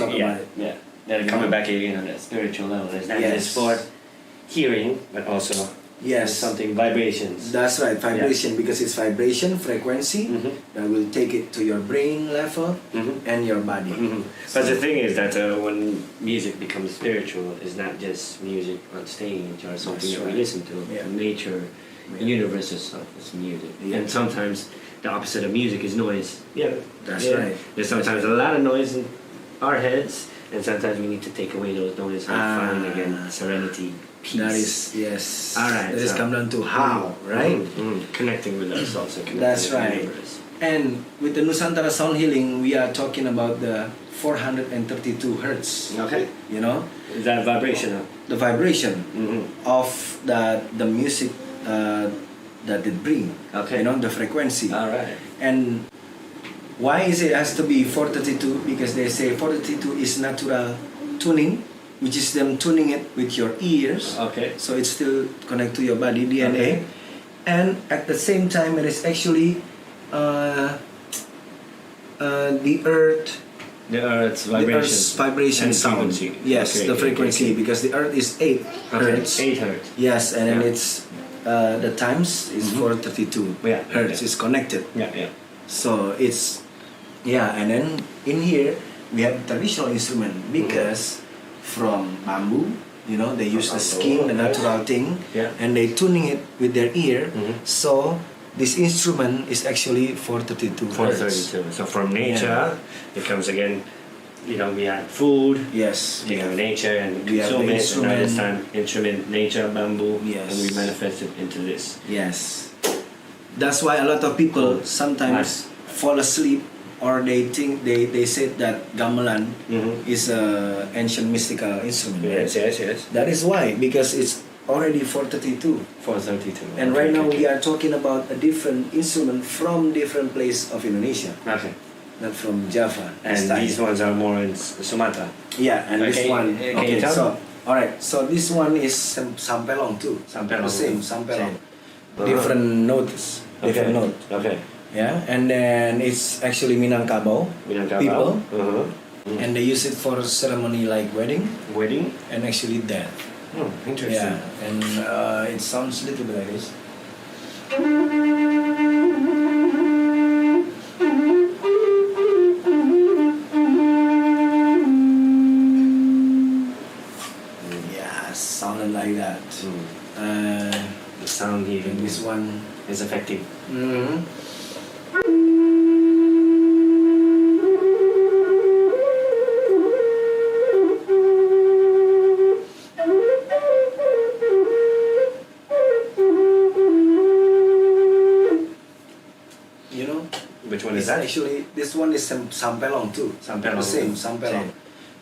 they're coming back again on that spiritual level. It's not just for hearing, but also something vibrations. That's right, vibration, because it's vibration frequency that will take it to your brain level and your body. But the thing is that when music becomes spiritual, it's not just music on stage or something that we listen to. Nature, universe itself is music, and sometimes the opposite of music is noise. That's right. There's sometimes a lot of noise in our heads, and sometimes we need to take away those noises and find again serenity, peace. That is all right. That is come down to how, right? Connecting with us also. That's with right. the universe. And with the Nusantara sound healing, we are talking about the 432 hertz. Okay. You know, that vibration. The vibration of the music that it bring. Okay. You know, the frequency. All right. And Why is it has to be 432? Because they say 432 is natural tuning, which is them tuning it with your ears. Okay. So it's still connect to your body DNA, Okay. and at the same time it is actually the earth. The Earth's The vibration. Earth's vibration And sound. frequency. Yes, Okay, the okay, frequency, okay. because the Earth is 8 hertz. 8 hertz. Yes, and then Yeah. it's the times is 432 Yeah, hertz yeah. is connected. Yeah. So it's and then in here we have traditional instrument because from bamboo, they use the skin, the natural thing, Yeah. and they tuning it with their ear. Mhm. So this instrument is actually 432 hertz. 432. So from nature, it comes again. We have food. Yes, We have nature and we have consume the it. And now this instrument. time, instrument, nature, bamboo, Yes. and we manifest it into this. Yes. That's why a lot of people sometimes fall asleep, or they think they said that gamelan Mm-hmm. is a ancient mystical instrument. Yes. That is why, because it's already 432. 432. And right now okay. we are talking about a different instrument from different place of Indonesia, Okay. not from Java. And this time. these ones are more in Sumatra. Yeah, and this Okay, one. can Okay, you tell so me? alright, so this one is sampelong too. Sampelong. The same sampelong. Same. Different notes. Different note. Okay. Yeah, and then it's actually Minangkabau Minangkabau. people, Uh-huh. and they use it for ceremony like wedding Wedding. and actually death. Oh, interesting. Yeah, and it sounds a little bit like this. Yeah, sounded like that. The sound here And this one. is effective. Mm-hmm. Which one is It's that? actually, this one is sampelong too. Sampelong. The same, sampelong. Same.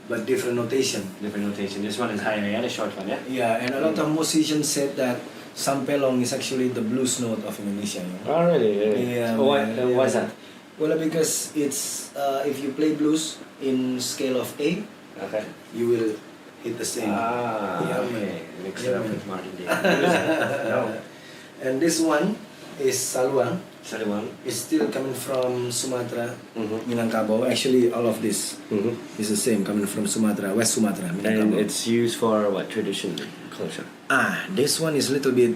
But different notation. Different notation. This one is higher, yeah, the short one, yeah? Yeah, and a lot of musicians said that sampelong is actually the blues note of Indonesia. Oh, really? Yeah. So why man, is that? Well, because it's if you play blues in scale of A, Okay. you will hit the same. Yeah, okay. Mix it Yeah, up man. with Martin Day. No. And this one is saluang. Sorry, one. It's still coming from Sumatra, Mm-hmm. Minangkabau. Actually, all of this Mm-hmm. is the same, coming from Sumatra, West Sumatra, And Minangkabau. it's used for what tradition culture? This one is a little bit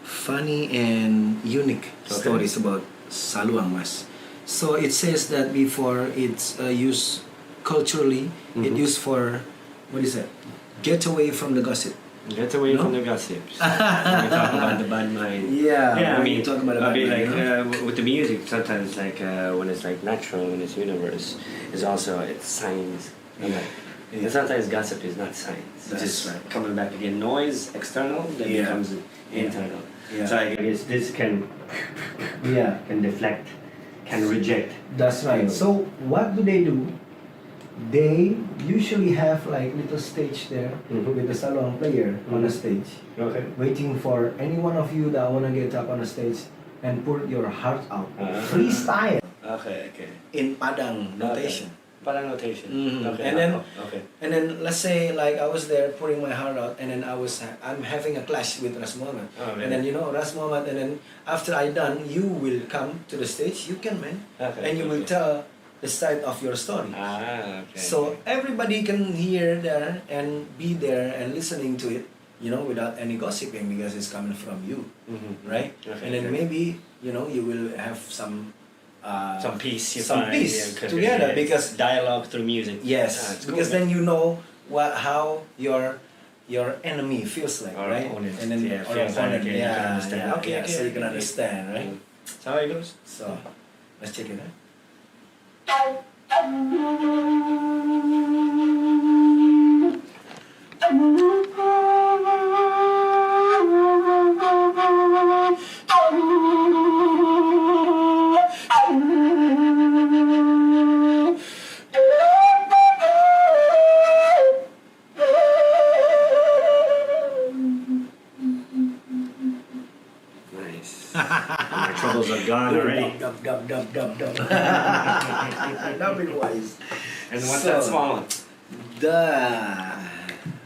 funny and unique stories about saluang, mas. So it says that before it's used culturally, it used for what is that? Get away from the gossip. Get away No? from the gossips. We talk about the bad mind. Yeah, I when mean, you talk about the I mean, bad like mind, with the music, sometimes like when it's like natural, when it's universe, it's also it's science. Yeah. And sometimes gossip is not science. That's It's just right. coming back again. Noise external, then Yeah. becomes internal. Yeah. So I guess this can deflect, can reject. That's right. So what do? They usually have like little stage there Mhm. with the saluang player on the Mhm. stage, Okay. waiting for any one of you that wanna get up on the stage and pour your heart out, freestyle Okay. in Padang notation. Para notation. Mhm. Okay. And then- okay. And then let's say like I was there pouring my heart out, and then I'm having a clash with Ras Muhammad. Oh, really? And then Ras Muhammad, and then after I done, you will come to the stage. You can, man, Okay, and you will okay. tell the side of your story. Okay. So everybody can hear there and be there and listening to it, without any gossiping, because it's coming from you, Mhm. right? Okay, And then okay. maybe you will have some peace, you some find, peace yeah, together, yeah. because dialogue through music. yes, It's because cool, then you know how your enemy feels like, Or right? opponent, And then yeah, or feels like, opponent, okay, you can understand. yeah, Okay, yeah, okay, so you can okay. understand, right? That's how it goes. So let's check it out. Nice. My troubles are gone. one already. Dub. Dubbing wise. And what's that small one? The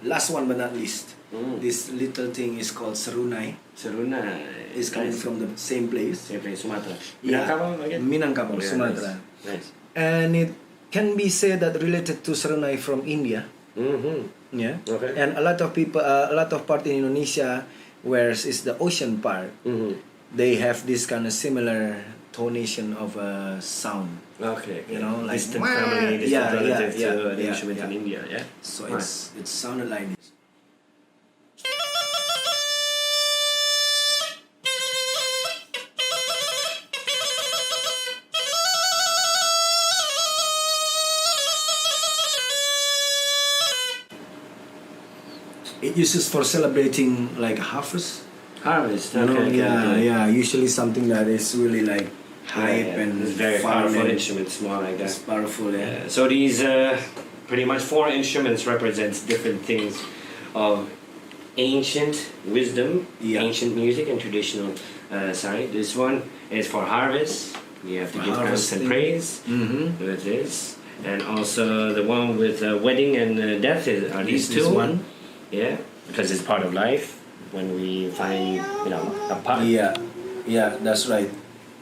last one but not least. This little thing is called serunai. Serunai. It's coming from the same place. Same place, Sumatra. Yeah. Minangkabau again? Minangkabau, Yeah, Sumatra. Nice. And it can be said that related to serunai from India. Yeah. Okay. And a lot of people, a lot of part in Indonesia, where is the ocean part, they have this kind of similar tonation of a sound. Okay. You know, like distant family, distant relative to the instrument yeah. in India. Yeah. So Nice. it sounded like this. It uses for celebrating like harvest. Harvest. You know, Okay. yeah. Usually something that is really like hype and it's very fun powerful and instruments, more like it's that. powerful. Yeah. So these pretty much 4 instruments represents different things of ancient wisdom, ancient music, and traditional side. This one is for harvest. You have to give thanks and praise with this. And also the one with wedding and death are these two. One. Yeah, because it's part of life. When we find, a partner. Yeah, that's right.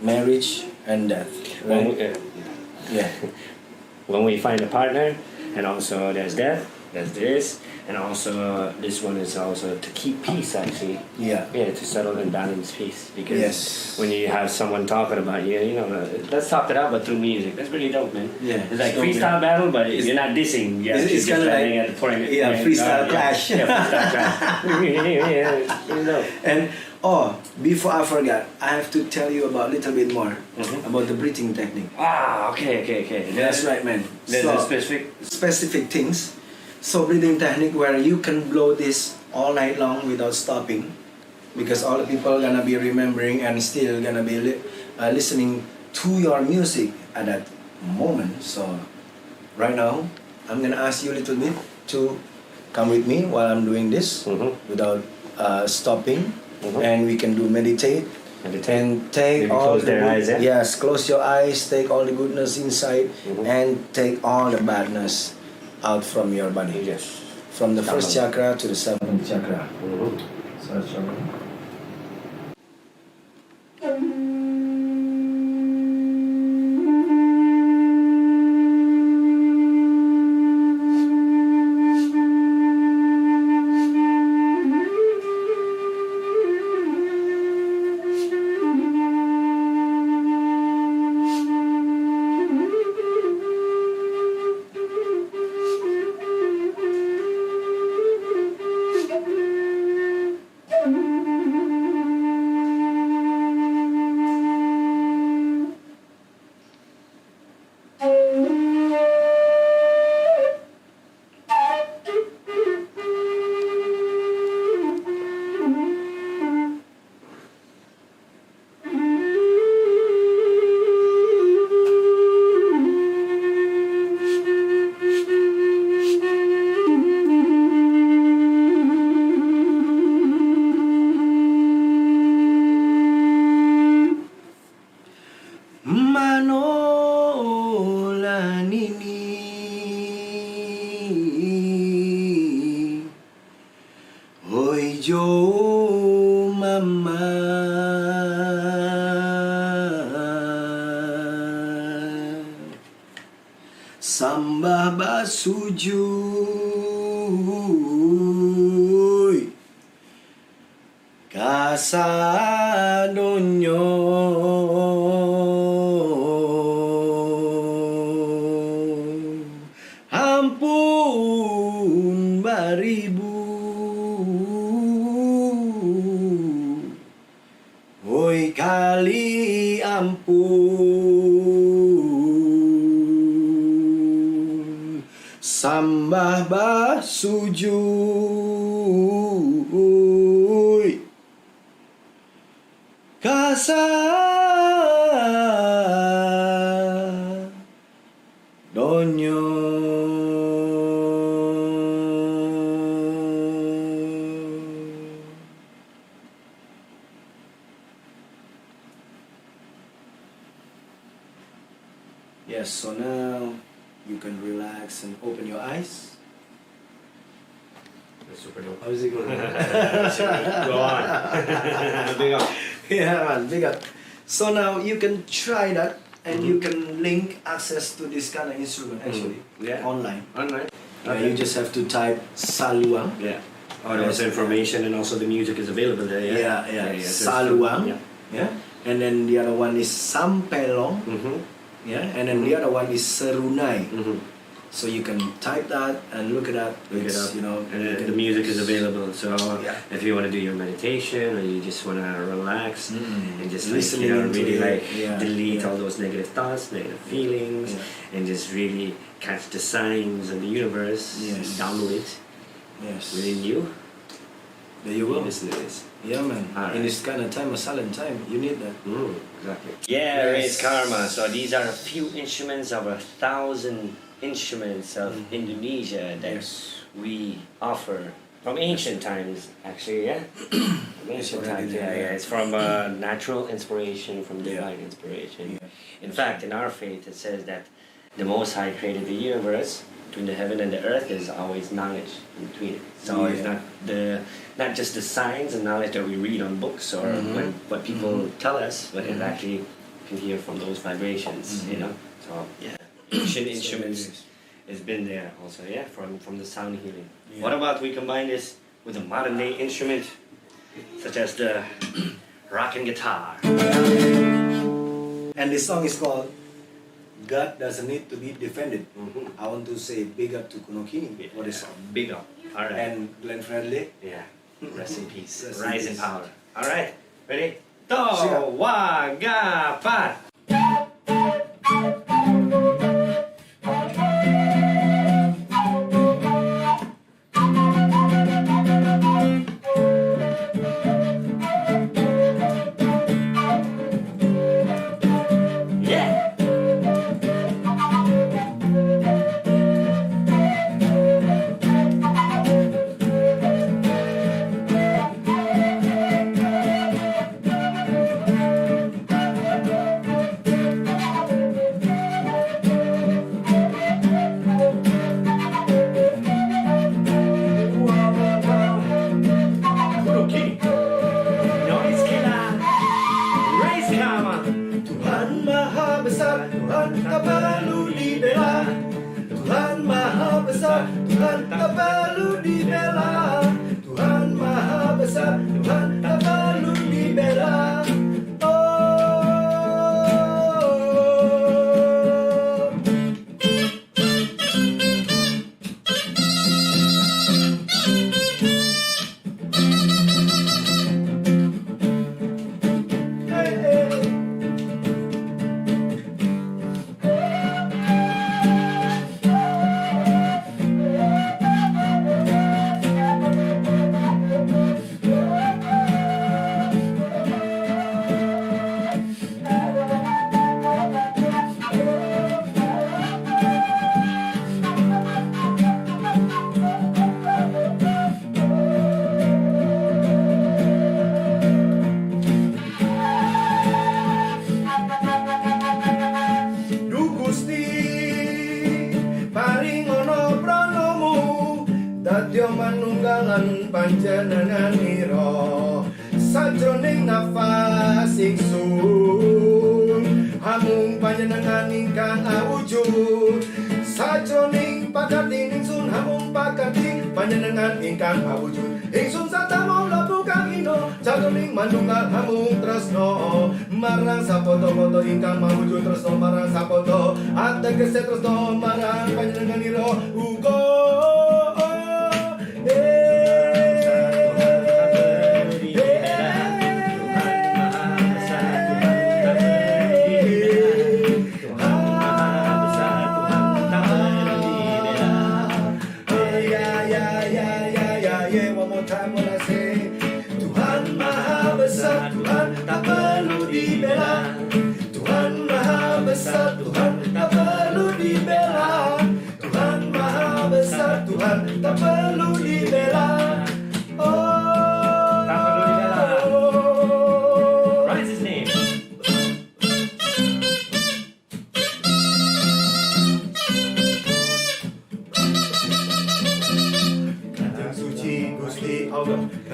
Marriage and death. Right? When we find a partner, and also there's death, there's this, and also this one is also to keep peace actually. Yeah, to settle and balance peace. Because when you have someone talking about you, let's talk it out, but through music. That's pretty dope, man. Yeah, it's like freestyle battle, but you're not dissing. Yeah, it's kind of like at the point. Freestyle clash. Yeah, freestyle clash. And before I forgot, I have to tell you about a little bit more about the breathing technique. Okay. That's right, man. There's So, specific things. So breathing technique where you can blow this all night long without stopping, because all the people are gonna be remembering and still gonna be listening to your music at that moment. So right now, I'm gonna ask you a little bit to come with me while I'm doing this without stopping, and we can do meditate. And take maybe all close their eyes, yeah? Yes, close your eyes, take all the goodness inside, and take all the badness out from your body. Yes. From the first chakra to the 7th chakra. So that's your Sambah basujuy kasadonyo ampun baribu oi kali ampun sambah basujuy kasadonyo. Yes, so now you can relax and open your eyes. That's super dope. How's it going? Go on. Big up. Yeah, man, big up. So now you can try that, and you can link access to this kind of instrument actually online. Online. You just have to type Saluang. Yeah. All those information and also the music is available there. Yeah. Saluang. Yeah. And then the other one is Sampelong. Yeah. And then the other one is Serunai. So you can type that and look it up. You know, and the music is available. So if you want to do your meditation or you just want to relax and just listening, delete all those negative thoughts, negative feelings, and just really catch the signs of the universe, download it within you. There you go. Listen to this. Yeah, man. In this kind of time, a silent time, you need that. Exactly. Yeah, raise karma. So these are a few instruments of 1,000 instruments of Indonesia that we offer from ancient times, actually. From ancient times. It's from natural inspiration, from divine inspiration. In fact, in our faith, it says that the Most High created the universe. Between the heaven and the earth, there's always knowledge in between it. So it's not just the science and knowledge that we read on books or what people tell us, but it actually can hear from those vibrations, you know. So ancient instruments has been there also, from the sound healing. What about we combine this with a modern day instrument, such as the rocking guitar? And this song is called God Doesn't Need to Be Defended. I want to say big up to Kunokini for this song. Big up. All right. And Glenn Fredley. Yeah. Rest in peace. Rest Rise in peace. power. All right. Ready? To, wa, ga, pa. panjenenganiro sajroning nafas ingsun hamung panjenengan ingkang awujud sajroning pagating ingsun hamung pagating panjenengan ingkang awujud ingsun satamau labu kang ino sajroning manunggal hamung tresno marang sapoto-poto ingkang mawujud tresno marang sapoto ategese tresno marang panjenenganiro uga tak perlu dibela. Oh, tak perlu dibela. What is his name?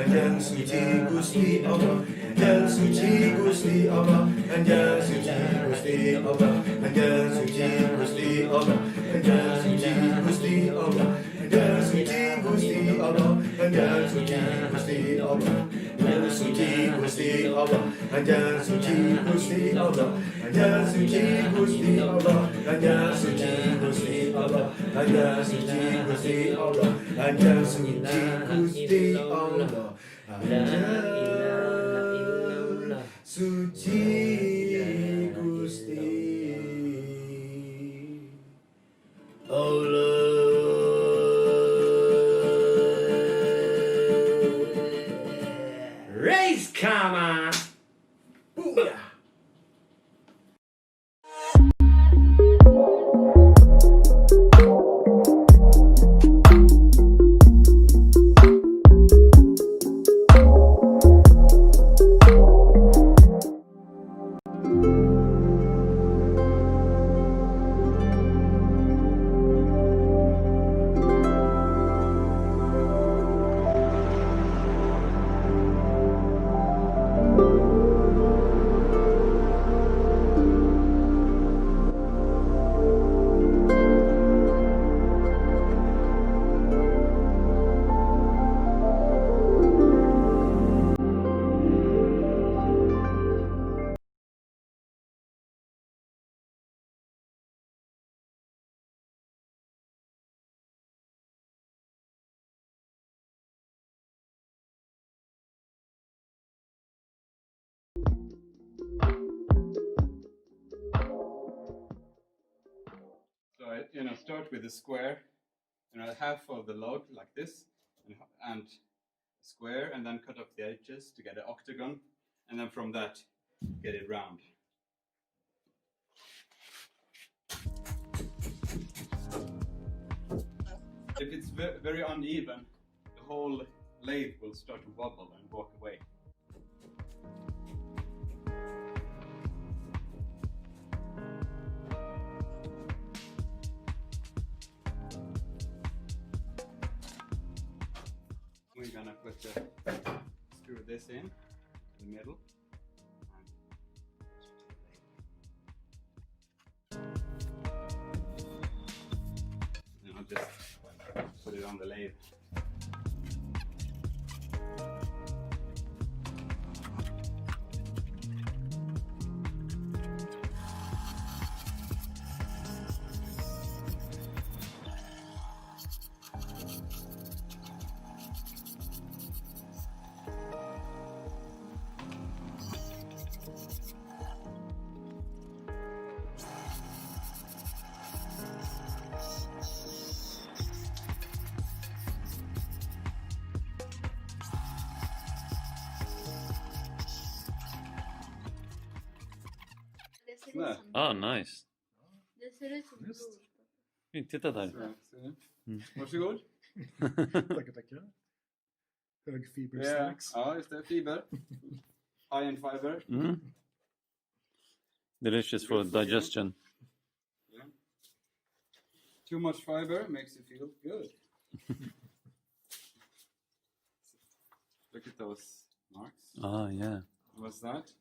and yang suci Gusti Allah, and yang suci Gusti Allah, and yang suci Gusti Allah, and yang suci Gusti Allah, and yang suci Gusti Allah, and yang suci Gusti Allah, and yang suci Gusti Allah, yang suci Gusti Allah, and yang suci Gusti Allah, and yang suci Gusti Allah, and yang suci Gusti Allah, and yang suci Gusti Allah, and yang suci Gusti Allah, and yang suci Gusti Allah. Raise karma. Booyah. So I start with a square, half of the log like this, and square, and then cut off the edges to get an octagon, and then from that get it round. If it's very uneven, the whole lathe will start to wobble and walk away. We're gonna screw this in the middle. And I'll just put it on the lathe. Ah, nice. Det ser ut som blod. Titta där. Varsågod. Tackar, tackar. Hög fiber snacks. Ja, just det. Fiber. High in fiber. Delicious for digestion. Yeah. Too much fiber makes you feel good. Look at those marks. Ah, yeah. What's that?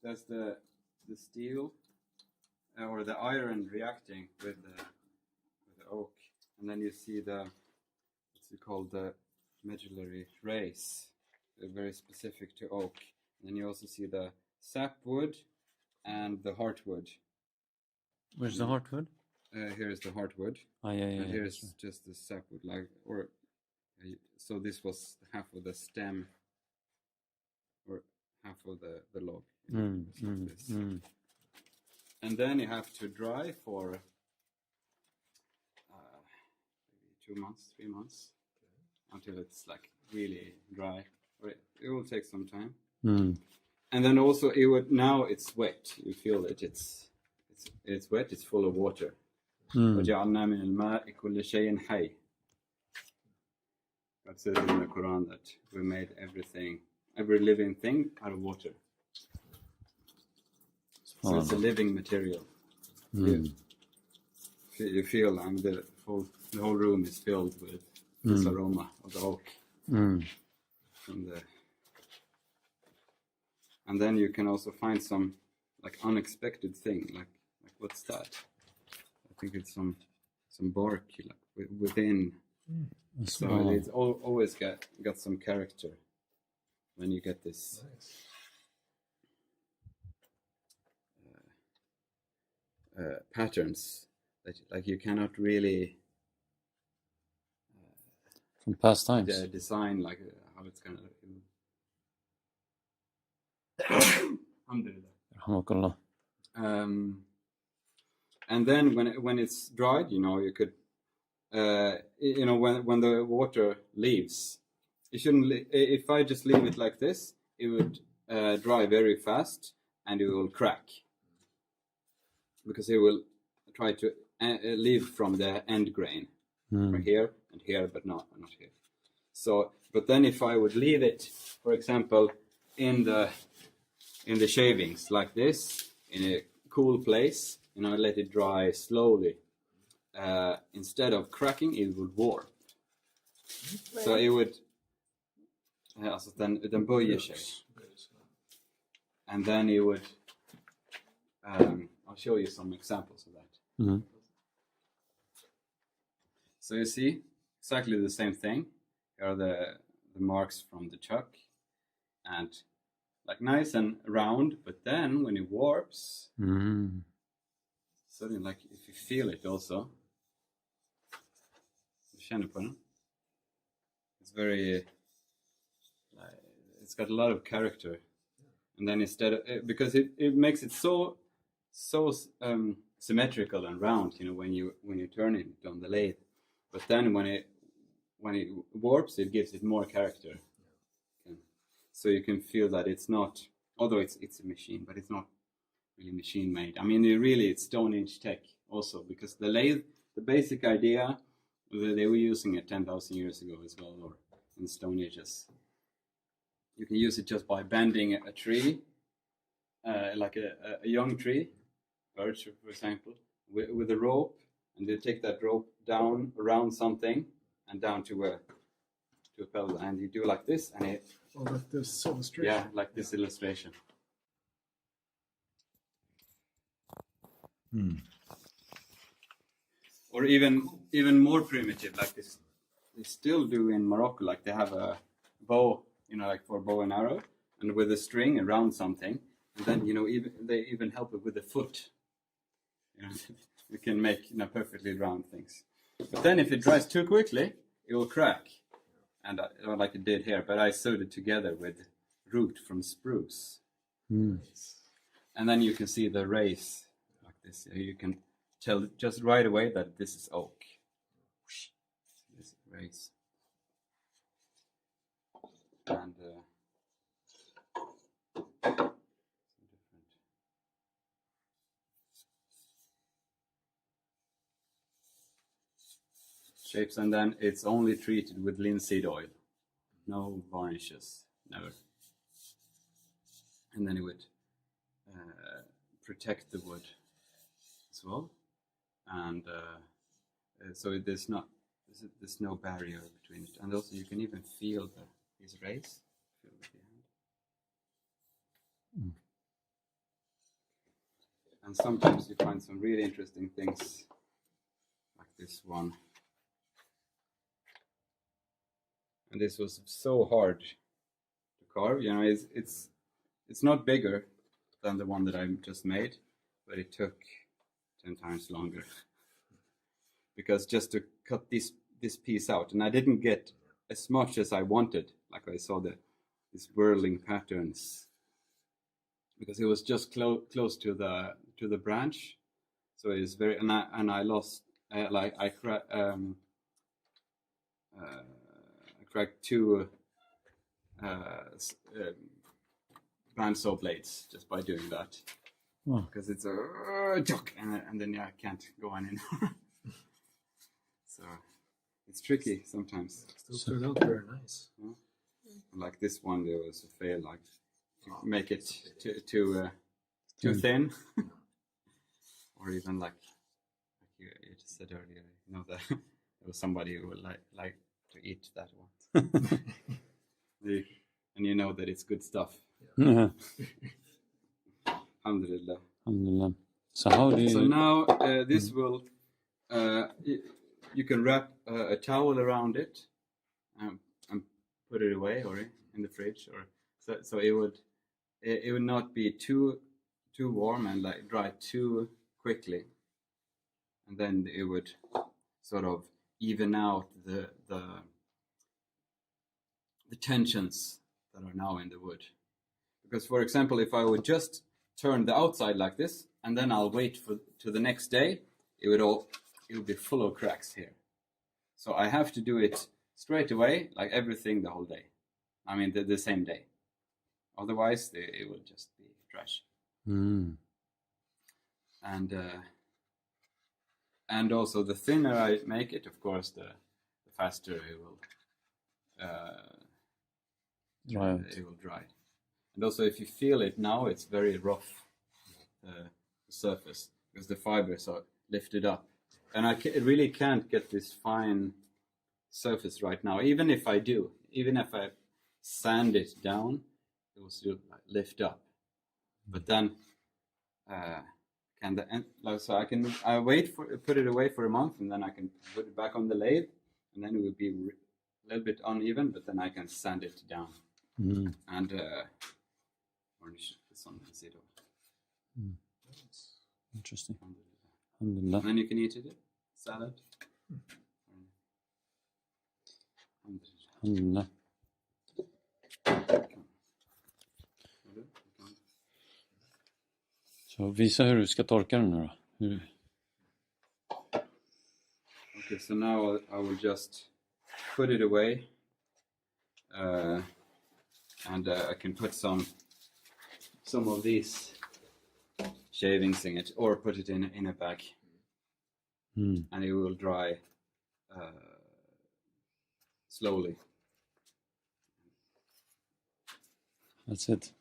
That's the steel or the iron reacting with the oak, and then you see what's called the medullary rays, very specific to oak. And then you also see the sapwood and the heartwood. Where's the heartwood? Here is the heartwood. Ah, yeah. And here's just the sapwood, so this was half of the stem, or half of the log. And then you have to dry for maybe 2 months, 3 months, until it's like really dry. It will take some time. And then also now it's wet. You feel it. It's wet. It's full of water. وَجَعَلْنَا مِنَ الْمَاءِ كُلِّ شَيْءٍ حَيٍّ. God says in the Quran that we made every living thing out of water. So it's a living material. You feel the whole room is filled with this aroma of the oak. from the, and then you can also find some like unexpected thing, like what's that? I think it's some bark like within. So it's always got some character when you get this. Patterns that like you cannot really from past times design like how it's gonna Alhamdulillah. And then when it's dried, you could when the water leaves, you shouldn't if I just leave it like this, it would dry very fast and it will crack because it will try to leave from the end grain from here and here, but not here. So but then if I would leave it, for example, in the shavings like this in a cool place, let it dry slowly, instead of cracking it would warp. Så it would alltså den böjer sig. And then it would I'll show you some examples of that. So you see exactly the same thing. Here are the marks from the chuck, and like nice and round, but then when it warps, suddenly like if you feel it also, it's very it's got a lot of character. And then instead of, because it makes it so symmetrical and round, when you turn it on the lathe, but then when it warps, it gives it more character. So you can feel that it's not, although it's a machine, but it's not really machine made. I mean, it's Stone Age tech also, because the lathe, the basic idea, they were using it 10,000 years ago as well, or in Stone Ages. You can use it just by bending a tree, like a young tree, birch, for example, with a rope, and you take that rope down around something and down to a pebble, and you do like this, and it. Oh, like this illustration. Yeah, like this illustration. Or even more primitive, like this. They still do in Morocco, like they have a bow, like for bow and arrow, and with a string around something, and then they even help it with the foot. You can make perfectly round things. But then if it dries too quickly, it will crack, and like it did here. But I sewed it together with root from spruce, and then you can see the rays like this. You can tell just right away that this is oak. This rays. And shapes, and then it's only treated with linseed oil, no varnishes, never. And then it would protect the wood as well, and so there's no barrier between it, and also you can even feel these rays. Feel with your hand. And sometimes you find some really interesting things, like this one. And this was so hard to carve. It's not bigger than the one that I just made, but it took 10 times longer. Because just to cut this piece out, and I didn't get as much as I wanted. Like I saw these whirling patterns, because it was just close to the branch, so it's very, and I lost I cracked two bandsaw blades just by doing that, because it's a jock, and then I can't go on anymore. So it's tricky sometimes. Still turned out very nice. Yeah. Like this one, there was a fail, like to make it too thin, or even like you just said earlier, that there was somebody who would like to eat that one. And you know that it's good stuff. Yeah. Alhamdulillah. Alhamdulillah. So how do you... So now this will, you can wrap a towel around it and put it away or in the fridge, or so it would not be too warm and like dry too quickly, and then it would sort of even out the tensions that are now in the wood. Because, for example, if I would just turn the outside like this and then I'll wait to the next day, it would be full of cracks here. So I have to do it straight away, like everything the whole day. I mean the same day. Otherwise it will just be trash. And also the thinner I make it, of course, the faster it will dry. And also, if you feel it now, it's very rough, the surface, because the fibers are lifted up. And I really can't get this fine surface right now. Even if I sand it down, it will still lift up. But then, so I put it away for a month, and then I can put it back on the lathe, and then it will be a little bit uneven, but then I can sand it down. And varnish this on the zero. Interesting. Alhamdulillah. And then you can eat it, salad. Alhamdulillah. Så visa hur du ska torka den nu då. Okay, so now I will just put it away, and I can put some of these shavings in it, or put it in a bag, and it will dry slowly. That's it.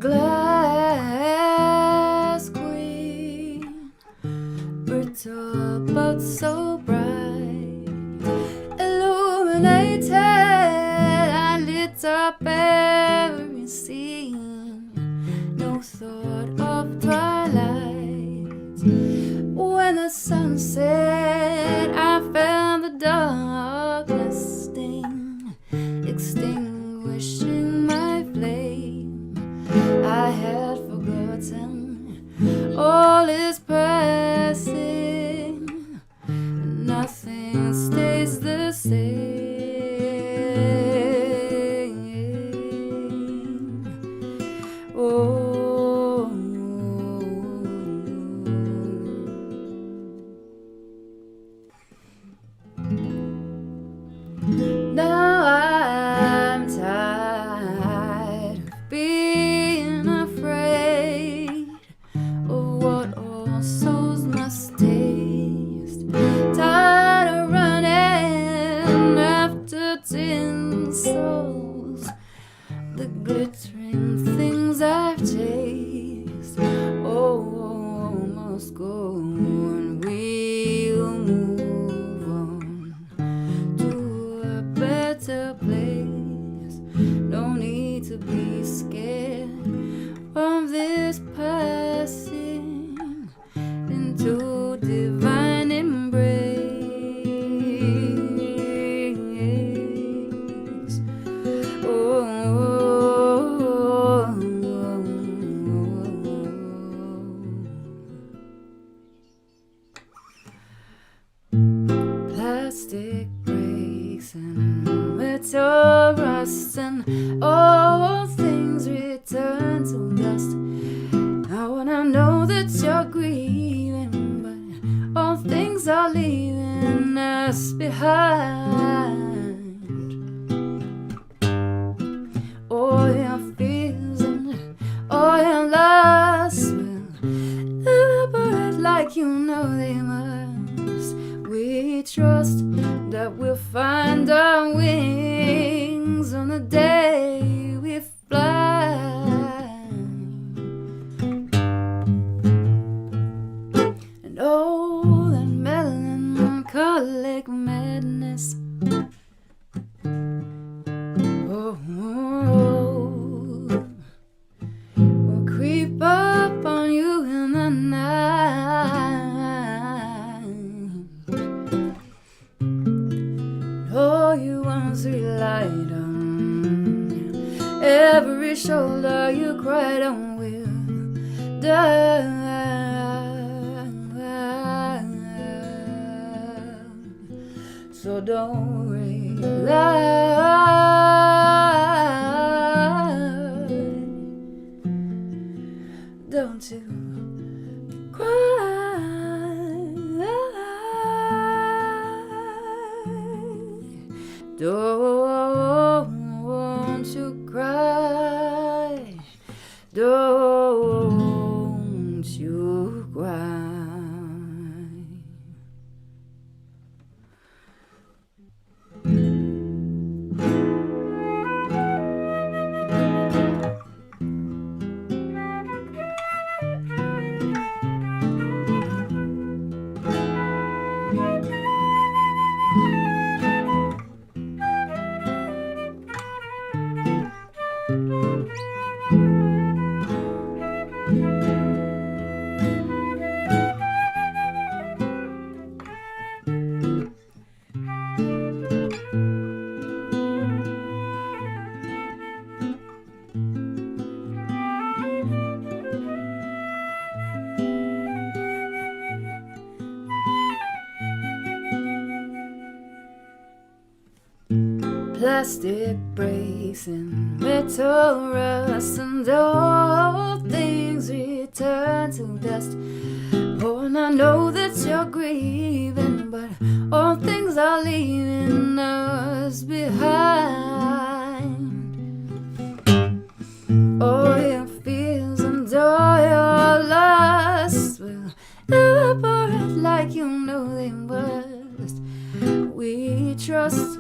glass queen, brittle but so bright, illuminated, I lit up every scene. No thought of twilight. When the sun set, I found the darkness sting, extinguishing my flame. I had forgotten all is passing, nothing stays the same. Oh. Now I'm tired of being afraid of what all souls must taste. Tired of running after tin souls, the glittering things I've chased. Oh, must go and we'll move on to a better place. No need to be scared of this passing into divine embrace. Oh, plastic breaks and metal rust, and all things return to dust. Now when I know that you're grieving, but all things are leaving us behind. All your fears and all your lusts will evaporate like you know they must. We trust that we'll find our wings on the day we fly. And oh, that melancholic madness, oh, will creep up on you in the night. Oh, you once relied on, every shoulder you cried on will die. So don't rely, don't you cry, don't you cry, don't you cry. Plastic breaks and metal rust, and all things return to dust. Oh, and I know that you're grieving, but all things are leaving us behind. All your fears and all your lusts will evaporate like you know they must. We trust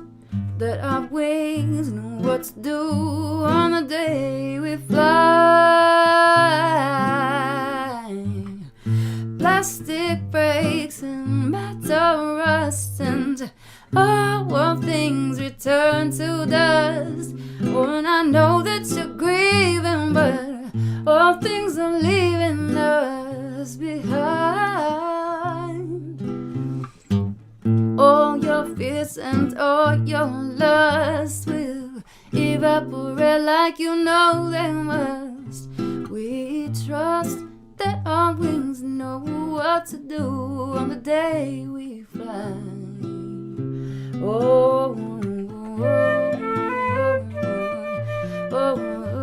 that our wings know what to do on the day we fly. all things are leaving us behind. All your fears and all your lusts will evaporate like you know they must. We trust that our wings know what to do on the day we fly. Oh, oh, oh, oh, oh.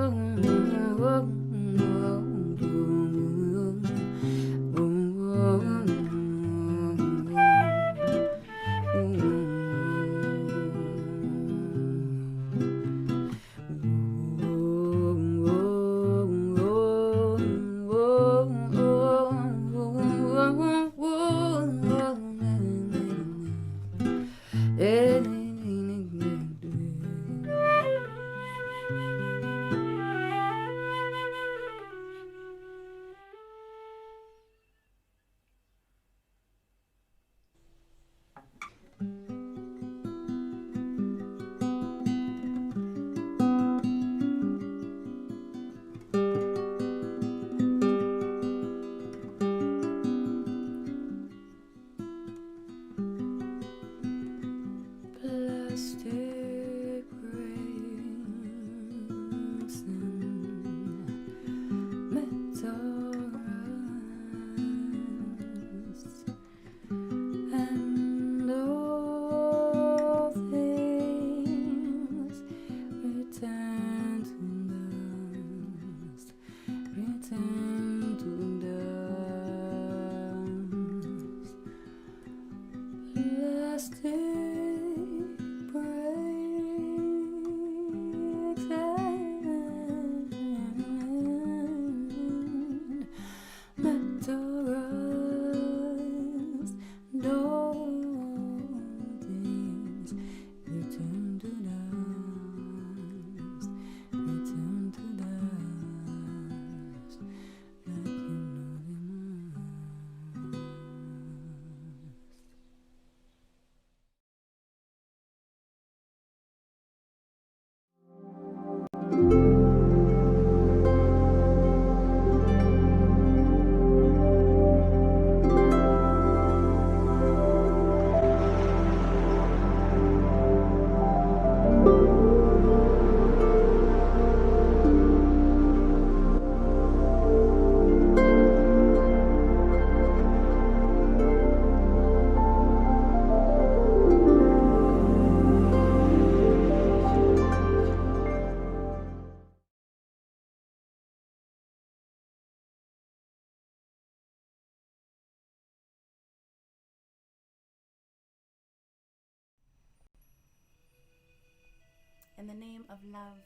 In the name of love,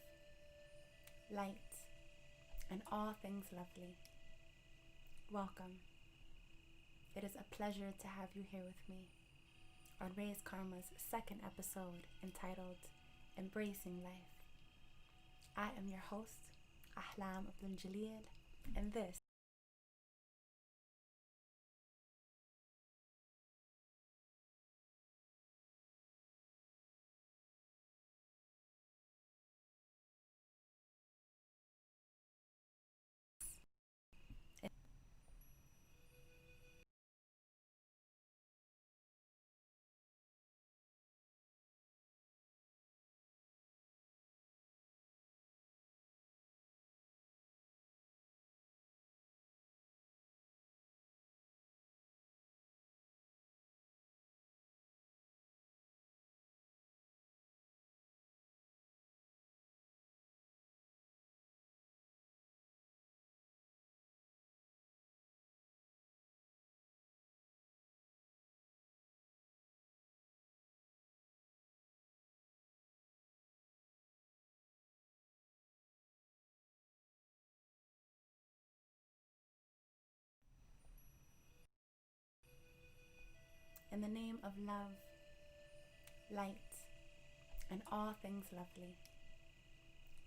light, and all things lovely, welcome. It is a pleasure to have you here with me on Raise Karma's second episode entitled Embracing Life. I am your host, Ahlaam, and this in the name of love, light, and all things lovely,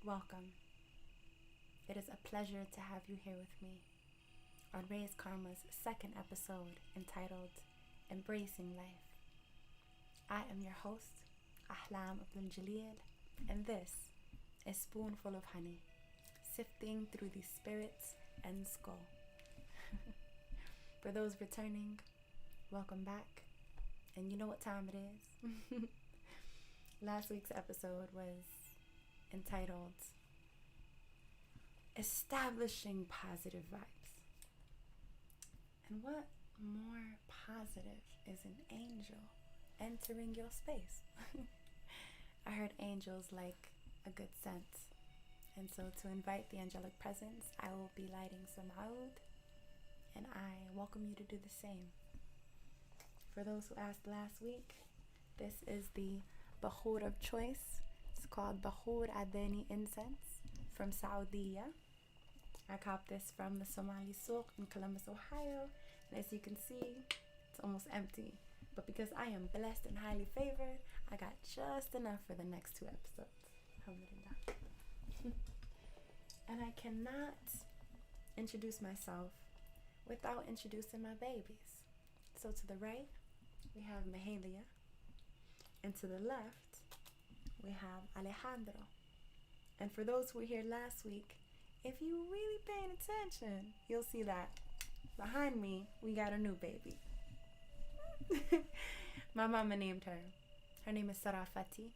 welcome. It is a pleasure to have you here with me on Raise Karma's second episode entitled Embracing Life. I am your host, Ahlaam, and this is Spoonful of Honey, sifting through the spirits Aersol. For those returning, welcome back. And you know what time it is. Last week's episode was entitled Establishing Positive Vibes. And what more positive is an angel entering your space? I heard angels like a good scent. And so to invite the angelic presence, I will be lighting some oud, and I welcome you to do the same. For those who asked last week, this is the Bahoor of choice. It's called Bahoor Adeni incense from Saudi. I copped this from the Somali Souk in Columbus, Ohio. And as you can see, it's almost empty. But because I am blessed and highly favored, I got just enough for the next 2 episodes. Alhamdulillah. And I cannot introduce myself without introducing my babies. So to the right, we have Mahalia. And to the left, we have Alejandro. And for those who were here last week, if you really paying attention, you'll see that behind me, we got a new baby. My mama named her. Her name is Sarafati.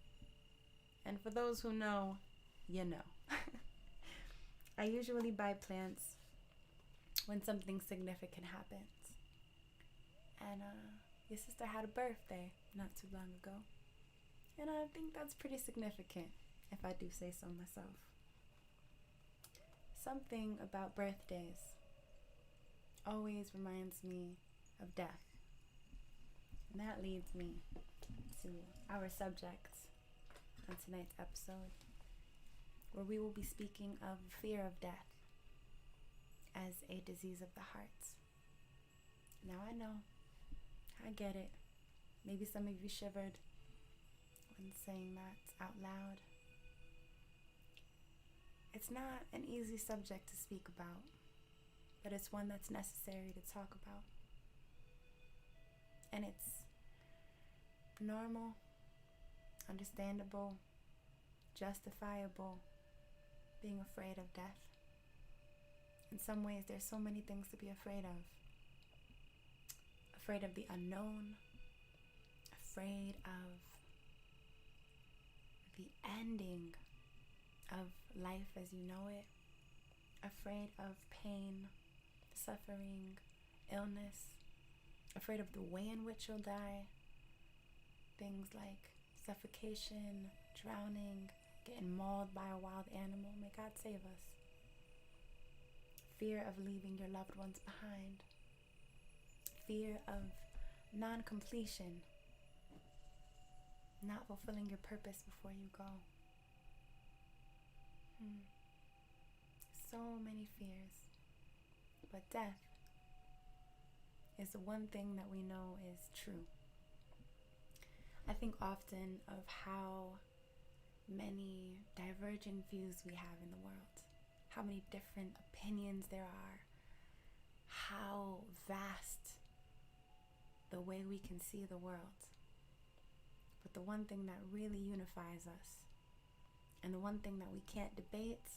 And for those who know, you know. I usually buy plants when something significant happens. And your sister had a birthday not too long ago. And I think that's pretty significant, if I do say so myself. Something about birthdays always reminds me of death. And that leads me to our subject on tonight's episode, where we will be speaking of fear of death as a disease of the heart. Now I know, I get it. Maybe some of you shivered when saying that out loud. It's not an easy subject to speak about, but it's one that's necessary to talk about. And it's normal, understandable, justifiable, being afraid of death. In some ways, there's so many things to be afraid of. Afraid of the unknown, afraid of the ending of life as you know it, afraid of pain, suffering, illness, afraid of the way in which you'll die, things like suffocation, drowning, getting mauled by a wild animal. May God save us. Fear of leaving your loved ones behind. Fear of non-completion, not fulfilling your purpose before you go. So many fears. But death is the one thing that we know is true. I think often of how many divergent views we have in the world, how many different opinions there are, how vast the way we can see the world. But the one thing that really unifies us, and the one thing that we can't debate,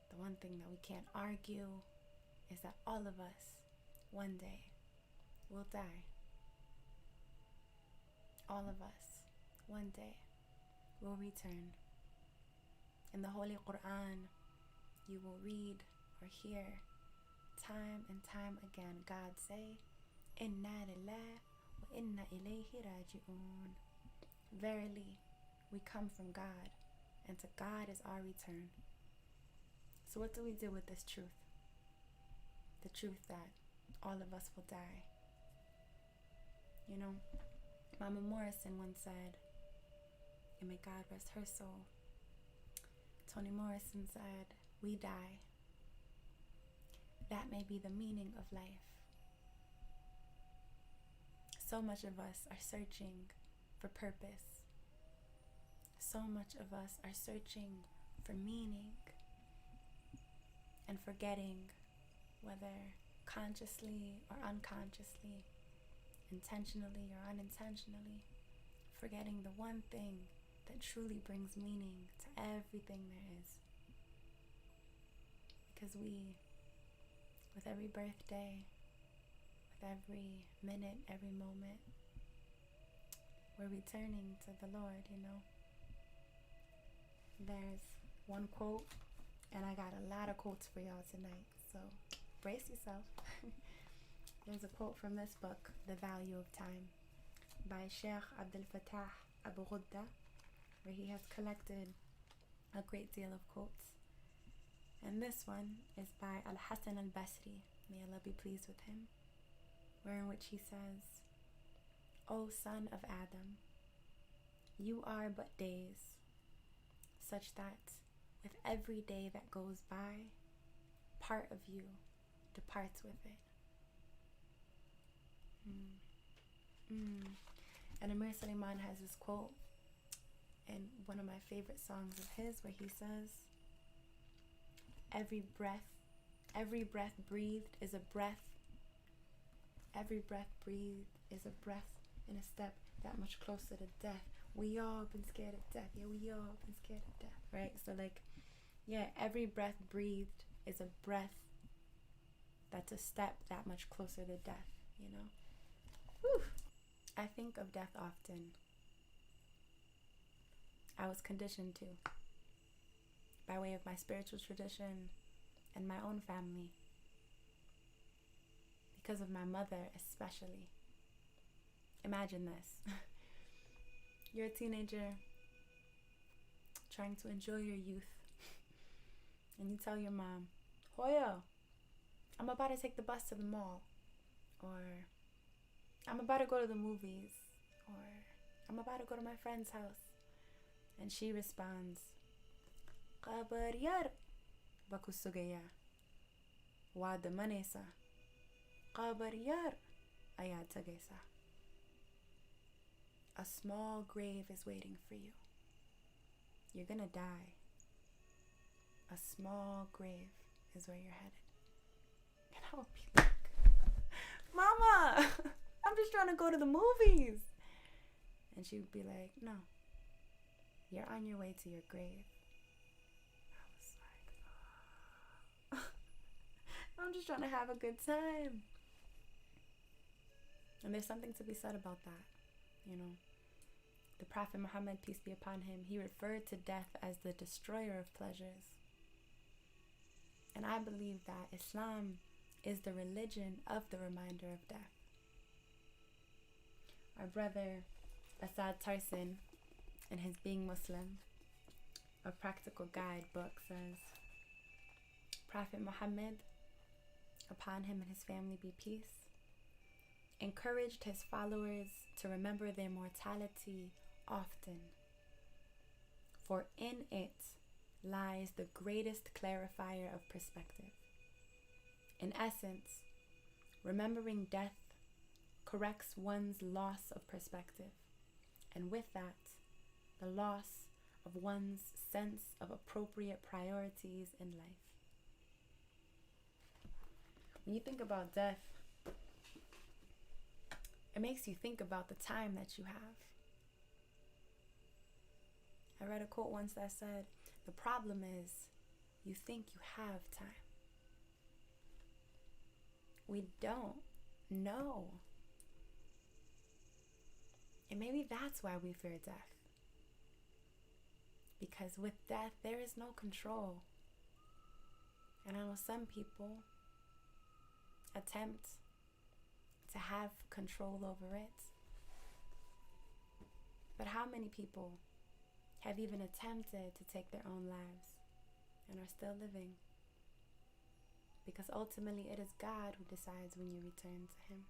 the one thing that we can't argue, is that all of us, one day, will die. All of us, one day, will return. In the Holy Quran, you will read or hear time and time again God say, Inna lillahi wa inna ilayhi raji'un. Verily, we come from God, and to God is our return. So what do we do with this truth? The truth that all of us will die. You know, Mama Morrison once said, and may God rest her soul, Toni Morrison said, we die. That may be the meaning of life. So much of us are searching for purpose. So much of us are searching for meaning and forgetting, whether consciously or unconsciously, intentionally or unintentionally, forgetting the one thing that truly brings meaning to everything there is. Because we with every birthday, with every minute, every moment, we're returning to the Lord, you know. There's one quote, and I got a lot of quotes for y'all tonight, so brace yourself. There's a quote from this book, The Value of Time, by Sheikh Abdel Abu Ghudda, where he has collected a great deal of quotes. And this one is by Al-Hasan al-Basri, may Allah be pleased with him, wherein which he says, O son of Adam, you are but days, such that with every day that goes by, part of you departs with it. And Amir Suleiman has this quote in one of my favorite songs of his, where he says, every breath breathed is a breath. Every breath breathed is a breath in a step that much closer to death. We all been scared of death. Yeah, we all been scared of death, right? So like, yeah, every breath breathed is a breath that's a step that much closer to death, you know? Whew. I think of death often. I was conditioned to, by way of my spiritual tradition and my own family, because of my mother especially. Imagine this. You're a teenager trying to enjoy your youth, and you tell your mom, Hoya, I'm about to take the bus to the mall, or I'm about to go to the movies, or I'm about to go to my friend's house. And she responds, Qabariyar bakusugaya wada manesa Qabariyar ayatagesa. A small grave is waiting for you. You're gonna die. A small grave is where you're headed. And I would be like, Mama, I'm just trying to go to the movies. And she would be like, no, you're on your way to your grave. I was like, oh. I'm just trying to have a good time. And there's something to be said about that, you know. The Prophet Muhammad, peace be upon him, he referred to death as the destroyer of pleasures. And I believe that Islam is the religion of the reminder of death. Our brother Asad Tarsin, in his Being Muslim, a practical guide book, says, Prophet Muhammad, upon him and his family be peace, encouraged his followers to remember their mortality often, for in it lies the greatest clarifier of perspective. In essence, remembering death corrects one's loss of perspective, and with that, the loss of one's sense of appropriate priorities in life. When you think about death, it makes you think about the time that you have. I read a quote once that said, the problem is you think you have time. We don't know. And maybe that's why we fear death. Because with death, there is no control. And I know some people attempt to have control over it. But how many people have even attempted to take their own lives and are still living? Because ultimately it is God who decides when you return to him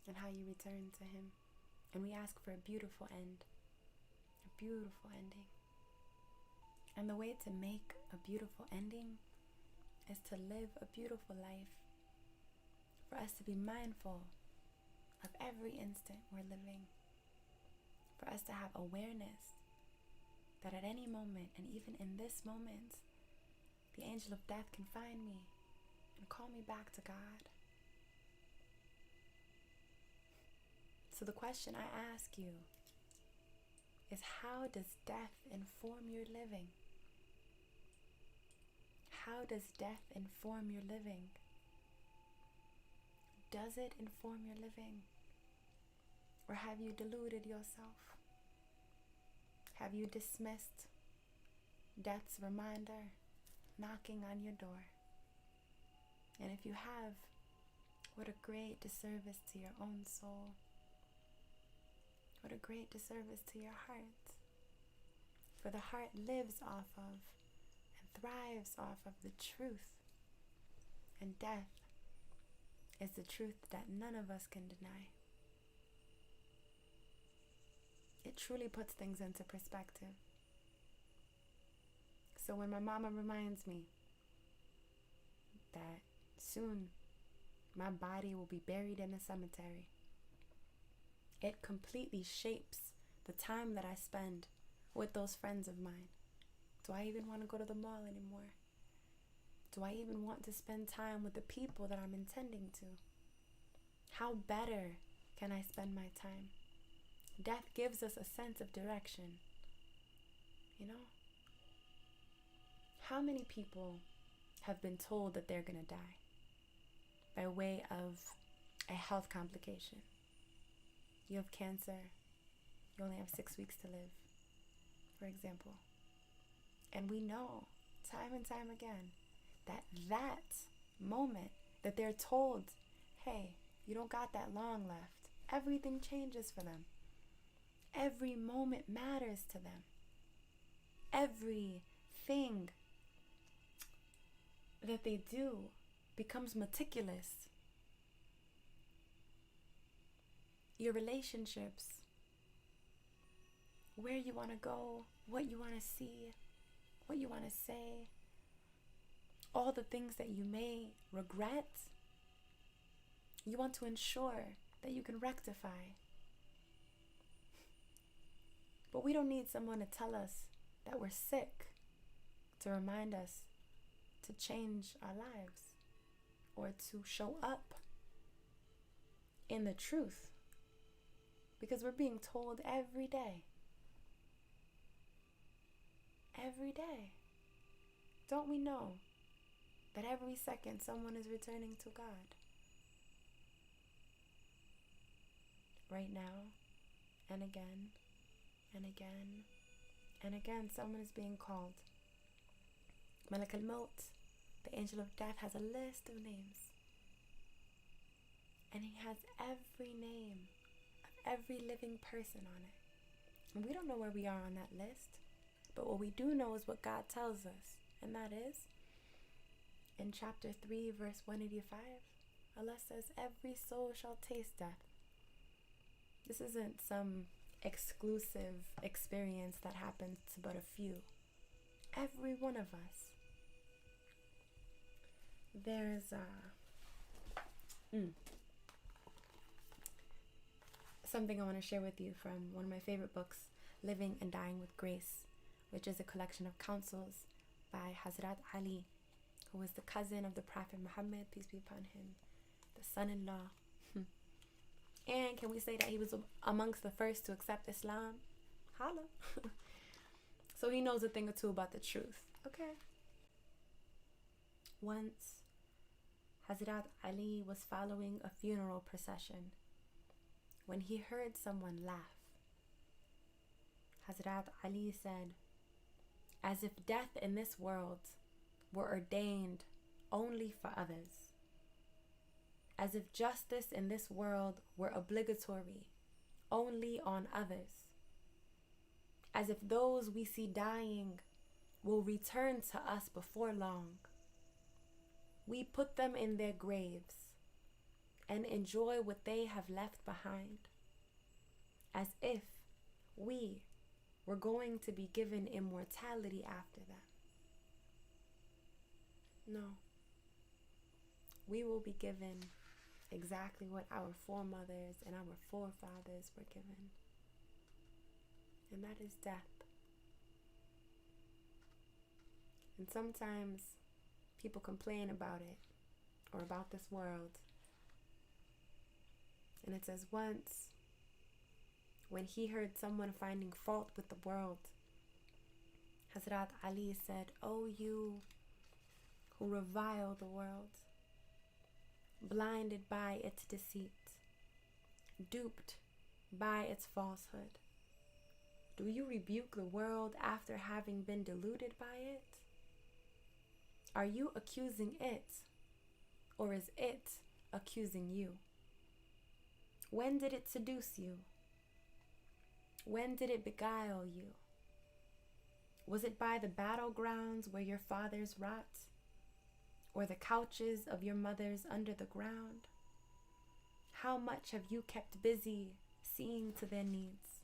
and how you return to him. And we ask for a beautiful end, a beautiful ending. And the way to make a beautiful ending is to live a beautiful life. For us to be mindful of every instant we're living. For us to have awareness that at any moment, and even in this moment, the angel of death can find me and call me back to God. So the question I ask you is, how does death inform your living? How does death inform your living? Does it inform your living? Or have you deluded yourself? Have you dismissed death's reminder knocking on your door? And if you have, what a great disservice to your own soul. What a great disservice to your heart. For the heart lives off of and thrives off of the truth. And death is the truth that none of us can deny. It truly puts things into perspective. So when my mama reminds me that soon my body will be buried in a cemetery, it completely shapes the time that I spend with those friends of mine. Do I even want to go to the mall anymore? Do I even want to spend time with the people that I'm intending to? How better can I spend my time? Death gives us a sense of direction. You know? How many people have been told that they're gonna die by way of a health complication? You have cancer, you only have 6 weeks to live, for example. And we know time and time again that moment that they're told, hey, you don't got that long left, everything changes for them. Every moment matters to them. Everything that they do becomes meticulous. Your relationships, where you want to go, what you want to see, what you want to say, all the things that you may regret, you want to ensure that you can rectify. But we don't need someone to tell us that we're sick to remind us to change our lives or to show up in the truth, because we're being told every day. Every day. Don't we know that every second someone is returning to God? Right now, and again, and again, and again, someone is being called. Malak al-Maut, the angel of death, has a list of names. And he has every name of every living person on it. And we don't know where we are on that list. But what we do know is what God tells us. And that is, in chapter 3, verse 185, Allah says, every soul shall taste death. This isn't some exclusive experience that happens to but a few. Every one of us. There's something I want to share with you from one of my favorite books, Living and Dying with Grace, which is a collection of counsels by Hazrat Ali, who was the cousin of the Prophet Muhammad, peace be upon him, the son-in-law. And can we say that he was amongst the first to accept Islam? Holla. So he knows a thing or two about the truth. Okay. Once, Hazrat Ali was following a funeral procession when he heard someone laugh. Hazrat Ali said, as if death in this world were ordained only for others. As if justice in this world were obligatory only on others. As if those we see dying will return to us before long. We put them in their graves and enjoy what they have left behind, as if we were going to be given immortality after them. No. We will be given exactly what our foremothers and our forefathers were given. And that is death. And sometimes people complain about it or about this world. And it says once, when he heard someone finding fault with the world, Hazrat Ali said, "O you who revile the world, blinded by its deceit, duped by its falsehood? Do you rebuke the world after having been deluded by it? Are you accusing it, or is it accusing you? When did it seduce you? When did it beguile you? Was it by the battlegrounds where your fathers rot, or the couches of your mothers under the ground? How much have you kept busy seeing to their needs?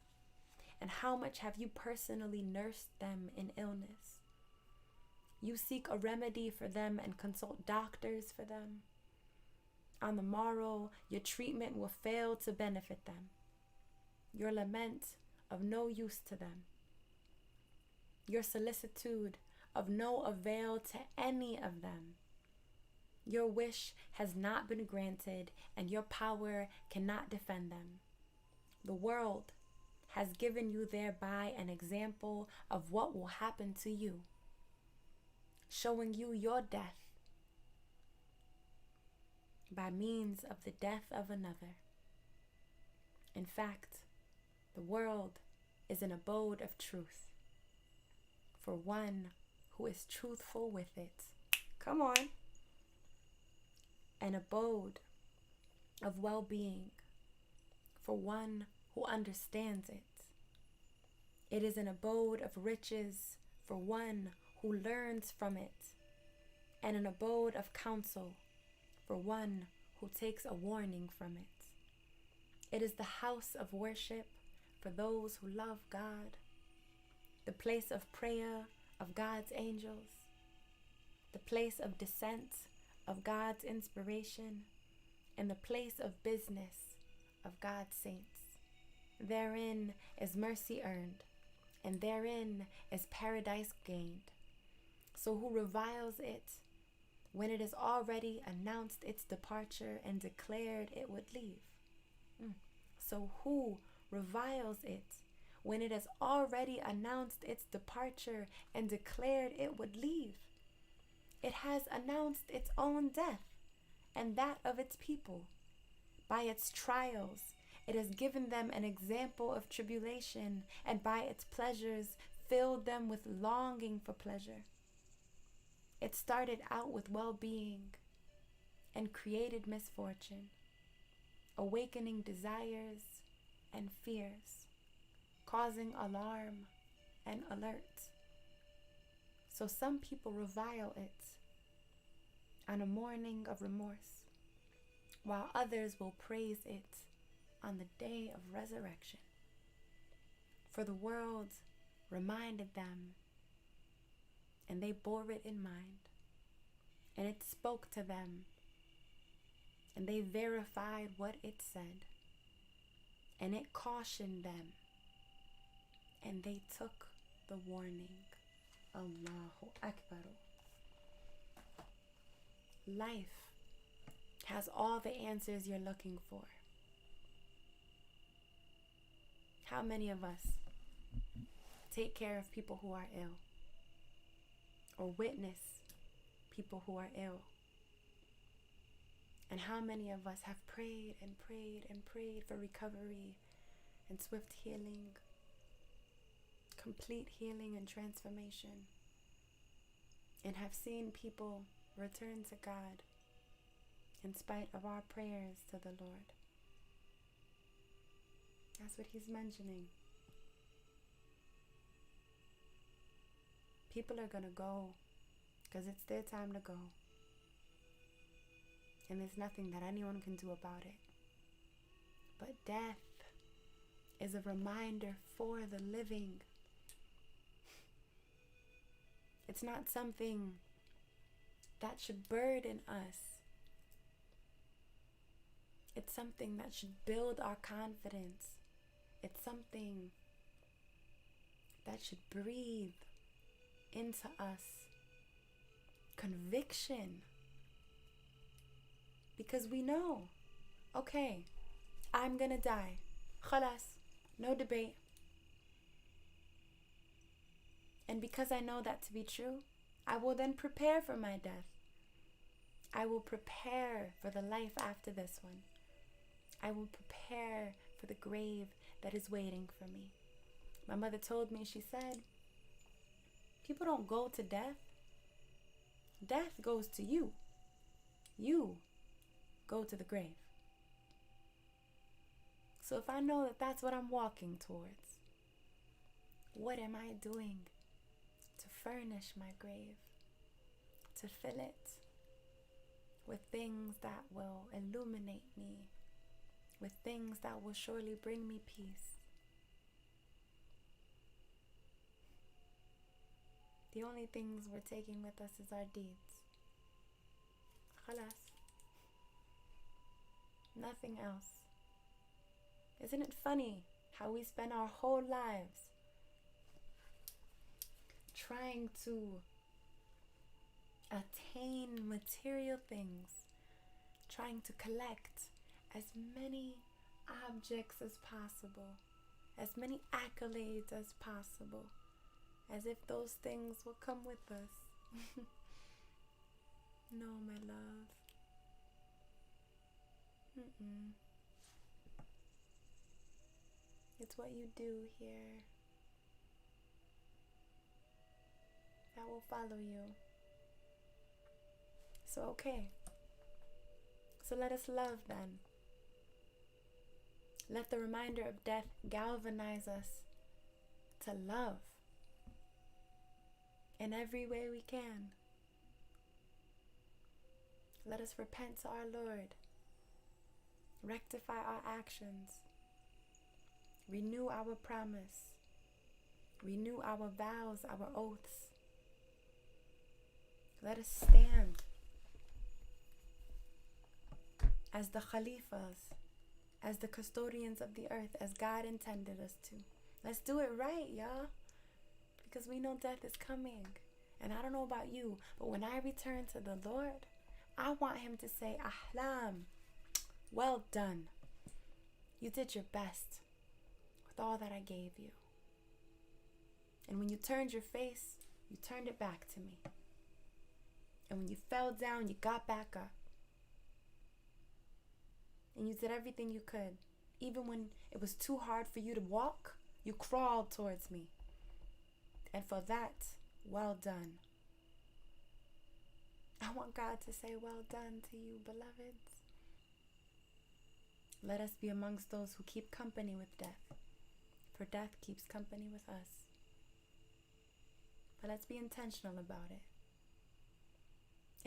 And how much have you personally nursed them in illness? You seek a remedy for them and consult doctors for them. On the morrow, your treatment will fail to benefit them. Your lament of no use to them. Your solicitude of no avail to any of them. Your wish has not been granted, and your power cannot defend them. The world has given you thereby an example of what will happen to you, showing you your death by means of the death of another. In fact, the world is an abode of truth for one who is truthful with it. Come on. An abode of well-being for one who understands it. It is an abode of riches for one who learns from it, and an abode of counsel for one who takes a warning from it. It is the house of worship for those who love God, the place of prayer of God's angels, the place of descent of God's inspiration, and the place of business of God's saints. Therein is mercy earned, and therein is paradise gained. So who reviles it when it has already announced its departure and declared it would leave? So who reviles it when it has already announced its departure and declared it would leave? It has announced its own death and that of its people. By its trials, it has given them an example of tribulation, and by its pleasures filled them with longing for pleasure. It started out with well-being and created misfortune, awakening desires and fears, causing alarm and alert. So some people revile it on a morning of remorse, while others will praise it on the day of resurrection. For the world reminded them, and they bore it in mind, and it spoke to them, and they verified what it said, and it cautioned them, and they took the warning. Allahu Akbar. Life has all the answers you're looking for. How many of us take care of people who are ill, or witness people who are ill? And how many of us have prayed and prayed and prayed for recovery and swift healing, complete healing and transformation, and have seen people return to God in spite of our prayers to the Lord? That's what he's mentioning. People are going to go because it's their time to go. And there's nothing that anyone can do about it. But death is a reminder for the living. It's not something that should burden us. It's something that should build our confidence. It's something that should breathe into us conviction. Because we know, okay, I'm gonna die. Khalas, no debate. And because I know that to be true, I will then prepare for my death. I will prepare for the life after this one. I will prepare for the grave that is waiting for me. My mother told me, she said, people don't go to death. Death goes to you. You go to the grave. So if I know that that's what I'm walking towards, what am I doing to furnish my grave, to fill it with things that will illuminate me, with things that will surely bring me peace? The only things we're taking with us is our deeds. Khalas. Nothing else. Isn't it funny how we spend our whole lives trying to attain material things, trying to collect as many objects as possible, as many accolades as possible, as if those things will come with us. No, my love. It's what you do here that will follow you. So okay. So let us love then. Let the reminder of death galvanize us to love in every way we can. Let us repent to our Lord, rectify our actions, renew our promise, renew our vows, our oaths. Let us stand as the Khalifas, as the custodians of the earth, as God intended us to. Let's do it right, y'all, because we know death is coming. And I don't know about you, but when I return to the Lord, I want him to say, Ahlaam, well done. You did your best with all that I gave you. And when you turned your face, you turned it back to me. And when you fell down, you got back up. And you did everything you could. Even when it was too hard for you to walk, you crawled towards me. And for that, well done. I want God to say well done to you, beloveds. Let us be amongst those who keep company with death, for death keeps company with us. But let's be intentional about it.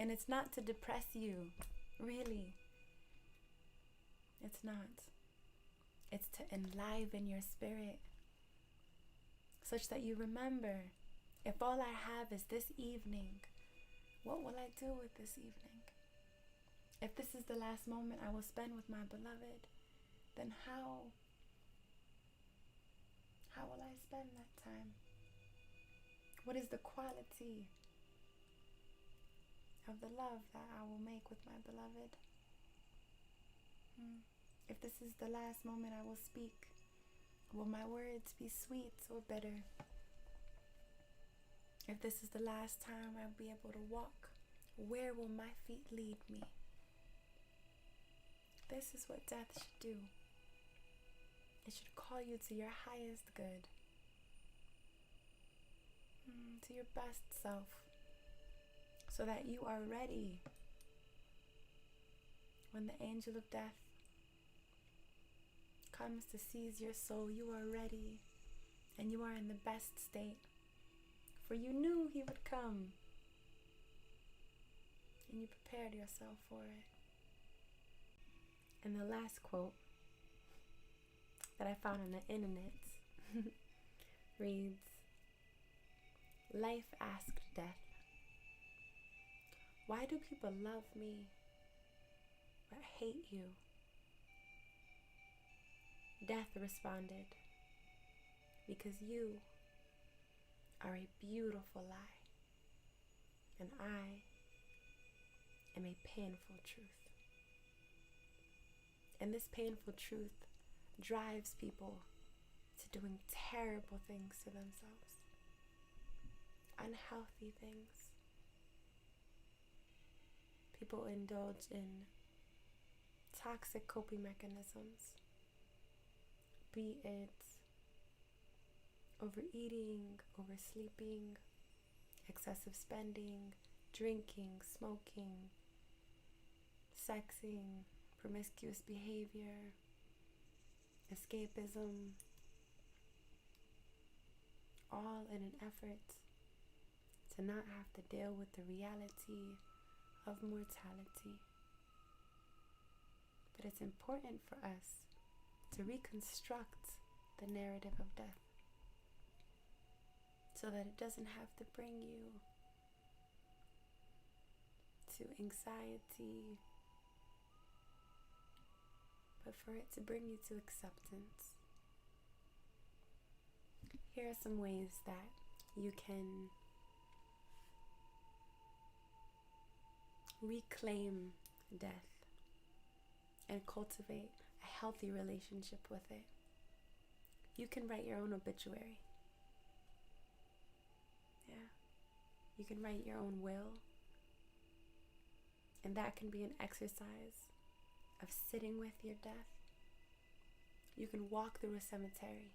And it's not to depress you, really. It's not. It's to enliven your spirit, such that you remember, if all I have is this evening, what will I do with this evening? If this is the last moment I will spend with my beloved, then how will I spend that time? What is the quality of the love that I will make with my beloved? If this is the last moment I will speak, will my words be sweet or bitter? If this is the last time I'll be able to walk, where will my feet lead me? This is what death should do. It should call you to your highest good, to your best self, so that you are ready when the angel of death comes to seize your soul. You are ready and you are in the best state, for you knew he would come and you prepared yourself for it. And the last quote that I found on the internet reads, "Life asked death, why do people love me but hate you?" Death responded, "Because you are a beautiful lie, and I am a painful truth." And this painful truth drives people to doing terrible things to themselves, unhealthy things, People indulge in toxic coping mechanisms, be it overeating, oversleeping, excessive spending, drinking, smoking, sexing, promiscuous behavior, escapism, all in an effort to not have to deal with the reality of mortality. But it's important for us to reconstruct the narrative of death so that it doesn't have to bring you to anxiety, but for it to bring you to acceptance. Here are some ways that you can reclaim death and cultivate a healthy relationship with it. You can write your own obituary. Yeah. You can write your own will. And that can be an exercise of sitting with your death. You can walk through a cemetery.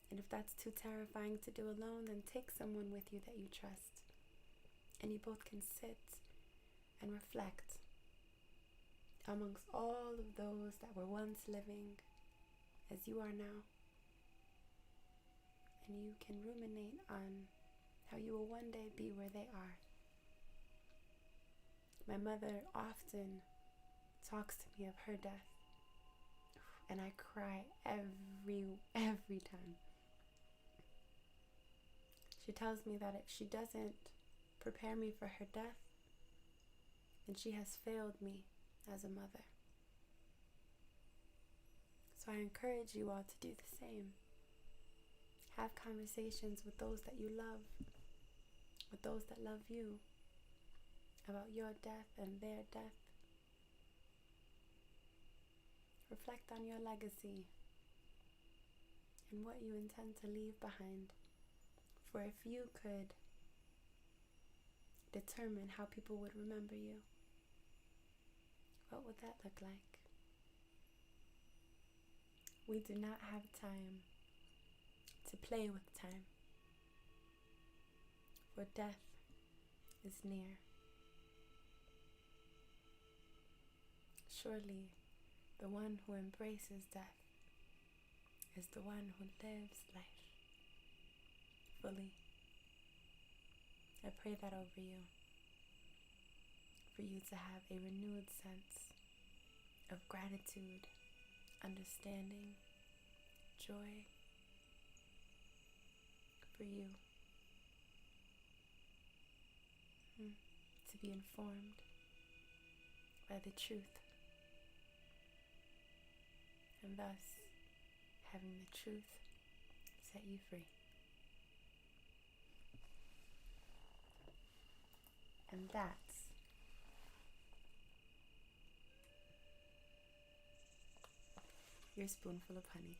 And if that's too terrifying to do alone, then take someone with you that you trust. And you both can sit and reflect amongst all of those that were once living as you are now. And you can ruminate on how you will one day be where they are. My mother often talks to me of her death, and I cry every time. She tells me that if she doesn't prepare me for her death, then she has failed me as a mother. So I encourage you all to do the same. Have conversations with those that you love, with those that love you, about your death and their death. Reflect on your legacy and what you intend to leave behind. For if you could determine how people would remember you, what would that look like? We do not have time to play with time, for death is near. Surely the one who embraces death is the one who lives life fully. I pray that over you, for you to have a renewed sense of gratitude, understanding, joy, for you to be informed by the truth, and thus having the truth set you free. And that's your spoonful of honey.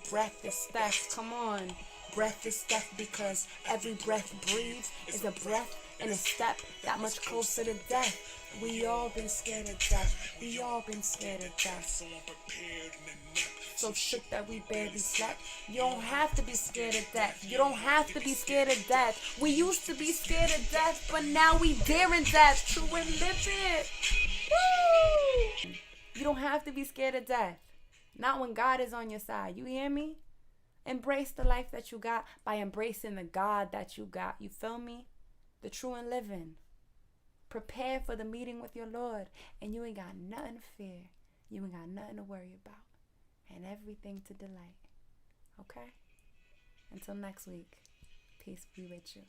Breath is death, come on. Breath is death because every breath breathed is a breath and a step that much closer to death. We all been scared of death. We all been scared of death. So shook that we barely slept. You don't have to be scared of death. You don't have to be scared of death. We used to be scared of death, but now we daring death. True and living. Woo! You don't have to be scared of death. Not when God is on your side. You hear me? Embrace the life that you got by embracing the God that you got. You feel me? The true and living. Prepare for the meeting with your Lord. And you ain't got nothing to fear. You ain't got nothing to worry about. And everything to delight. Okay? Until next week. Peace be with you.